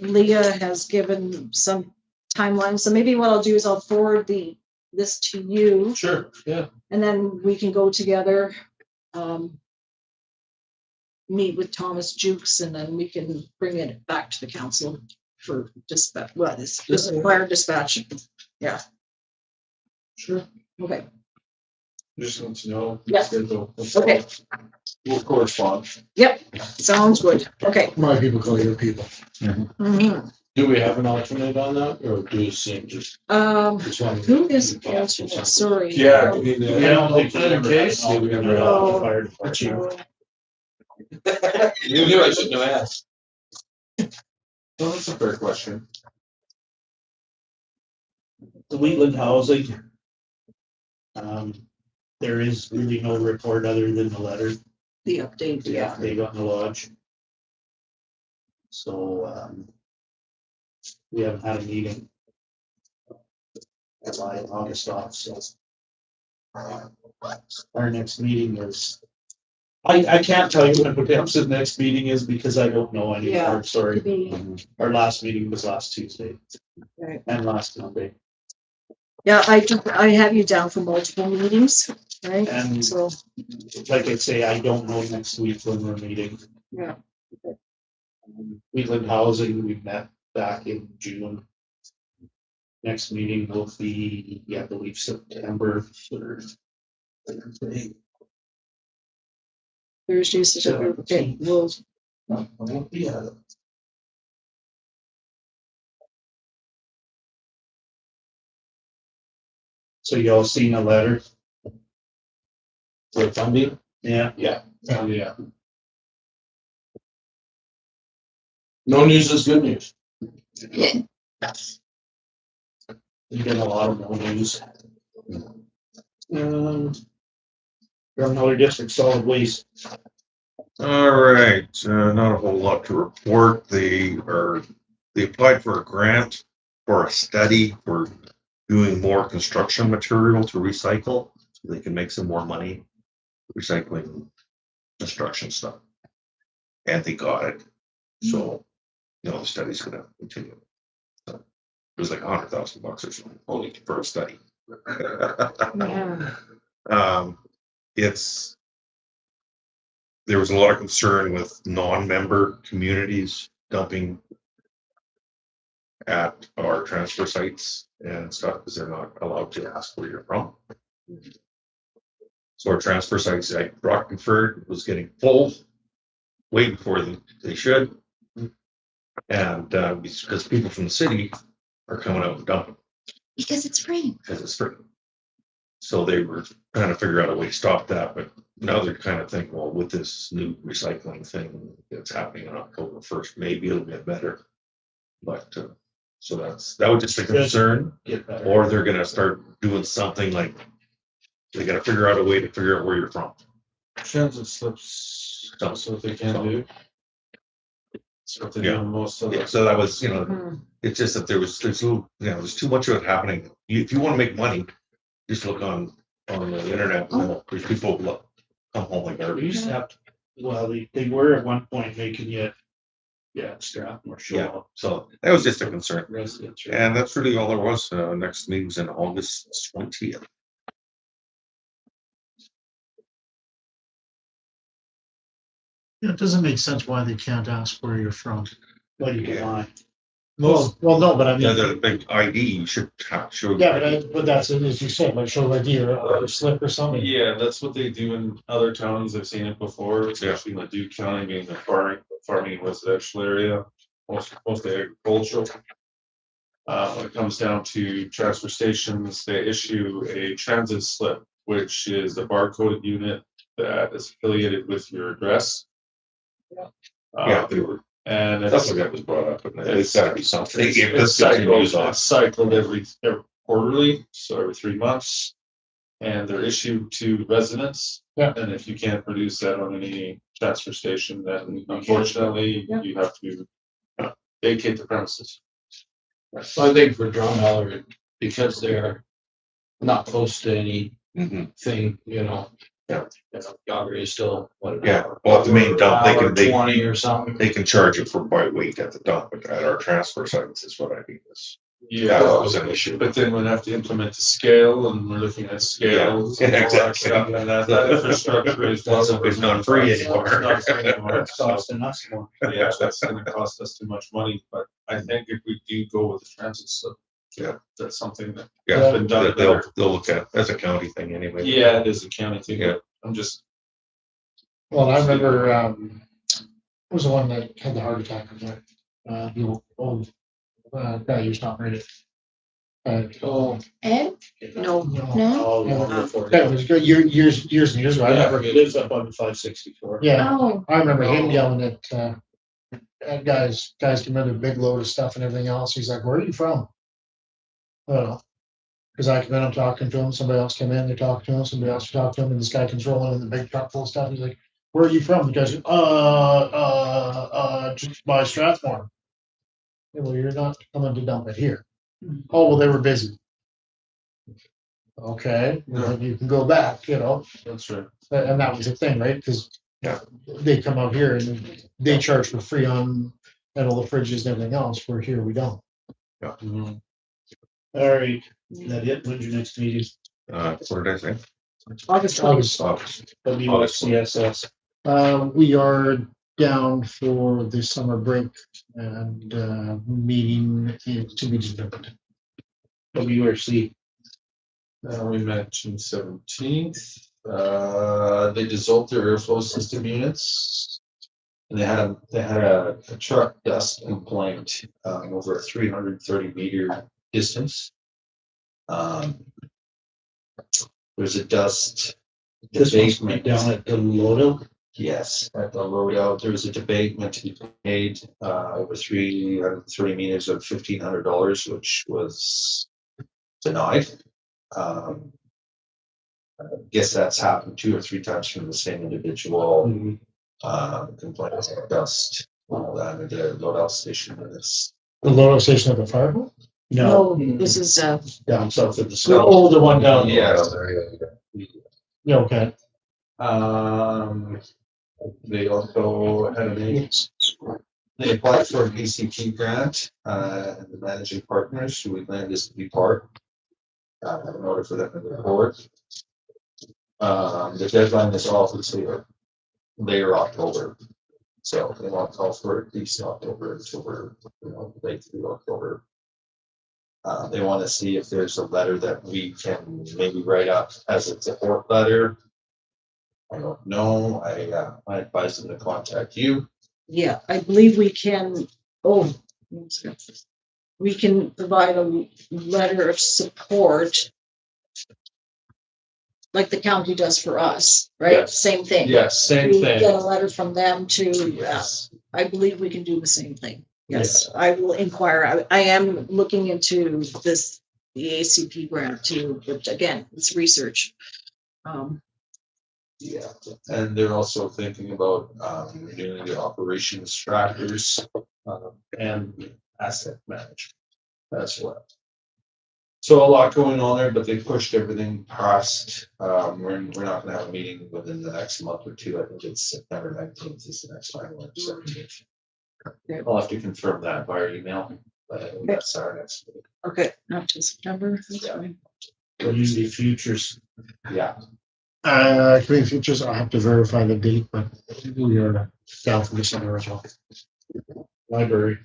Leah has given some timelines, so maybe what I'll do is I'll forward this to you, Sure, yeah. and then we can go together. Meet with Thomas Jukes, and then we can bring it back to the council for dispatch, well, it's just fire dispatch. Yeah, Sure. okay, Just want to know. Yeah. Schedule. okay, We'll correspond. sounds good, okay. My people call your people. Mhm. Do we have an alternate on that, or do you see just? Who is alternate, sorry. Yeah. we need to- I don't think we In ever case. had an alternate on the Oh. fire department. You knew I shouldn't have asked. Well, that's a fair question. The Wheatland housing. There is really no report other than the letter. The update, yeah. They got in the lodge. So, we haven't had a meeting. July, August off, so. Our next meeting is. I can't tell you when the next meeting is because I don't know Yeah. anymore, sorry. Could be, Our last meeting was last Tuesday. Right. And last Monday. yeah, I have you down for multiple meetings, right? And- So, Like I say, I don't know next week when we're meeting. yeah, Wheatland Housing, we met back in June. Next meeting will be, I believe, September 3rd. Thursday, September, okay, well, Yeah. So y'all seen a letter? For funding? Yeah. Yeah. Yeah. No news is good news. You get a lot of no news. From another district, solid waste. All right, not a whole lot to report. They applied for a grant for a study for doing more construction material to recycle. So they can make some more money recycling construction stuff. And they got it. So, the study's gonna continue. So, it was like $100,000 or something, only for a study. yeah. There was a lot of concern with non-member communities dumping at our transfer sites and stuff, because they're not allowed to ask where you're from. So our transfer sites at Rockford was getting full. way before they should. And, because people from the city are coming out and dumping Because it's free. because it's free. So they were trying to figure out a way to stop that, but now they're kind of thinking, well, with this new recycling thing that's happening on October 1st, maybe it'll get better. But, so that was just a concern, Get better. or they're gonna start doing something like, they gotta figure out a way to figure out where you're from. Transit slips, that's what they can do. That's what they do Yeah. in most of Yeah, the. so that was, Mhm. it's just that there's little, there's too much of it happening. If you wanna make money, just look on the internet, there's people look, come home like We garbage. used to have, well, they were at one point making you, Strathmore show Yeah, up. so that was just a concern. Residents. right? And that's really all there was. Next meeting's in August 20th. It doesn't make sense why they can't ask where you're from. What do you want? Well, no, but I Yeah, mean, the big ID, you should have, show. yeah, but that's, as you said, like show ID or a slip or something. Yeah, that's what they do in other counties. I've seen it before, especially in the Duke County being the farming and residential area, mostly agricultural. When it comes down to transfer stations, they issue a transit slip, which is a barcoded unit that is affiliated with your address. Yeah, they were, And that's what that was brought up, but it's gotta be something. It's If this cycled, continues on. it's cycled every quarterly, so every 3 months. And they're issued to residents. Yeah. And if you can't produce that on any transfer station, then unfortunately, Yeah. you have to vacate the premises. So I think for Drum Valley, because they're not close to anything, Mhm. Yeah. Calgary is still, what? Yeah, well, at the main dump, they 20 or something. they can charge you for by weight at the dump, but at our transfer sites is what I mean is. Yeah, That was an issue. but then we'd have to implement the scale, and we're looking at scales. Yeah, and all that exactly. stuff, and that infrastructure is. It's not free anymore. It's not free anymore, It's so, costing us more. yeah, that's gonna cost us too much money, but I think if we do go with the transit slip. Yeah. That's something that. Yeah, been done they'll look at, that's a county thing anyway. Yeah, it is a county thing, Yeah. but I'm just, Well, I remember, who was the one that had the heart attack? The old, guy who's not rated. Oh. Ed? No, No? Oh, Yeah. long before. That was good, years and years ago. I Yeah, remember, he lives up on the 564. yeah, Oh, I remember him yelling at guys came in with a big load of stuff and everything else. He's like, where are you from? Well, because I come in, I'm talking to him, somebody else came in, they're talking to him, somebody else talking to him, and this guy comes rolling in the big truck full of stuff. He's like, where are you from? The guy's, just by Strathmore. Yeah, well, you're not coming to dump it here. Oh, well, they were busy. Okay, well, then you can go back, that's right. and that was the thing, right? Because Yeah. they come out here and they charge for free on and all the fridges and everything else, where here we don't. Mhm. All right, is that it? When's your next meeting? What did I say? August. WCSS. We are down for the summer break and meeting is to be determined. WRC. We met June 17th, they dissolved their airflow system units. And they had a truck dust complaint, over a 330-meter distance. There's a dust. This must be debate down at the Lodo. Yes, at the loadout, there was a debate meant to be paid, over 330 meters of $1,500, which was denied. I guess that's happened 2 or 3 times from the same individual, complaining of dust, all that, at the loadout station, and it's. The loading station at the fire hall? No, this is, down south of the. Oh, the one down. Yeah. Yeah, okay. They also had they applied for an ACP grant, and the managing partners, who we planned this to be part. In order for them to move forward. The deadline is obviously later October. So they want to call for at least October, late through October. They want to see if there's a letter that we can maybe write up as a support letter. I don't know. I advised them to contact you. Yeah, I believe we can, oh, one second. We can provide a letter of support. Like the county does for us, right? Yes. Same thing. Yes, same We get thing. a letter from them to, Yes. I believe we can do the same thing. Yes, I will inquire. I am looking into this, the ACP grant too, but again, it's research. Yeah, and they're also thinking about doing the operations trackers and asset management. That's what. So a lot going on there, but they pushed everything past. We're not gonna have a meeting within the next month or two. I think it's September 19th is the next time, or 17th. Okay. I'll have to confirm that via email, but that's our next meeting. Okay, not till September. That's Yeah. fine. Community futures. Yeah, Community futures, I'll have to verify the date, but we are down for December as well. Library.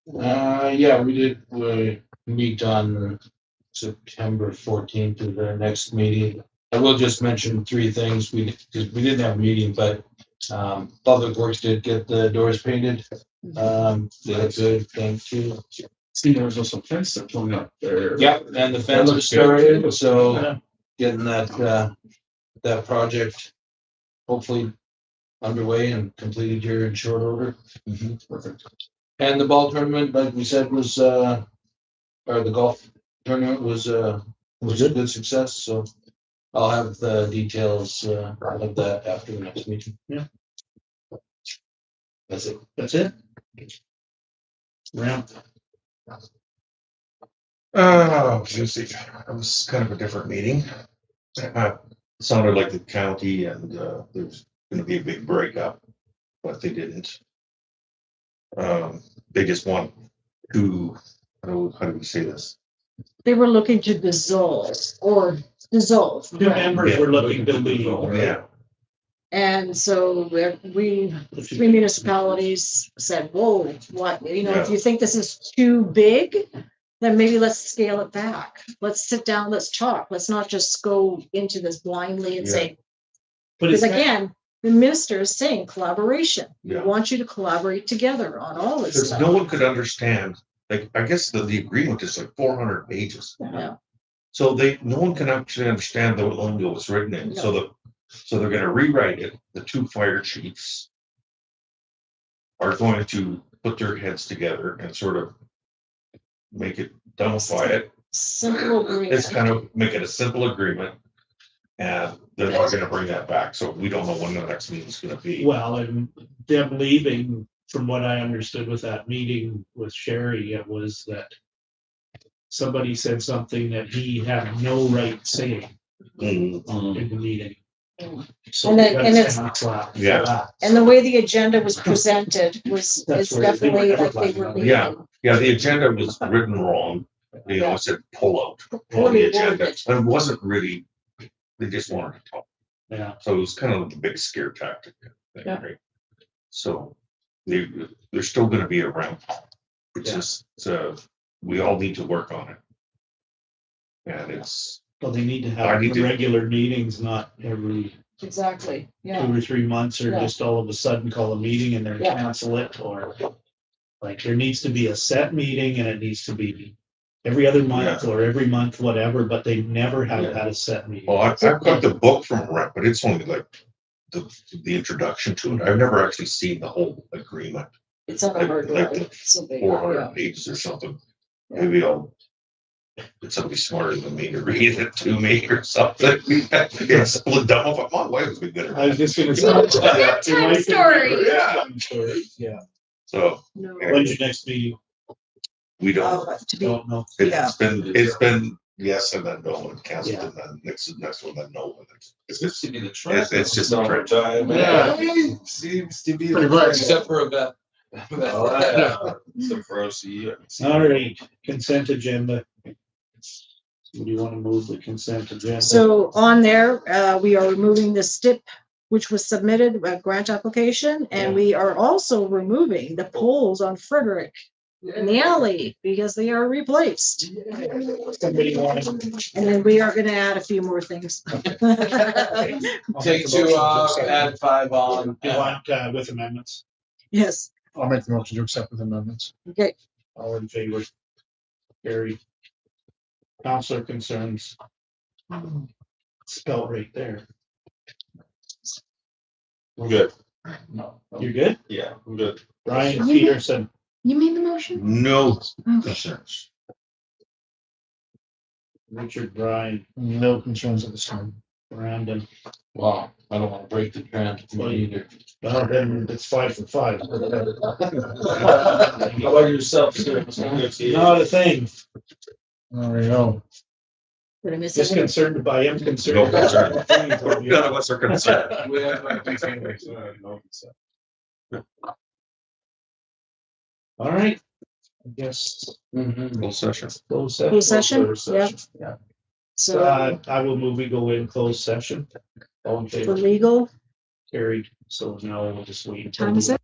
yeah, we meet on September 14th is our next meeting. I will just mention three things. Because we didn't have a meeting, but Public Works did get the doors painted. They look good, thank you. See, there was also a fence that pulling up there. Yeah, and the fence was started, so getting that project hopefully underway and completed here in short order. Perfect. And the ball tournament, like we said, was or the golf tournament was a good success, so I'll have the details of that after the next meeting. Yeah. That's it. That's it. Ramp. Let's see, it was kind of a different meeting. It sounded like the county and there's gonna be a big breakup, but they didn't. They just want to, how do we say this? They were looking to dissolve. Two members were looking to leave. Yeah, And so we, three municipalities said, whoa, what, you know, if you think this is too big, then maybe let's scale it back. Let's sit down, let's talk. Let's not just go into this blindly and say, But because it's again, the minister is saying collaboration. We Yeah. want you to collaborate together on all this because stuff. no one could understand, like, I guess the agreement is like 400 pages. Yeah. So no one can actually understand the lingo was written in, so they're gonna rewrite it. The two fire chiefs are going to put their heads together and sort of make it, dumbify it. Simple agreement. It's kind of make it a simple agreement. And they're not gonna bring that back, so we don't know when the next meeting is gonna be. Well, and them leaving, from what I understood with that meeting with Sherry, it was that somebody said something that he had no right saying Mm, in the meeting. Mm. So And then- we and gotta it's- stand up for Yeah. that. And the way the agenda was presented was, That's it's where they were definitely like they were everybody. Yeah. leaving. Yeah, the agenda was written wrong, you know, it said pull out on Poorly the agenda, worded. and it wasn't really, they just wanted to talk. Yeah. So it was kind of like a big scare tactic. thing, Yeah. right? So they're still gonna be around. It's just, we all need to work on it. And it's, Well, they need to I have need to- regular meetings, not every Exactly, yeah. 2 or 3 months, or Yeah. just all of a sudden call a meeting and then Yeah. cancel it, or like there needs to be a set meeting and it needs to be every other month or every month, whatever, but they never have Yeah. had a set meeting. well, I've got the book from Rep, but it's only like the introduction to it. I've never actually seen the whole agreement, It's on a hard like drive. So big, 400 yeah. pages or something. Maybe I'll get somebody smarter than me to read it to me or something. It's split dumb if I'm on, why would we get I was it? just gonna say. Bedtime story. Yeah. So No. When's your next meeting? we don't, To be, Don't know. it's been yes and then no and canceled Yeah. and then next one, then no. And it's Seems just, to be the trend. it's just a trend. Summertime. Yeah. Seems to be. Pretty the much. trend. Except for that. The proceed. All right, consent agenda. Do you want to move the consent agenda? so on there, we are removing the STIP, which was submitted, a grant application, and we are also removing the polls on Frederick in the alley because they are replaced. Somebody wanted. And then we are gonna add a few more things. Take two off, add five on. You want, with amendments, Yes, I'll make the motion to accept with amendments. okay. all in favor? Carried. Counselor concerns. Spelled right there. We're good. No. You're good? Yeah, I'm good. Brian Peterson, You made the motion? No Okay. concerns. Richard Bryan, No concerns at this time. Brandon. Wow, I don't wanna break the trend to me either. Well, then it's 5 for 5. How about yourself, sir? Not a thing. There we go. Did I miss Just it? concerned, I am concerned. No concern. None of us are concerned. We have, anyway, so, no, so. All right. I guess. Full session. Closed session. Closed session, Closed yeah. session, yeah. So I will move, we go in closed session. All in for favor? legal, Carried. So now we'll just wait. time is it?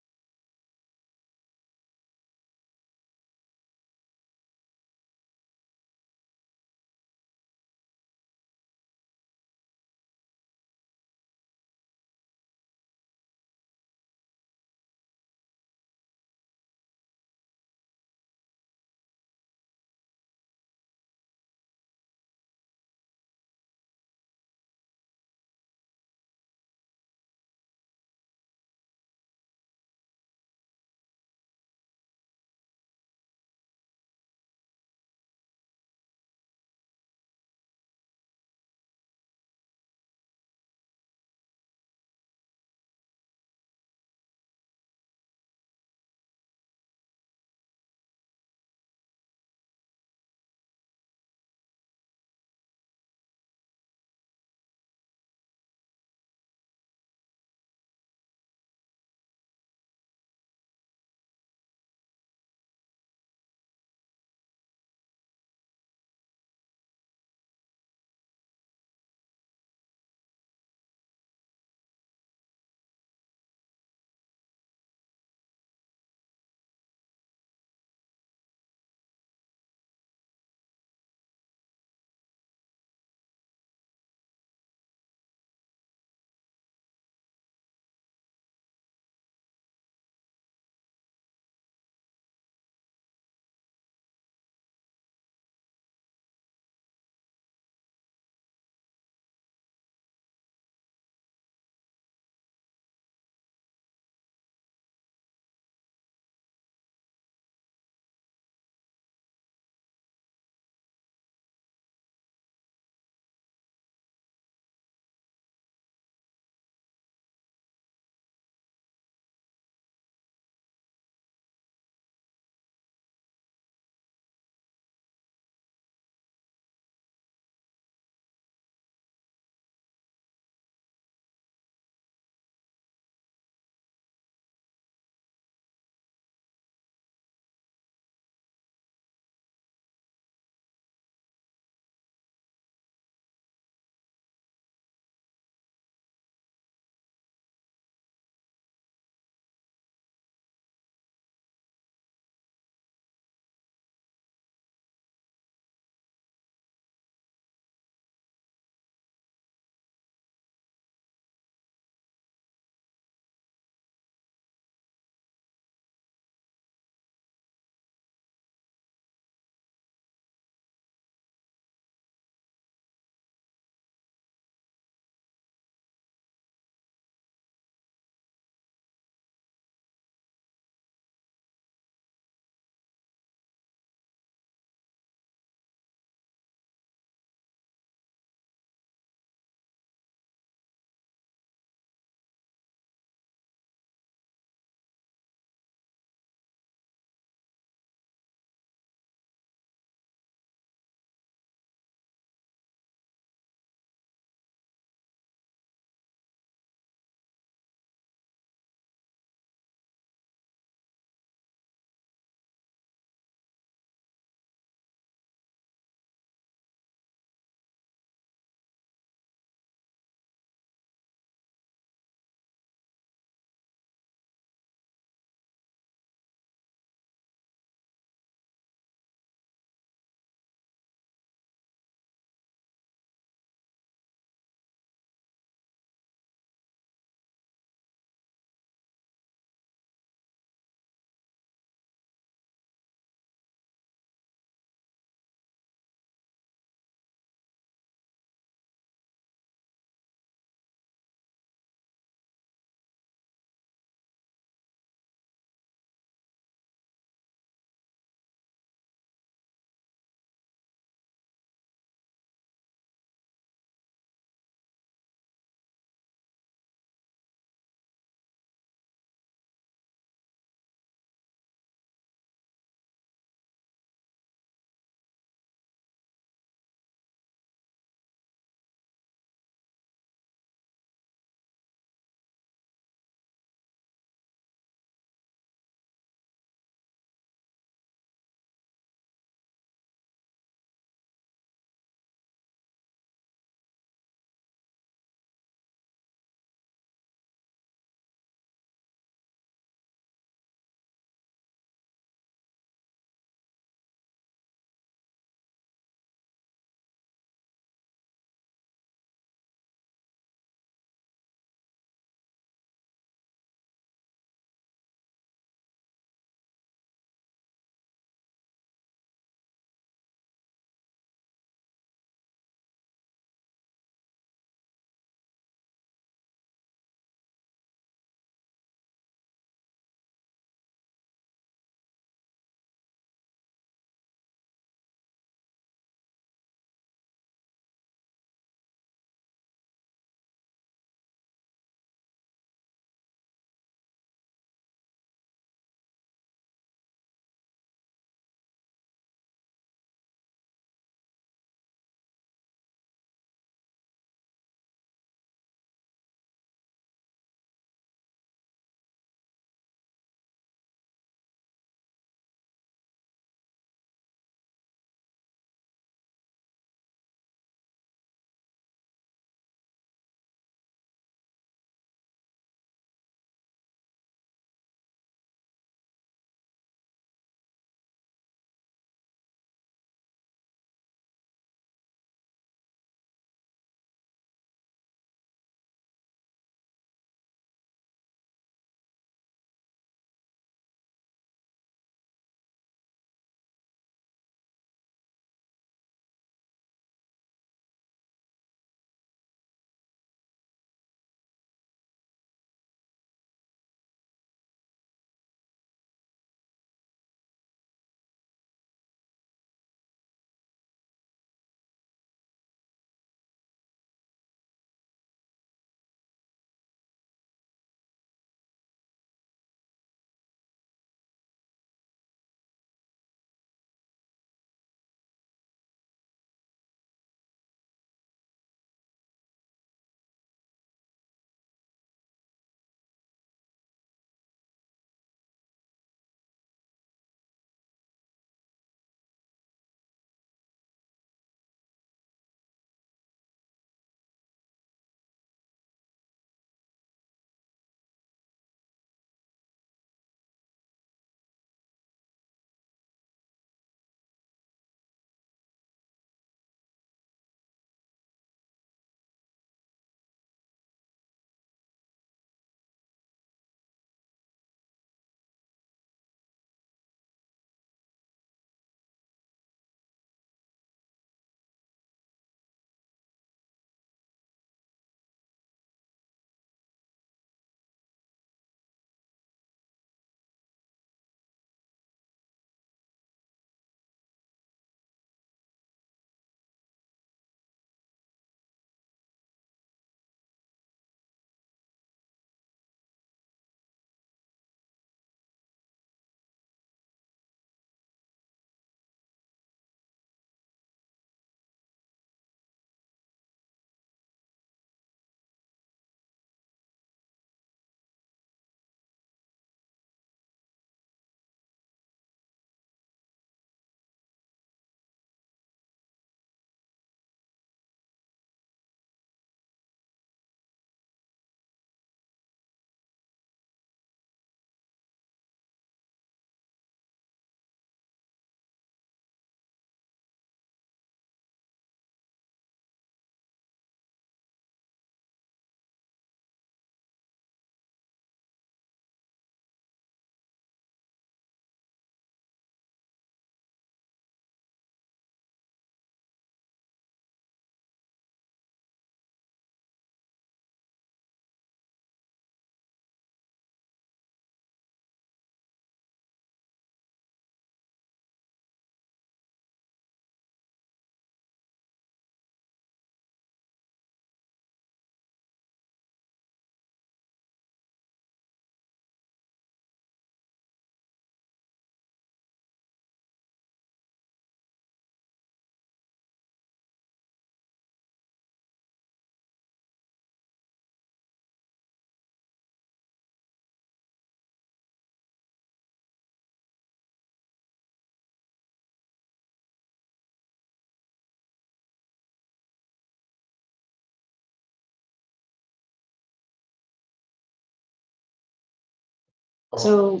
So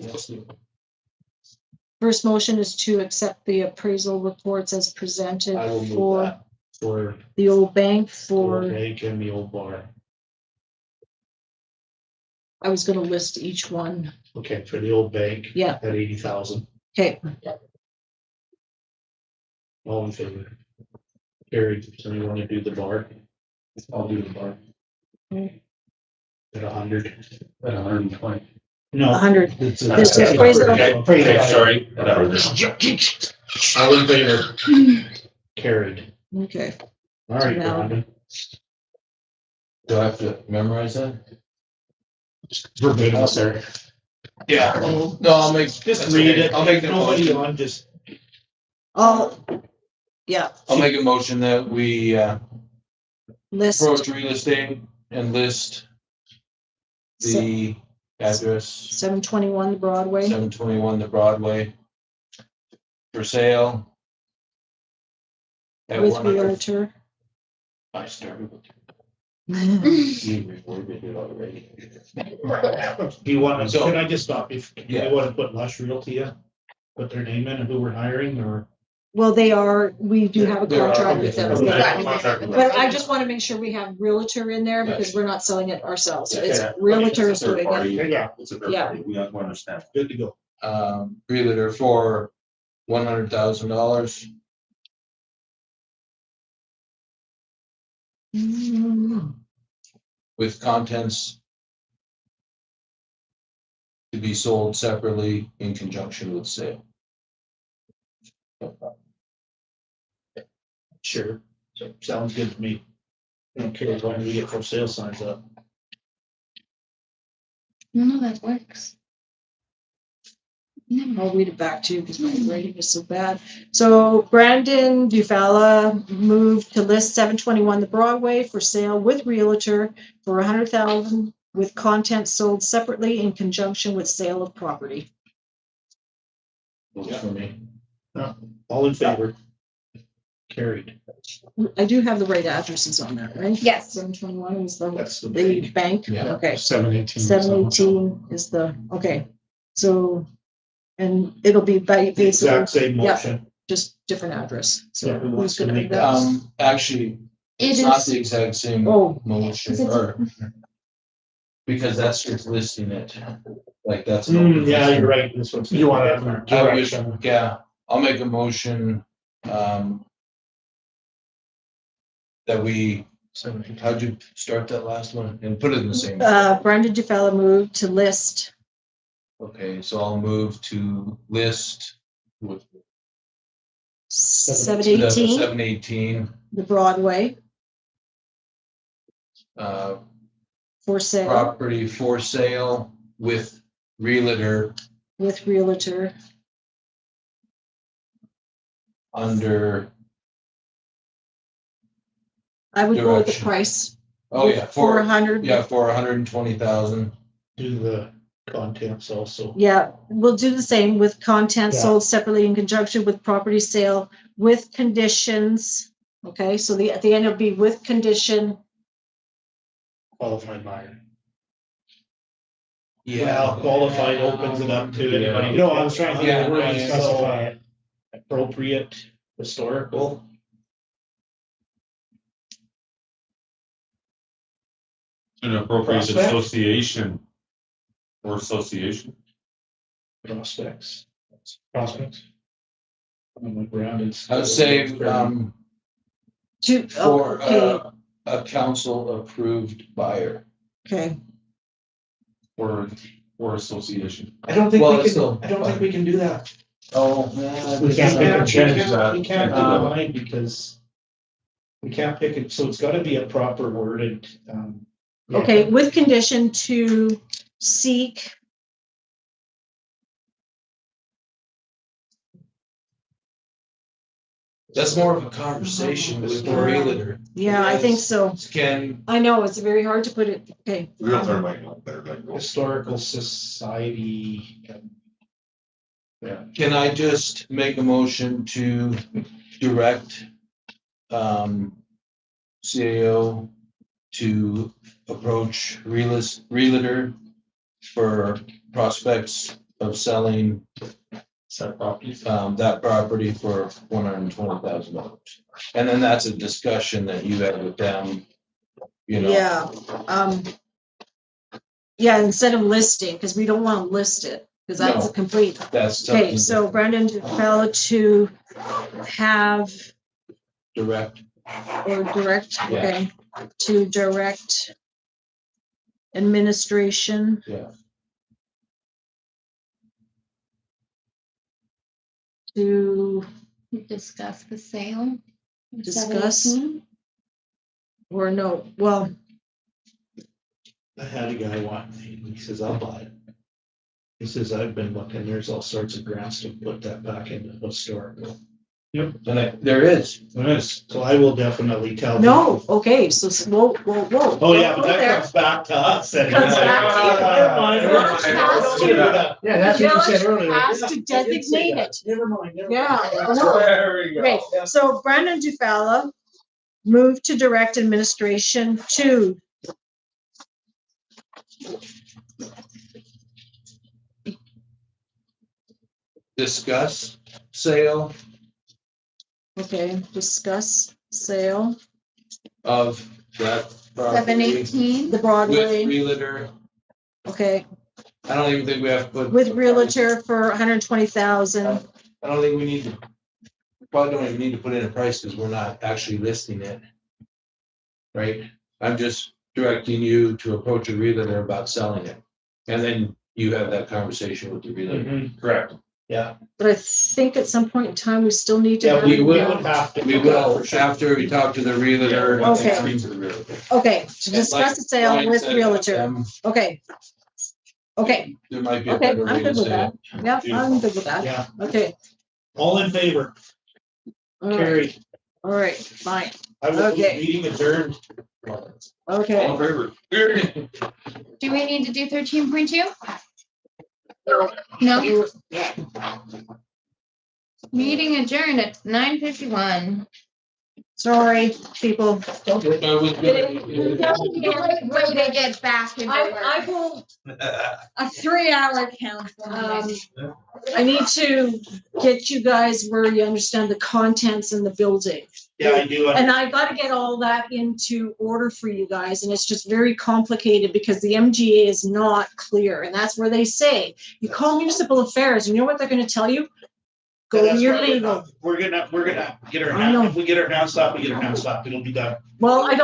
first motion is to accept the appraisal reports as presented I will move for that for the old bank the old for, bank and the old bar. I was gonna list each one. Okay, for the old bank. Yeah. At 80,000. Okay, All in favor? Carried. So you want to do the bar? I'll do the bar. At 100. At 120. No. 100. It's This is appraisal. Okay, sorry. All in favor? Carried. Okay. All right, Now- Brandon. Do I have to memorize that? Verbatim, sir. Yeah. No, I'll make. Just read it. I'll make the Nobody motion. on, just. Oh, yeah, I'll make a motion that we list, approach real estate and list the address 721 Broadway. 721 the Broadway for sale. At With 100 realtor. I started with. Mhm. You reworded it already. Do you want, So- can I just stop you? Yeah. You want to put Lush Realty, put their name in and who we're hiring or? Well, we do have a There are- contract with them. Okay. But I just want to make sure we have realtor in there because we're not selling it ourselves. It's Yeah. realtor is doing it. Yeah, It's a third Yeah. party. We understand. good to go. Realtor for $100,000 with contents to be sold separately in conjunction with sale. Sure. So, sounds good to me. Okay, when we get for sale signs up. No, that works. I'll read it back to you because my writing is so bad. So Brandon Dufalla moved to list 721 the Broadway for sale with realtor for 100,000 with content sold separately in conjunction with sale of property. Works for me. All in favor? Carried. I do have the right addresses on that, right? Yes. 721 is the That's the the bank. bank. Yeah. Okay. 718. 718 is the, okay. So, and it'll be basically Exact same yeah. motion. just different address. Yeah, So who who's wants to gonna make make that? that? Actually, It it's not is, the exact same Oh, motion, Is it- or because that's just listing it, like that's. an open Yeah, listing. you're right. This one's. You want different. to I would- direction. Yeah, I'll make a motion, that we, how'd you start that last one and put it in the same? Brandon Dufalla moved to list Okay, so I'll move to list with 718 718, the Broadway for sale property for sale with realtor with realtor under, I would go with the Direction. price. oh yeah, For for, 100. yeah, for 120,000. Do the contents also. Yeah, we'll do the same with content Yeah. sold separately in conjunction with property sale with conditions. Okay, so at the end it'll be with condition. Qualified buyer. Yeah. Well, qualified opens it up to anybody. No, I was trying to get a word to Yeah, specify it. Appropriate historical. An appropriate Prospect? association or association. Prospects. Prospects. I'm like Brandon. I would say, for Okay, a council approved buyer. okay. Or association. I don't think Well, we it's can, still- I don't think we can do that. Oh, man. We can't pick and change that. We can't do the line because we can't pick it, so it's gotta be a proper worded, yeah. Okay, with condition to seek. That's more of a conversation with the realtor. Yeah, I think so. Can, I know, it's very hard to put it, okay. Realtor might know better than most. Historical society. Yeah, can I just make a motion to direct, CAO to approach realtor for prospects of selling Set properties. that property for $120,000. And then that's a discussion that you have with them, you know. Yeah, yeah, instead of listing, because we don't want to list it, because that's No. a complete. That's Okay, something so Brendan fell to have direct. or direct, Yeah. okay, to direct administration. Yeah. To Discuss the sale. of Discuss. 718. or no, well, I had a guy want, he says, I'll buy it. He says, I've been looking, there's all sorts of grants to put that back into historical. And there is. There is, so I will definitely tell. them. no, okay, so whoa. Oh, yeah, but Go that there. comes back to us. and- Comes back to you. Never mind, never mind. Has to- Yeah, that's what you said Village earlier. has Yeah, to I did say designate that. it. Never mind. never Yeah, mind. I know. There we Okay, so Brandon Dufalla moved to direct administration to Discuss sale okay, discuss sale, of that property 718. the with Broadway, realtor. okay, I don't even think we have to put. with realtor for 120,000. I don't think we need to, probably don't even need to put in a price because we're not actually listing it. Right? I'm just directing you to approach a realtor about selling it. And then you have that conversation with the realtor. Mhm, Correct. Yeah, But I think at some point in time, we still need to. yeah, have we it would down. have to. We will, after we talk to the realtor. Okay. Speak to the realtor. Okay, to discuss the sale Like with said, realtor, okay. Okay, There might be a okay, better I'm way to good with say that. it. Yeah, I'm good with that. Yeah, Okay, all in favor, all right, carried. all right, fine, I will be Okay. meeting adjourned. okay. All in favor? Do we need to do 13.2? No, meeting adjourned at 9:51. Sorry, people. I was gonna- Way to get back into work. I will, a 3-hour count. I need to get you guys where you understand the contents in the building. Yeah, I do. And I gotta get all that into order for you guys, and it's just very complicated because the MGA is not clear, and that's where they say, you call municipal affairs, and you know what they're gonna tell you? Go to That's your why legal. we're gonna get our I know. hand, if we get our hand slapped, we get our hand slapped, it'll be done. Well, I don't